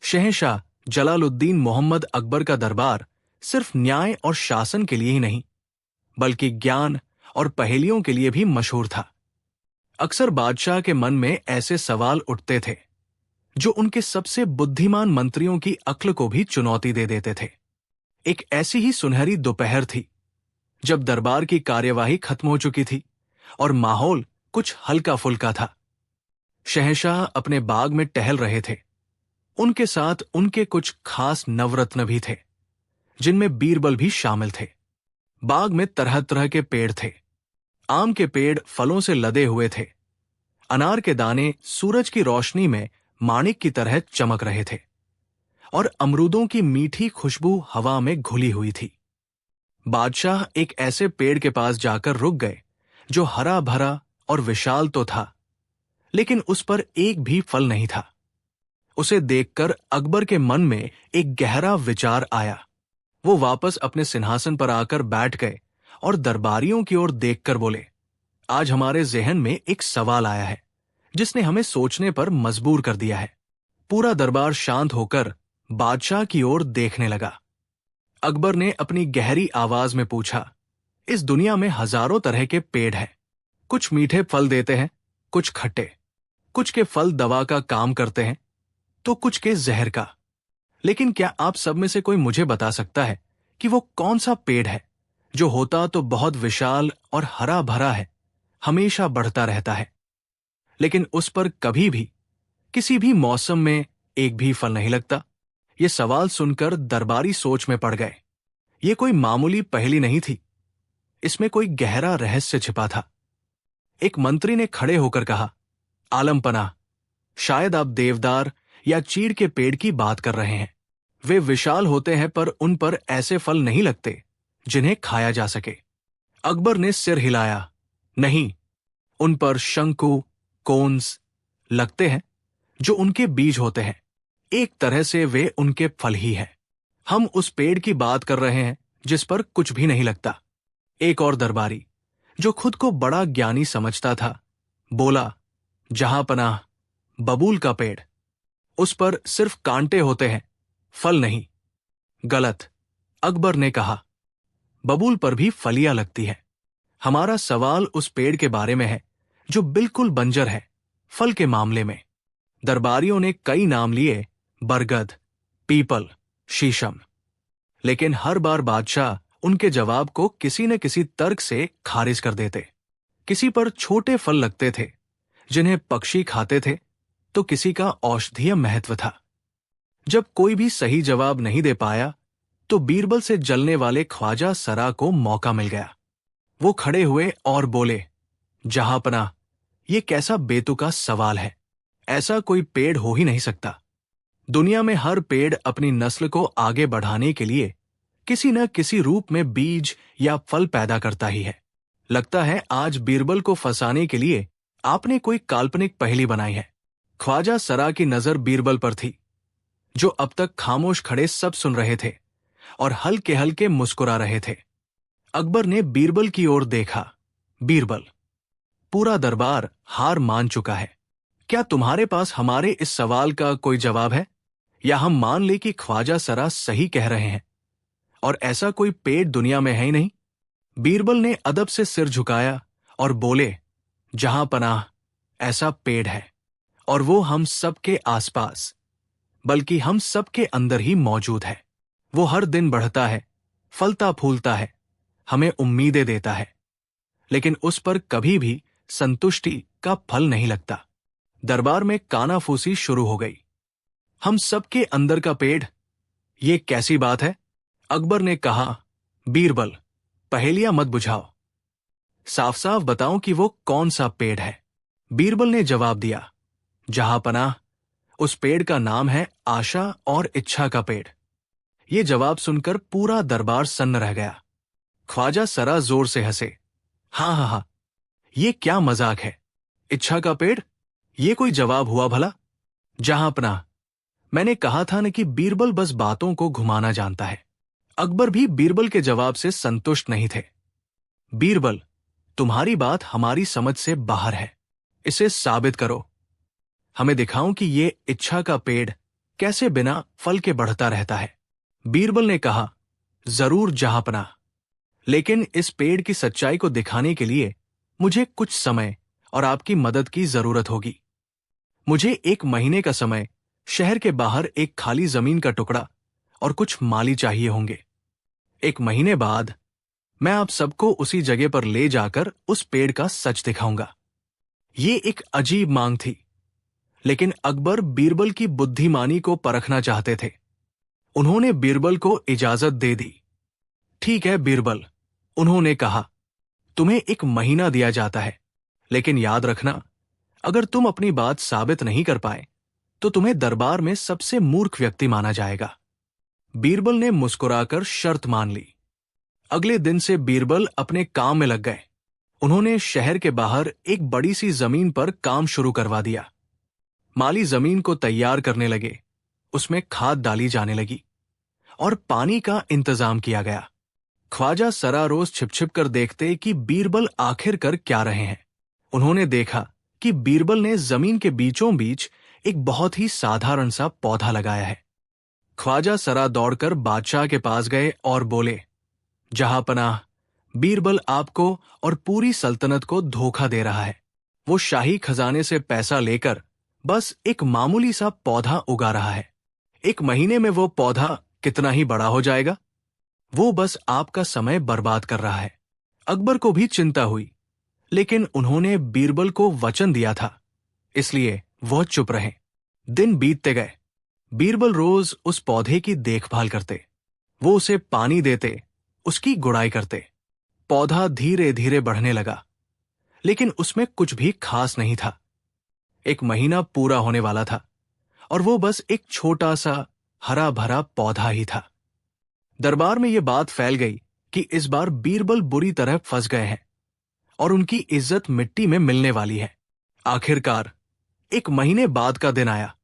शहंशाह जलालुद्दीन मोहम्मद अकबर का दरबार सिर्फ न्याय और शासन के लिए ही नहीं, बल्कि ज्ञान और पहेलियों के लिए भी मशहूर था। अक्सर बादशाह के मन में ऐसे सवाल उठते थे जो उनके सबसे बुद्धिमान मंत्रियों की अक्ल को भी चुनौती दे देते थे। एक ऐसी ही सुनहरी दोपहर थी जब दरबार की कार्यवाही खत्म हो चुकी थी और माहौल कुछ हल्का फुल्का था। शहंशाह अपने बाग में टहल रहे थे। उनके साथ उनके कुछ खास नवरत्न भी थे, जिनमें बीरबल भी शामिल थे। बाग में तरह तरह के पेड़ थे। आम के पेड़ फलों से लदे हुए थे। अनार के दाने सूरज की रोशनी में माणिक की तरह चमक रहे थे, और अमरूदों की मीठी खुशबू हवा में घुली हुई थी। बादशाह एक ऐसे पेड़ के पास जाकर रुक गए जो हरा भरा और विशाल तो था, लेकिन उस पर एक भी फल नहीं था। उसे देखकर अकबर के मन में एक गहरा विचार आया। वो वापस अपने सिंहासन पर आकर बैठ गए और दरबारियों की ओर देखकर बोले, आज हमारे जहन में एक सवाल आया है जिसने हमें सोचने पर मजबूर कर दिया है। पूरा दरबार शांत होकर बादशाह की ओर देखने लगा। अकबर ने अपनी गहरी आवाज में पूछा, इस दुनिया में हजारों तरह के पेड़ हैं। कुछ मीठे फल देते हैं, कुछ खट्टे, कुछ के फल दवा का काम करते हैं तो कुछ के जहर का। लेकिन क्या आप सब में से कोई मुझे बता सकता है कि वो कौन सा पेड़ है जो होता तो बहुत विशाल और हरा भरा है, हमेशा बढ़ता रहता है, लेकिन उस पर कभी भी किसी भी मौसम में एक भी फल नहीं लगता? ये सवाल सुनकर दरबारी सोच में पड़ गए। ये कोई मामूली पहेली नहीं थी, इसमें कोई गहरा रहस्य छिपा था। एक मंत्री ने खड़े होकर कहा, आलमपना, शायद आप देवदार या चीड़ के पेड़ की बात कर रहे हैं। वे विशाल होते हैं पर उन पर ऐसे फल नहीं लगते जिन्हें खाया जा सके। अकबर ने सिर हिलाया, नहीं, उन पर शंकु, कोन्स लगते हैं जो उनके बीज होते हैं। एक तरह से वे उनके फल ही हैं। हम उस पेड़ की बात कर रहे हैं जिस पर कुछ भी नहीं लगता। एक और दरबारी, जो खुद को बड़ा ज्ञानी समझता था, बोला, जहां पनाह, बबूल का पेड़, उस पर सिर्फ कांटे होते हैं, फल नहीं। गलत, अकबर ने कहा, बबूल पर भी फलियां लगती है। हमारा सवाल उस पेड़ के बारे में है जो बिल्कुल बंजर है फल के मामले में। दरबारियों ने कई नाम लिए, बरगद, पीपल, शीशम, लेकिन हर बार बादशाह उनके जवाब को किसी न किसी तर्क से खारिज कर देते। किसी पर छोटे फल लगते थे जिन्हें पक्षी खाते थे, तो किसी का औषधीय महत्व था। जब कोई भी सही जवाब नहीं दे पाया तो बीरबल से जलने वाले ख्वाजा सरा को मौका मिल गया। वो खड़े हुए और बोले, जहांपनाह, ये कैसा बेतुका सवाल है। ऐसा कोई पेड़ हो ही नहीं सकता। दुनिया में हर पेड़ अपनी नस्ल को आगे बढ़ाने के लिए किसी न किसी रूप में बीज या फल पैदा करता ही है। लगता है आज बीरबल को फंसाने के लिए आपने कोई काल्पनिक पहेली बनाई है। ख्वाजा सरा की नजर बीरबल पर थी, जो अब तक खामोश खड़े सब सुन रहे थे और हल्के हल्के मुस्कुरा रहे थे। अकबर ने बीरबल की ओर देखा। बीरबल, पूरा दरबार हार मान चुका है। क्या तुम्हारे पास हमारे इस सवाल का कोई जवाब है, या हम मान ले कि ख्वाजा सरा सही कह रहे हैं और ऐसा कोई पेड़ दुनिया में है ही नहीं? बीरबल ने अदब से सिर झुकाया और बोले, जहां पनाह, ऐसा पेड़ है, और वो हम सबके आसपास, बल्कि हम सबके अंदर ही मौजूद है। वो हर दिन बढ़ता है, फलता फूलता है, हमें उम्मीदें देता है, लेकिन उस पर कभी भी संतुष्टि का फल नहीं लगता। दरबार में कानाफूसी शुरू हो गई। हम सबके अंदर का पेड़, ये कैसी बात है? अकबर ने कहा, बीरबल, पहेलियां मत बुझाओ, साफ साफ बताओ कि वो कौन सा पेड़ है। बीरबल ने जवाब दिया, जहांपनाह, उस पेड़ का नाम है आशा और इच्छा का पेड़। ये जवाब सुनकर पूरा दरबार सन्न रह गया। ख्वाजा सरा जोर से हंसे, हाँ हाँ हाँ, ये क्या मजाक है? इच्छा का पेड़, ये कोई जवाब हुआ भला? जहांपनाह, मैंने कहा था न कि बीरबल बस बातों को घुमाना जानता है। अकबर भी बीरबल के जवाब से संतुष्ट नहीं थे। बीरबल, तुम्हारी बात हमारी समझ से बाहर है, इसे साबित करो। हमें दिखाओ कि ये इच्छा का पेड़ कैसे बिना फल के बढ़ता रहता है। बीरबल ने कहा, जरूर जहांपनाह, लेकिन इस पेड़ की सच्चाई को दिखाने के लिए मुझे कुछ समय और आपकी मदद की जरूरत होगी। मुझे 1 महीने का समय शहर के बाहर एक खाली जमीन का टुकड़ा और कुछ माली चाहिए होंगे। 1 महीने बाद मैं आप सबको उसी जगह पर ले जाकर उस पेड़ का सच दिखाऊंगा। ये एक अजीब मांग थी, लेकिन अकबर बीरबल की बुद्धिमानी को परखना चाहते थे। उन्होंने बीरबल को इजाजत दे दी। ठीक है बीरबल, उन्होंने कहा, तुम्हें 1 महीना दिया जाता है, लेकिन याद रखना, अगर तुम अपनी बात साबित नहीं कर पाए तो तुम्हें दरबार में सबसे मूर्ख व्यक्ति माना जाएगा। बीरबल ने मुस्कुराकर शर्त मान ली। अगले दिन से बीरबल अपने काम में लग गए। उन्होंने शहर के बाहर एक बड़ी सी जमीन पर काम शुरू करवा दिया। माली जमीन को तैयार करने लगे, उसमें खाद डाली जाने लगी और पानी का इंतजाम किया गया। ख्वाजा सरा रोज छिप छिप कर देखते कि बीरबल आखिर कर क्या रहे हैं। उन्होंने देखा कि बीरबल ने जमीन के बीचों बीच एक बहुत ही साधारण सा पौधा लगाया है। ख्वाजा सरा दौड़कर बादशाह के पास गए और बोले, जहांपनाह, बीरबल आपको और पूरी सल्तनत को धोखा दे रहा है। वो शाही खजाने से पैसा लेकर बस एक मामूली सा पौधा उगा रहा है। 1 महीने में वो पौधा कितना ही बड़ा हो जाएगा। वो बस आपका समय बर्बाद कर रहा है। अकबर को भी चिंता हुई, लेकिन उन्होंने बीरबल को वचन दिया था, इसलिए वह चुप रहे। दिन बीतते गए। बीरबल रोज उस पौधे की देखभाल करते। वो उसे पानी देते, उसकी गुड़ाई करते। पौधा धीरे धीरे बढ़ने लगा, लेकिन उसमें कुछ भी खास नहीं था। 1 महीना पूरा होने वाला था और वो बस एक छोटा सा हरा भरा पौधा ही था। दरबार में यह बात फैल गई कि इस बार बीरबल बुरी तरह फंस गए हैं और उनकी इज्जत मिट्टी में मिलने वाली है। आखिरकार 1 महीने बाद का दिन आया।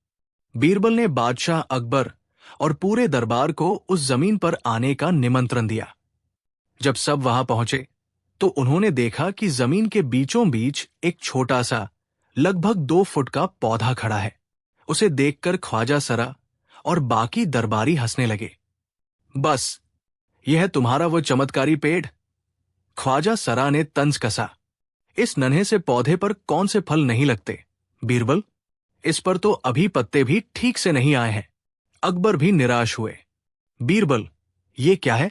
बीरबल ने बादशाह अकबर और पूरे दरबार को उस जमीन पर आने का निमंत्रण दिया। जब सब वहां पहुंचे तो उन्होंने देखा कि जमीन के बीचों बीच एक छोटा सा लगभग 2 फुट का पौधा खड़ा है। उसे देखकर ख्वाजा सरा और बाकी दरबारी हंसने लगे। बस, यह है तुम्हारा वो चमत्कारी पेड़? ख्वाजा सरा ने तंज कसा। इस नन्हे से पौधे पर कौन से फल नहीं लगते बीरबल? इस पर तो अभी पत्ते भी ठीक से नहीं आए हैं। अकबर भी निराश हुए। बीरबल, ये क्या है?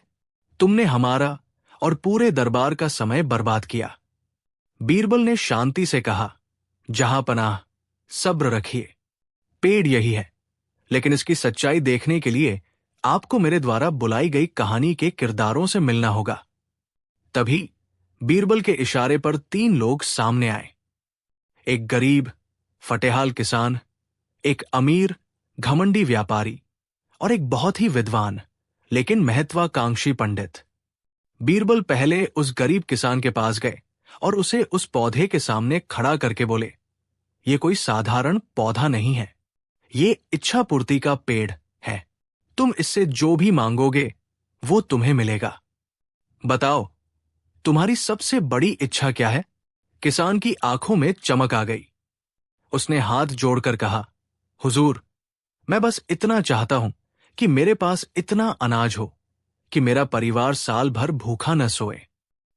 तुमने हमारा और पूरे दरबार का समय बर्बाद किया। बीरबल ने शांति से कहा, जहां पनाह, सब्र रखिए। पेड़ यही है, लेकिन इसकी सच्चाई देखने के लिए आपको मेरे द्वारा बुलाई गई कहानी के किरदारों से मिलना होगा। तभी बीरबल के इशारे पर 3 लोग सामने आए। एक गरीब फटेहाल किसान, एक अमीर घमंडी व्यापारी और एक बहुत ही विद्वान लेकिन महत्वाकांक्षी पंडित। बीरबल पहले उस गरीब किसान के पास गए और उसे उस पौधे के सामने खड़ा करके बोले, ये कोई साधारण पौधा नहीं है, ये इच्छा पूर्ति का पेड़ है। तुम इससे जो भी मांगोगे वो तुम्हें मिलेगा। बताओ, तुम्हारी सबसे बड़ी इच्छा क्या है? किसान की आंखों में चमक आ गई। उसने हाथ जोड़कर कहा, हुजूर, मैं बस इतना चाहता हूं कि मेरे पास इतना अनाज हो कि मेरा परिवार साल भर भूखा न सोए।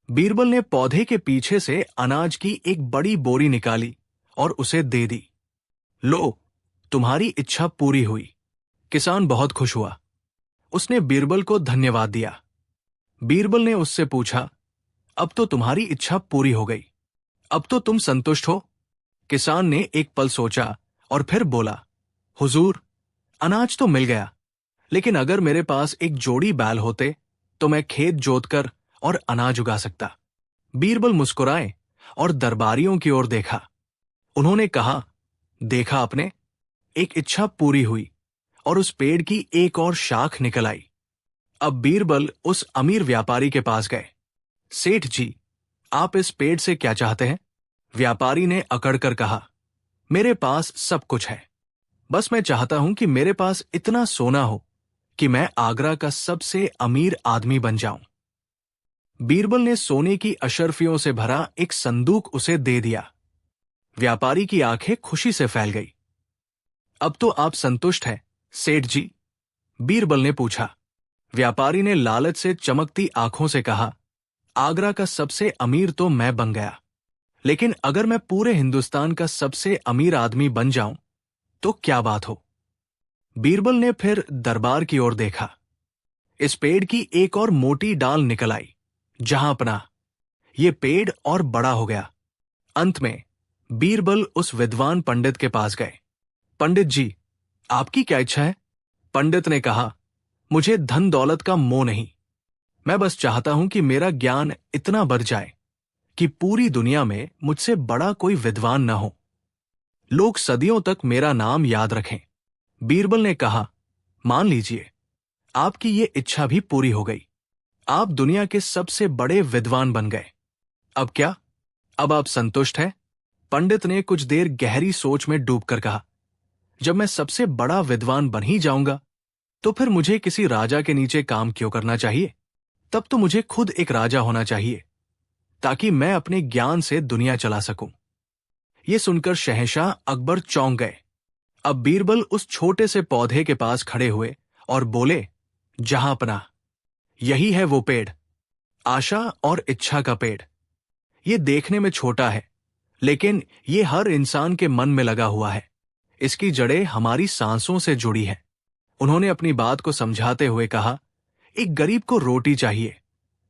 बीरबल ने पौधे के पीछे से अनाज की एक बड़ी बोरी निकाली और उसे दे दी। लो, तुम्हारी इच्छा पूरी हुई। किसान बहुत खुश हुआ। उसने बीरबल को धन्यवाद दिया। बीरबल ने उससे पूछा, अब तो तुम्हारी इच्छा पूरी हो गई, अब तो तुम संतुष्ट हो? किसान ने एक पल सोचा और फिर बोला, हुजूर, अनाज तो मिल गया, लेकिन अगर मेरे पास एक जोड़ी बैल होते तो मैं खेत जोतकर और अनाज उगा सकता। बीरबल मुस्कुराए और दरबारियों की ओर देखा। उन्होंने कहा, देखा आपने, एक इच्छा पूरी हुई और उस पेड़ की एक और शाख निकल आई। अब बीरबल उस अमीर व्यापारी के पास गए। सेठ जी, आप इस पेड़ से क्या चाहते हैं? व्यापारी ने अकड़कर कहा, मेरे पास सब कुछ है, बस मैं चाहता हूं कि मेरे पास इतना सोना हो कि मैं आगरा का सबसे अमीर आदमी बन जाऊं। बीरबल ने सोने की अशर्फियों से भरा एक संदूक उसे दे दिया। व्यापारी की आंखें खुशी से फैल गई। अब तो आप संतुष्ट हैं, सेठ जी? बीरबल ने पूछा। व्यापारी ने लालच से चमकती आंखों से कहा, आगरा का सबसे अमीर तो मैं बन गया, लेकिन अगर मैं पूरे हिंदुस्तान का सबसे अमीर आदमी बन जाऊं तो क्या बात हो? बीरबल ने फिर दरबार की ओर देखा। इस पेड़ की एक और मोटी डाल निकल आई। जहां अपना, ये पेड़ और बड़ा हो गया। अंत में बीरबल उस विद्वान पंडित के पास गए। पंडित जी, आपकी क्या इच्छा है? पंडित ने कहा, मुझे धन दौलत का मोह नहीं, मैं बस चाहता हूं कि मेरा ज्ञान इतना बढ़ जाए कि पूरी दुनिया में मुझसे बड़ा कोई विद्वान न हो, लोग सदियों तक मेरा नाम याद रखें। बीरबल ने कहा, मान लीजिए, आपकी ये इच्छा भी पूरी हो गई। आप दुनिया के सबसे बड़े विद्वान बन गए। अब क्या? अब आप संतुष्ट हैं? पंडित ने कुछ देर गहरी सोच में डूबकर कहा, जब मैं सबसे बड़ा विद्वान बन ही जाऊंगा तो फिर मुझे किसी राजा के नीचे काम क्यों करना चाहिए? तब तो मुझे खुद एक राजा होना चाहिए ताकि मैं अपने ज्ञान से दुनिया चला सकूं। यह सुनकर शहंशाह अकबर चौंक गए। अब बीरबल उस छोटे से पौधे के पास खड़े हुए और बोले, जहां अपना, यही है वो पेड़, आशा और इच्छा का पेड़। ये देखने में छोटा है, लेकिन ये हर इंसान के मन में लगा हुआ है। इसकी जड़ें हमारी सांसों से जुड़ी हैं। उन्होंने अपनी बात को समझाते हुए कहा, एक गरीब को रोटी चाहिए,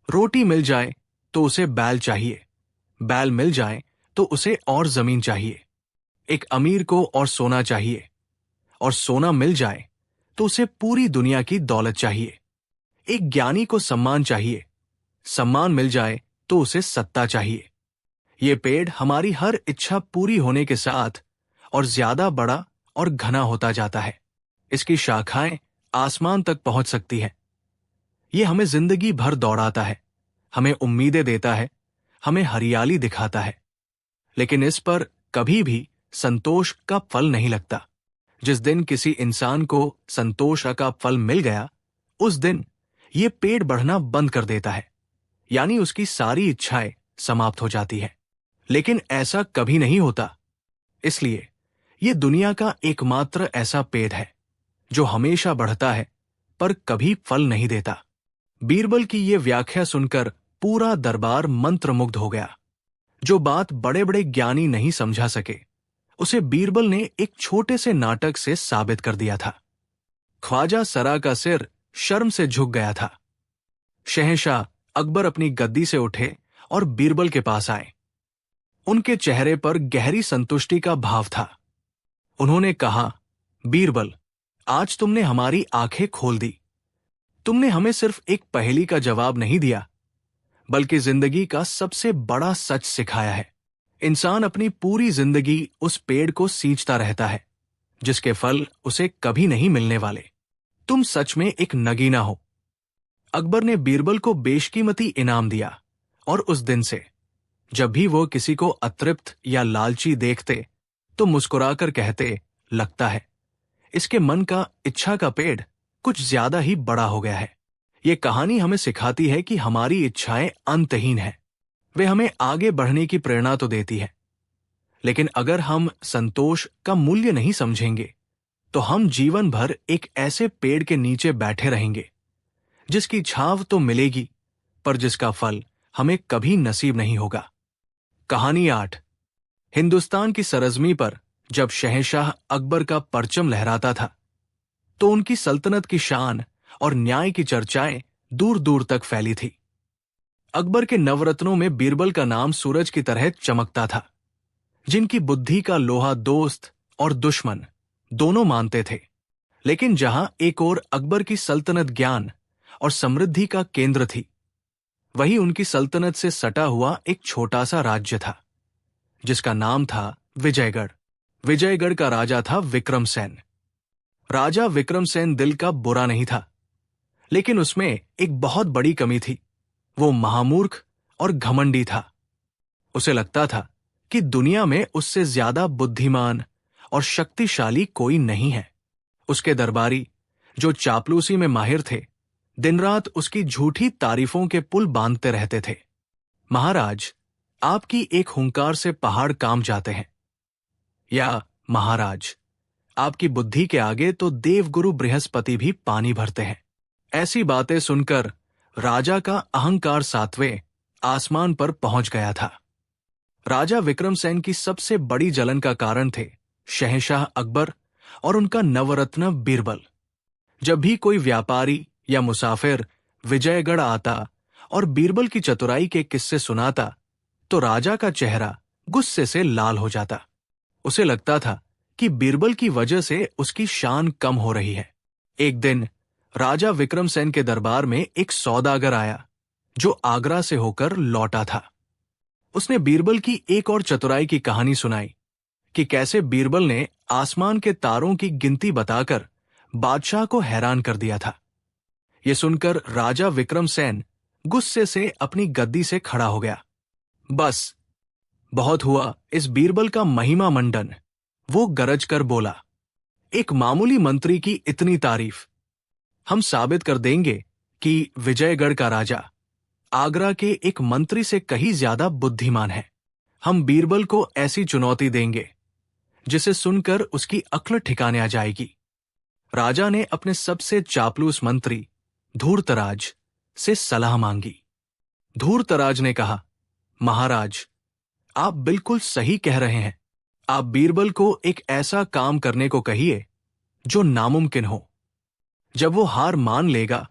रोटी मिल जाए तो उसे बैल चाहिए, बैल मिल जाए तो उसे और जमीन चाहिए। एक अमीर को और सोना चाहिए, और सोना मिल जाए तो उसे पूरी दुनिया की दौलत चाहिए। एक ज्ञानी को सम्मान चाहिए, सम्मान मिल जाए तो उसे सत्ता चाहिए। ये पेड़ हमारी हर इच्छा पूरी होने के साथ और ज्यादा बड़ा और घना होता जाता है। इसकी शाखाएं आसमान तक पहुंच सकती हैं। ये हमें जिंदगी भर दौड़ाता है, हमें उम्मीदें देता है, हमें हरियाली दिखाता है, लेकिन इस पर कभी भी संतोष का फल नहीं लगता। जिस दिन किसी इंसान को संतोष का फल मिल गया, उस दिन ये पेड़ बढ़ना बंद कर देता है, यानी उसकी सारी इच्छाएं समाप्त हो जाती है। लेकिन ऐसा कभी नहीं होता। इसलिए ये दुनिया का एकमात्र ऐसा पेड़ है जो हमेशा बढ़ता है पर कभी फल नहीं देता। बीरबल की ये व्याख्या सुनकर पूरा दरबार मंत्रमुग्ध हो गया। जो बात बड़े बड़े ज्ञानी नहीं समझा सके, उसे बीरबल ने एक छोटे से नाटक से साबित कर दिया था। ख्वाजा सरा का सिर शर्म से झुक गया था। शहंशाह अकबर अपनी गद्दी से उठे और बीरबल के पास आए। उनके चेहरे पर गहरी संतुष्टि का भाव था। उन्होंने कहा, बीरबल, आज तुमने हमारी आंखें खोल दी। तुमने हमें सिर्फ एक पहेली का जवाब नहीं दिया, बल्कि जिंदगी का सबसे बड़ा सच सिखाया है। इंसान अपनी पूरी जिंदगी उस पेड़ को सींचता रहता है जिसके फल उसे कभी नहीं मिलने वाले। तुम सच में एक नगीना हो। अकबर ने बीरबल को बेशकीमती इनाम दिया और उस दिन से जब भी वो किसी को अतृप्त या लालची देखते तो मुस्कुराकर कहते, लगता है इसके मन का इच्छा का पेड़ कुछ ज्यादा ही बड़ा हो गया है। ये कहानी हमें सिखाती है कि हमारी इच्छाएं अंतहीन हैं। वे हमें आगे बढ़ने की प्रेरणा तो देती है, लेकिन अगर हम संतोष का मूल्य नहीं समझेंगे तो हम जीवन भर एक ऐसे पेड़ के नीचे बैठे रहेंगे जिसकी छांव तो मिलेगी पर जिसका फल हमें कभी नसीब नहीं होगा। कहानी 8। हिंदुस्तान की सरजमी पर जब शहंशाह अकबर का परचम लहराता था तो उनकी सल्तनत की शान और न्याय की चर्चाएं दूर दूर तक फैली थी। अकबर के नवरत्नों में बीरबल का नाम सूरज की तरह चमकता था, जिनकी बुद्धि का लोहा दोस्त और दुश्मन दोनों मानते थे। लेकिन जहां एक ओर अकबर की सल्तनत ज्ञान और समृद्धि का केंद्र थी, वहीं उनकी सल्तनत से सटा हुआ एक छोटा सा राज्य था जिसका नाम था विजयगढ़। विजयगढ़ का राजा था विक्रमसेन। राजा विक्रमसेन दिल का बुरा नहीं था, लेकिन उसमें एक बहुत बड़ी कमी थी। वो महामूर्ख और घमंडी था। उसे लगता था कि दुनिया में उससे ज्यादा बुद्धिमान और शक्तिशाली कोई नहीं है। उसके दरबारी, जो चापलूसी में माहिर थे, दिन रात उसकी झूठी तारीफों के पुल बांधते रहते थे। महाराज, आपकी एक हुंकार से पहाड़ कांप जाते हैं, या महाराज, आपकी बुद्धि के आगे तो देवगुरु बृहस्पति भी पानी भरते हैं। ऐसी बातें सुनकर राजा का अहंकार 7वें आसमान पर पहुंच गया था। राजा विक्रमसेन की सबसे बड़ी जलन का कारण थे शहंशाह अकबर और उनका नवरत्न बीरबल। जब भी कोई व्यापारी या मुसाफिर विजयगढ़ आता और बीरबल की चतुराई के किस्से सुनाता तो राजा का चेहरा गुस्से से लाल हो जाता। उसे लगता था कि बीरबल की वजह से उसकी शान कम हो रही है। एक दिन राजा विक्रमसेन के दरबार में एक सौदागर आया जो आगरा से होकर लौटा था। उसने बीरबल की एक और चतुराई की कहानी सुनाई कि कैसे बीरबल ने आसमान के तारों की गिनती बताकर बादशाह को हैरान कर दिया था। यह सुनकर राजा विक्रमसेन गुस्से से अपनी गद्दी से खड़ा हो गया। बस, बहुत हुआ इस बीरबल का महिमा मंडन, वो गरज कर बोला। एक मामूली मंत्री की इतनी तारीफ। हम साबित कर देंगे कि विजयगढ़ का राजा आगरा के एक मंत्री से कहीं ज्यादा बुद्धिमान है। हम बीरबल को ऐसी चुनौती देंगे जिसे सुनकर उसकी अक्ल ठिकाने आ जाएगी। राजा ने अपने सबसे चापलूस मंत्री धूर्तराज से सलाह मांगी। धूर्तराज ने कहा, महाराज, आप बिल्कुल सही कह रहे हैं। आप बीरबल को एक ऐसा काम करने को कहिए जो नामुमकिन हो। जब वो हार मान लेगा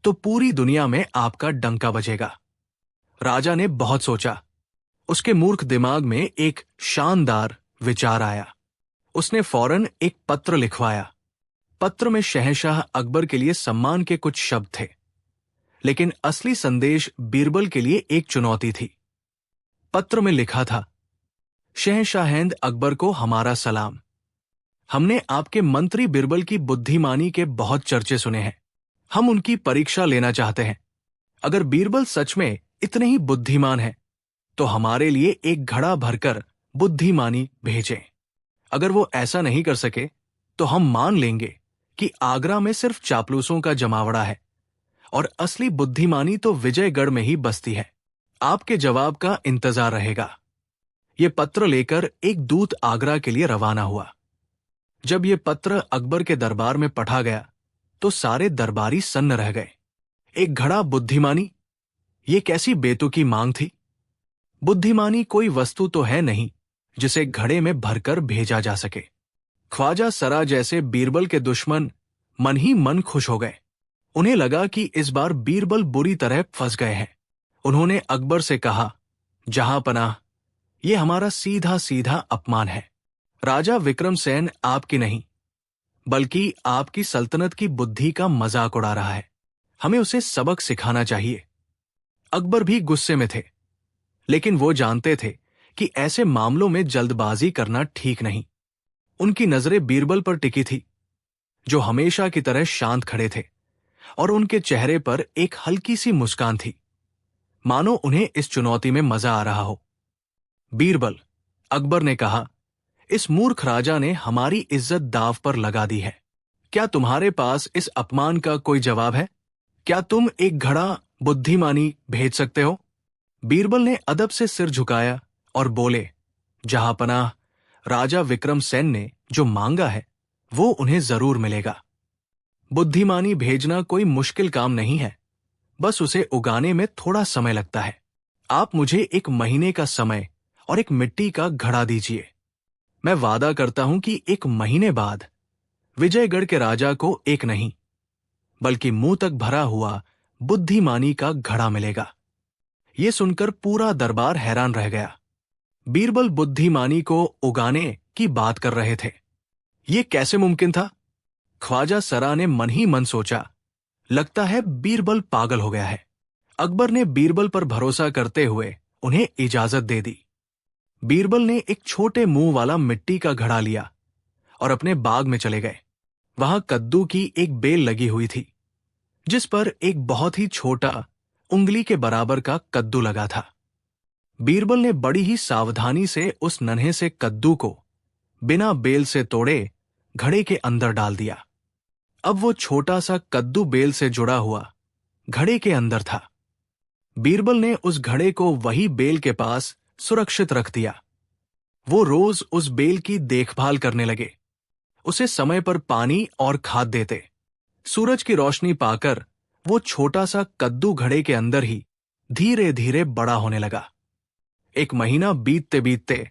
तो पूरी दुनिया में आपका डंका बजेगा। राजा ने बहुत सोचा। उसके मूर्ख दिमाग में एक शानदार विचार आया। उसने फौरन एक पत्र लिखवाया। पत्र में शहंशाह अकबर के लिए सम्मान के कुछ शब्द थे, लेकिन असली संदेश बीरबल के लिए एक चुनौती थी। पत्र में लिखा था, शहंशाहेंद अकबर को हमारा सलाम। हमने आपके मंत्री बीरबल की बुद्धिमानी के बहुत चर्चे सुने हैं। हम उनकी परीक्षा लेना चाहते हैं। अगर बीरबल सच में इतने ही बुद्धिमान है तो हमारे लिए एक घड़ा भरकर बुद्धिमानी भेजें। अगर वो ऐसा नहीं कर सके तो हम मान लेंगे कि आगरा में सिर्फ चापलूसों का जमावड़ा है और असली बुद्धिमानी तो विजयगढ़ में ही बसती है। आपके जवाब का इंतजार रहेगा। ये पत्र लेकर एक दूत आगरा के लिए रवाना हुआ। जब ये पत्र अकबर के दरबार में पढ़ा गया तो सारे दरबारी सन्न रह गए। एक घड़ा बुद्धिमानी, ये कैसी बेतुकी मांग थी। बुद्धिमानी कोई वस्तु तो है नहीं जिसे घड़े में भरकर भेजा जा सके। ख्वाजा सरा जैसे बीरबल के दुश्मन मन ही मन खुश हो गए। उन्हें लगा कि इस बार बीरबल बुरी तरह फंस गए हैं। उन्होंने अकबर से कहा, जहां पनाह, ये हमारा सीधा सीधा अपमान है। राजा विक्रमसेन आपकी नहीं बल्कि आपकी सल्तनत की बुद्धि का मजाक उड़ा रहा है। हमें उसे सबक सिखाना चाहिए। अकबर भी गुस्से में थे, लेकिन वो जानते थे कि ऐसे मामलों में जल्दबाजी करना ठीक नहीं। उनकी नजरें बीरबल पर टिकी थी, जो हमेशा की तरह शांत खड़े थे, और उनके चेहरे पर एक हल्की सी मुस्कान थी, मानो उन्हें इस चुनौती में मजा आ रहा हो। बीरबल, अकबर ने कहा, इस मूर्ख राजा ने हमारी इज्जत दांव पर लगा दी है। क्या तुम्हारे पास इस अपमान का कोई जवाब है? क्या तुम एक घड़ा बुद्धिमानी भेज सकते हो? बीरबल ने अदब से सिर झुकाया और बोले, जहांपनाह, राजा विक्रमसेन ने जो मांगा है वो उन्हें जरूर मिलेगा। बुद्धिमानी भेजना कोई मुश्किल काम नहीं है, बस उसे उगाने में थोड़ा समय लगता है। आप मुझे 1 महीने का समय और एक मिट्टी का घड़ा दीजिए। मैं वादा करता हूं कि 1 महीने बाद विजयगढ़ के राजा को एक नहीं बल्कि मुंह तक भरा हुआ बुद्धिमानी का घड़ा मिलेगा। यह सुनकर पूरा दरबार हैरान रह गया। बीरबल बुद्धिमानी को उगाने की बात कर रहे थे, ये कैसे मुमकिन था? ख्वाजा सरा ने मन ही मन सोचा, लगता है बीरबल पागल हो गया है। अकबर ने बीरबल पर भरोसा करते हुए उन्हें इजाजत दे दी। बीरबल ने एक छोटे मुंह वाला मिट्टी का घड़ा लिया और अपने बाग में चले गए। वहां कद्दू की एक बेल लगी हुई थी, जिस पर एक बहुत ही छोटा, उंगली के बराबर का कद्दू लगा था। बीरबल ने बड़ी ही सावधानी से उस नन्हे से कद्दू को बिना बेल से तोड़े घड़े के अंदर डाल दिया। अब वो छोटा सा कद्दू बेल से जुड़ा हुआ घड़े के अंदर था। बीरबल ने उस घड़े को वही बेल के पास सुरक्षित रख दिया। वो रोज उस बेल की देखभाल करने लगे, उसे समय पर पानी और खाद देते। सूरज की रोशनी पाकर वो छोटा सा कद्दू घड़े के अंदर ही धीरे धीरे बड़ा होने लगा। 1 महीना बीतते बीतते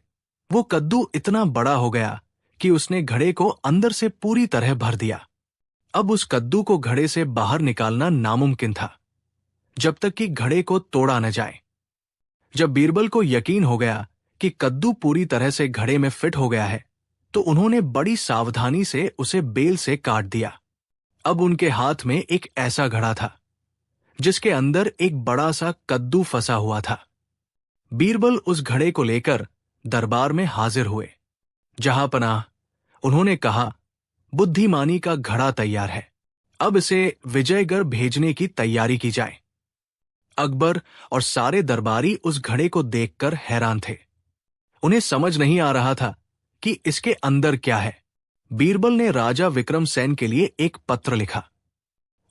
वो कद्दू इतना बड़ा हो गया कि उसने घड़े को अंदर से पूरी तरह भर दिया। अब उस कद्दू को घड़े से बाहर निकालना नामुमकिन था, जब तक कि घड़े को तोड़ा न जाए। जब बीरबल को यकीन हो गया कि कद्दू पूरी तरह से घड़े में फिट हो गया है, तो उन्होंने बड़ी सावधानी से उसे बेल से काट दिया। अब उनके हाथ में एक ऐसा घड़ा था जिसके अंदर एक बड़ा सा कद्दू फंसा हुआ था। बीरबल उस घड़े को लेकर दरबार में हाजिर हुए। जहांपनाह, उन्होंने कहा, बुद्धिमानी का घड़ा तैयार है, अब इसे विजयगढ़ भेजने की तैयारी की जाए। अकबर और सारे दरबारी उस घड़े को देखकर हैरान थे। उन्हें समझ नहीं आ रहा था कि इसके अंदर क्या है। बीरबल ने राजा विक्रमसेन के लिए एक पत्र लिखा।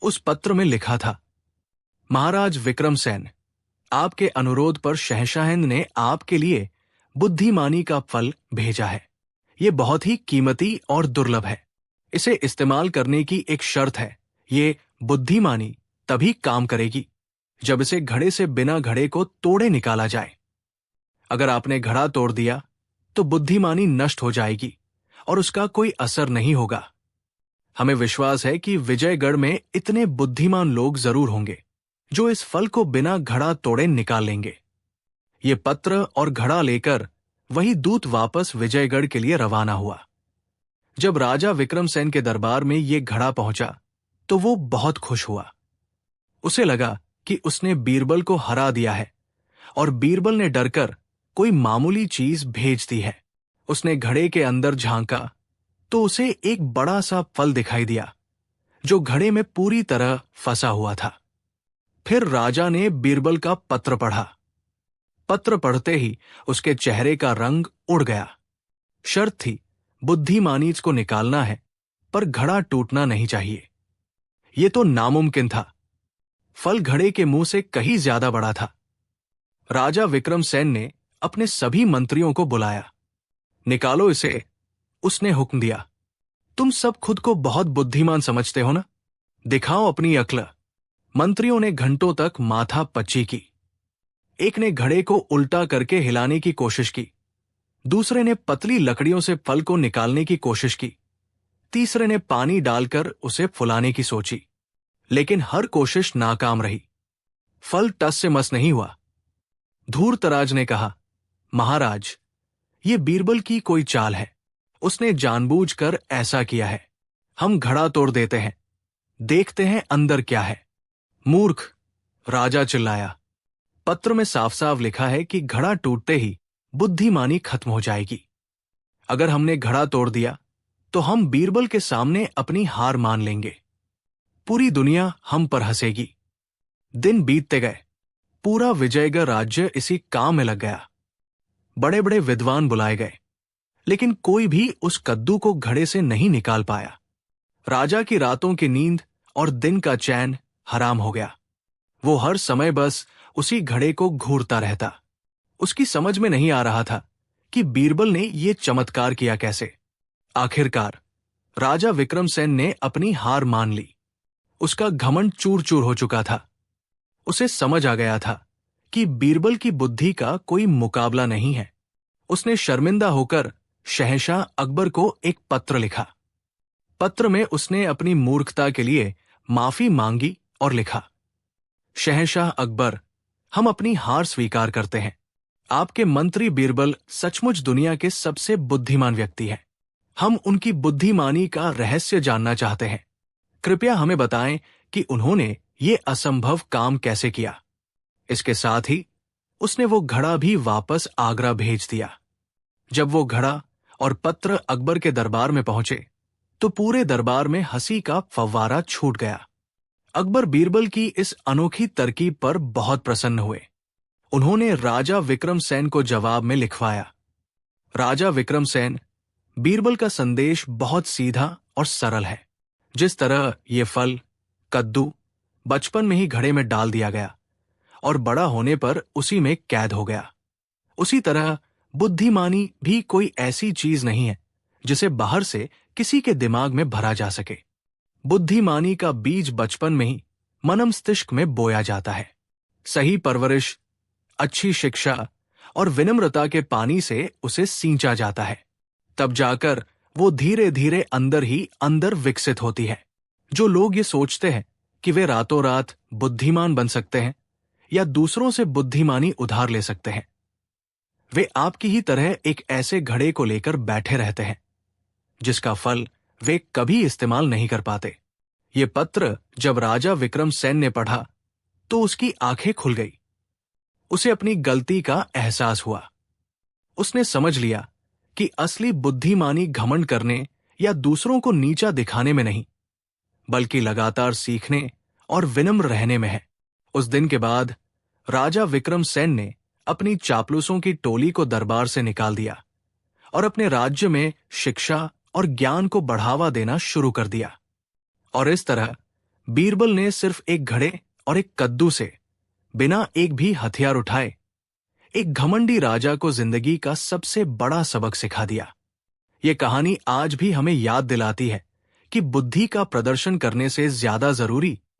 उस पत्र में लिखा था, महाराज विक्रमसेन, आपके अनुरोध पर शहंशाहिंद ने आपके लिए बुद्धिमानी का फल भेजा है। ये बहुत ही कीमती और दुर्लभ है। इसे इस्तेमाल करने की एक शर्त है। ये बुद्धिमानी तभी काम करेगी जब इसे घड़े से बिना घड़े को तोड़े निकाला जाए। अगर आपने घड़ा तोड़ दिया तो बुद्धिमानी नष्ट हो जाएगी और उसका कोई असर नहीं होगा। हमें विश्वास है कि विजयगढ़ में इतने बुद्धिमान लोग जरूर होंगे जो इस फल को बिना घड़ा तोड़े निकाल लेंगे। ये पत्र और घड़ा लेकर वही दूत वापस विजयगढ़ के लिए रवाना हुआ। जब राजा विक्रमसेन के दरबार में ये घड़ा पहुंचा तो वो बहुत खुश हुआ। उसे लगा कि उसने बीरबल को हरा दिया है और बीरबल ने डरकर कोई मामूली चीज भेज दी है। उसने घड़े के अंदर झांका तो उसे एक बड़ा सा फल दिखाई दिया जो घड़े में पूरी तरह फंसा हुआ था। फिर राजा ने बीरबल का पत्र पढ़ा। पत्र पढ़ते ही उसके चेहरे का रंग उड़ गया। शर्त थी, बुद्धिमानी को निकालना है पर घड़ा टूटना नहीं चाहिए। ये तो नामुमकिन था। फल घड़े के मुंह से कहीं ज्यादा बड़ा था। राजा विक्रमसेन ने अपने सभी मंत्रियों को बुलाया। निकालो इसे, उसने हुक्म दिया। तुम सब खुद को बहुत बुद्धिमान समझते हो ना? दिखाओ अपनी अक्ल। मंत्रियों ने घंटों तक माथा पच्ची की। एक ने घड़े को उल्टा करके हिलाने की कोशिश की, दूसरे ने पतली लकड़ियों से फल को निकालने की कोशिश की, तीसरे ने पानी डालकर उसे फुलाने की सोची, लेकिन हर कोशिश नाकाम रही। फल टस से मस नहीं हुआ। धूर्तराज ने कहा, महाराज, ये बीरबल की कोई चाल है। उसने जानबूझकर ऐसा किया है। हम घड़ा तोड़ देते हैं, देखते हैं अंदर क्या है। मूर्ख, राजा चिल्लाया। पत्र में साफ साफ लिखा है कि घड़ा टूटते ही बुद्धिमानी खत्म हो जाएगी। अगर हमने घड़ा तोड़ दिया तो हम बीरबल के सामने अपनी हार मान लेंगे। पूरी दुनिया हम पर हंसेगी। दिन बीतते गए। पूरा विजयगढ़ राज्य इसी काम में लग गया। बड़े बड़े विद्वान बुलाए गए, लेकिन कोई भी उस कद्दू को घड़े से नहीं निकाल पाया। राजा की रातों की नींद और दिन का चैन हराम हो गया। वो हर समय बस उसी घड़े को घूरता रहता। उसकी समझ में नहीं आ रहा था कि बीरबल ने ये चमत्कार किया कैसे। आखिरकार राजा विक्रमसेन ने अपनी हार मान ली। उसका घमंड चूर चूर हो चुका था। उसे समझ आ गया था कि बीरबल की बुद्धि का कोई मुकाबला नहीं है। उसने शर्मिंदा होकर शहंशाह अकबर को एक पत्र लिखा। पत्र में उसने अपनी मूर्खता के लिए माफी मांगी और लिखा, शहंशाह अकबर, हम अपनी हार स्वीकार करते हैं। आपके मंत्री बीरबल सचमुच दुनिया के सबसे बुद्धिमान व्यक्ति हैं। हम उनकी बुद्धिमानी का रहस्य जानना चाहते हैं। कृपया हमें बताएं कि उन्होंने ये असंभव काम कैसे किया। इसके साथ ही उसने वो घड़ा भी वापस आगरा भेज दिया। जब वो घड़ा और पत्र अकबर के दरबार में पहुंचे तो पूरे दरबार में हंसी का फव्वारा छूट गया। अकबर बीरबल की इस अनोखी तरकीब पर बहुत प्रसन्न हुए। उन्होंने राजा विक्रमसेन को जवाब में लिखवाया, राजा विक्रमसेन, बीरबल का संदेश बहुत सीधा और सरल है। जिस तरह ये फल कद्दू बचपन में ही घड़े में डाल दिया गया और बड़ा होने पर उसी में कैद हो गया, उसी तरह बुद्धिमानी भी कोई ऐसी चीज नहीं है जिसे बाहर से किसी के दिमाग में भरा जा सके। बुद्धिमानी का बीज बचपन में ही मनमस्तिष्क में बोया जाता है। सही परवरिश, अच्छी शिक्षा और विनम्रता के पानी से उसे सींचा जाता है। तब जाकर वो धीरे धीरे अंदर ही अंदर विकसित होती है। जो लोग ये सोचते हैं कि वे रातों रात बुद्धिमान बन सकते हैं या दूसरों से बुद्धिमानी उधार ले सकते हैं, वे आपकी ही तरह एक ऐसे घड़े को लेकर बैठे रहते हैं जिसका फल वे कभी इस्तेमाल नहीं कर पाते। ये पत्र जब राजा विक्रमसेन ने पढ़ा तो उसकी आंखें खुल गई। उसे अपनी गलती का एहसास हुआ। उसने समझ लिया कि असली बुद्धिमानी घमंड करने या दूसरों को नीचा दिखाने में नहीं, बल्कि लगातार सीखने और विनम्र रहने में है। उस दिन के बाद राजा विक्रमसेन ने अपनी चापलूसों की टोली को दरबार से निकाल दिया और अपने राज्य में शिक्षा और ज्ञान को बढ़ावा देना शुरू कर दिया। और इस तरह बीरबल ने सिर्फ एक घड़े और एक कद्दू से, बिना एक भी हथियार उठाए, एक घमंडी राजा को जिंदगी का सबसे बड़ा सबक सिखा दिया। ये कहानी आज भी हमें याद दिलाती है कि बुद्धि का प्रदर्शन करने से ज्यादा जरूरी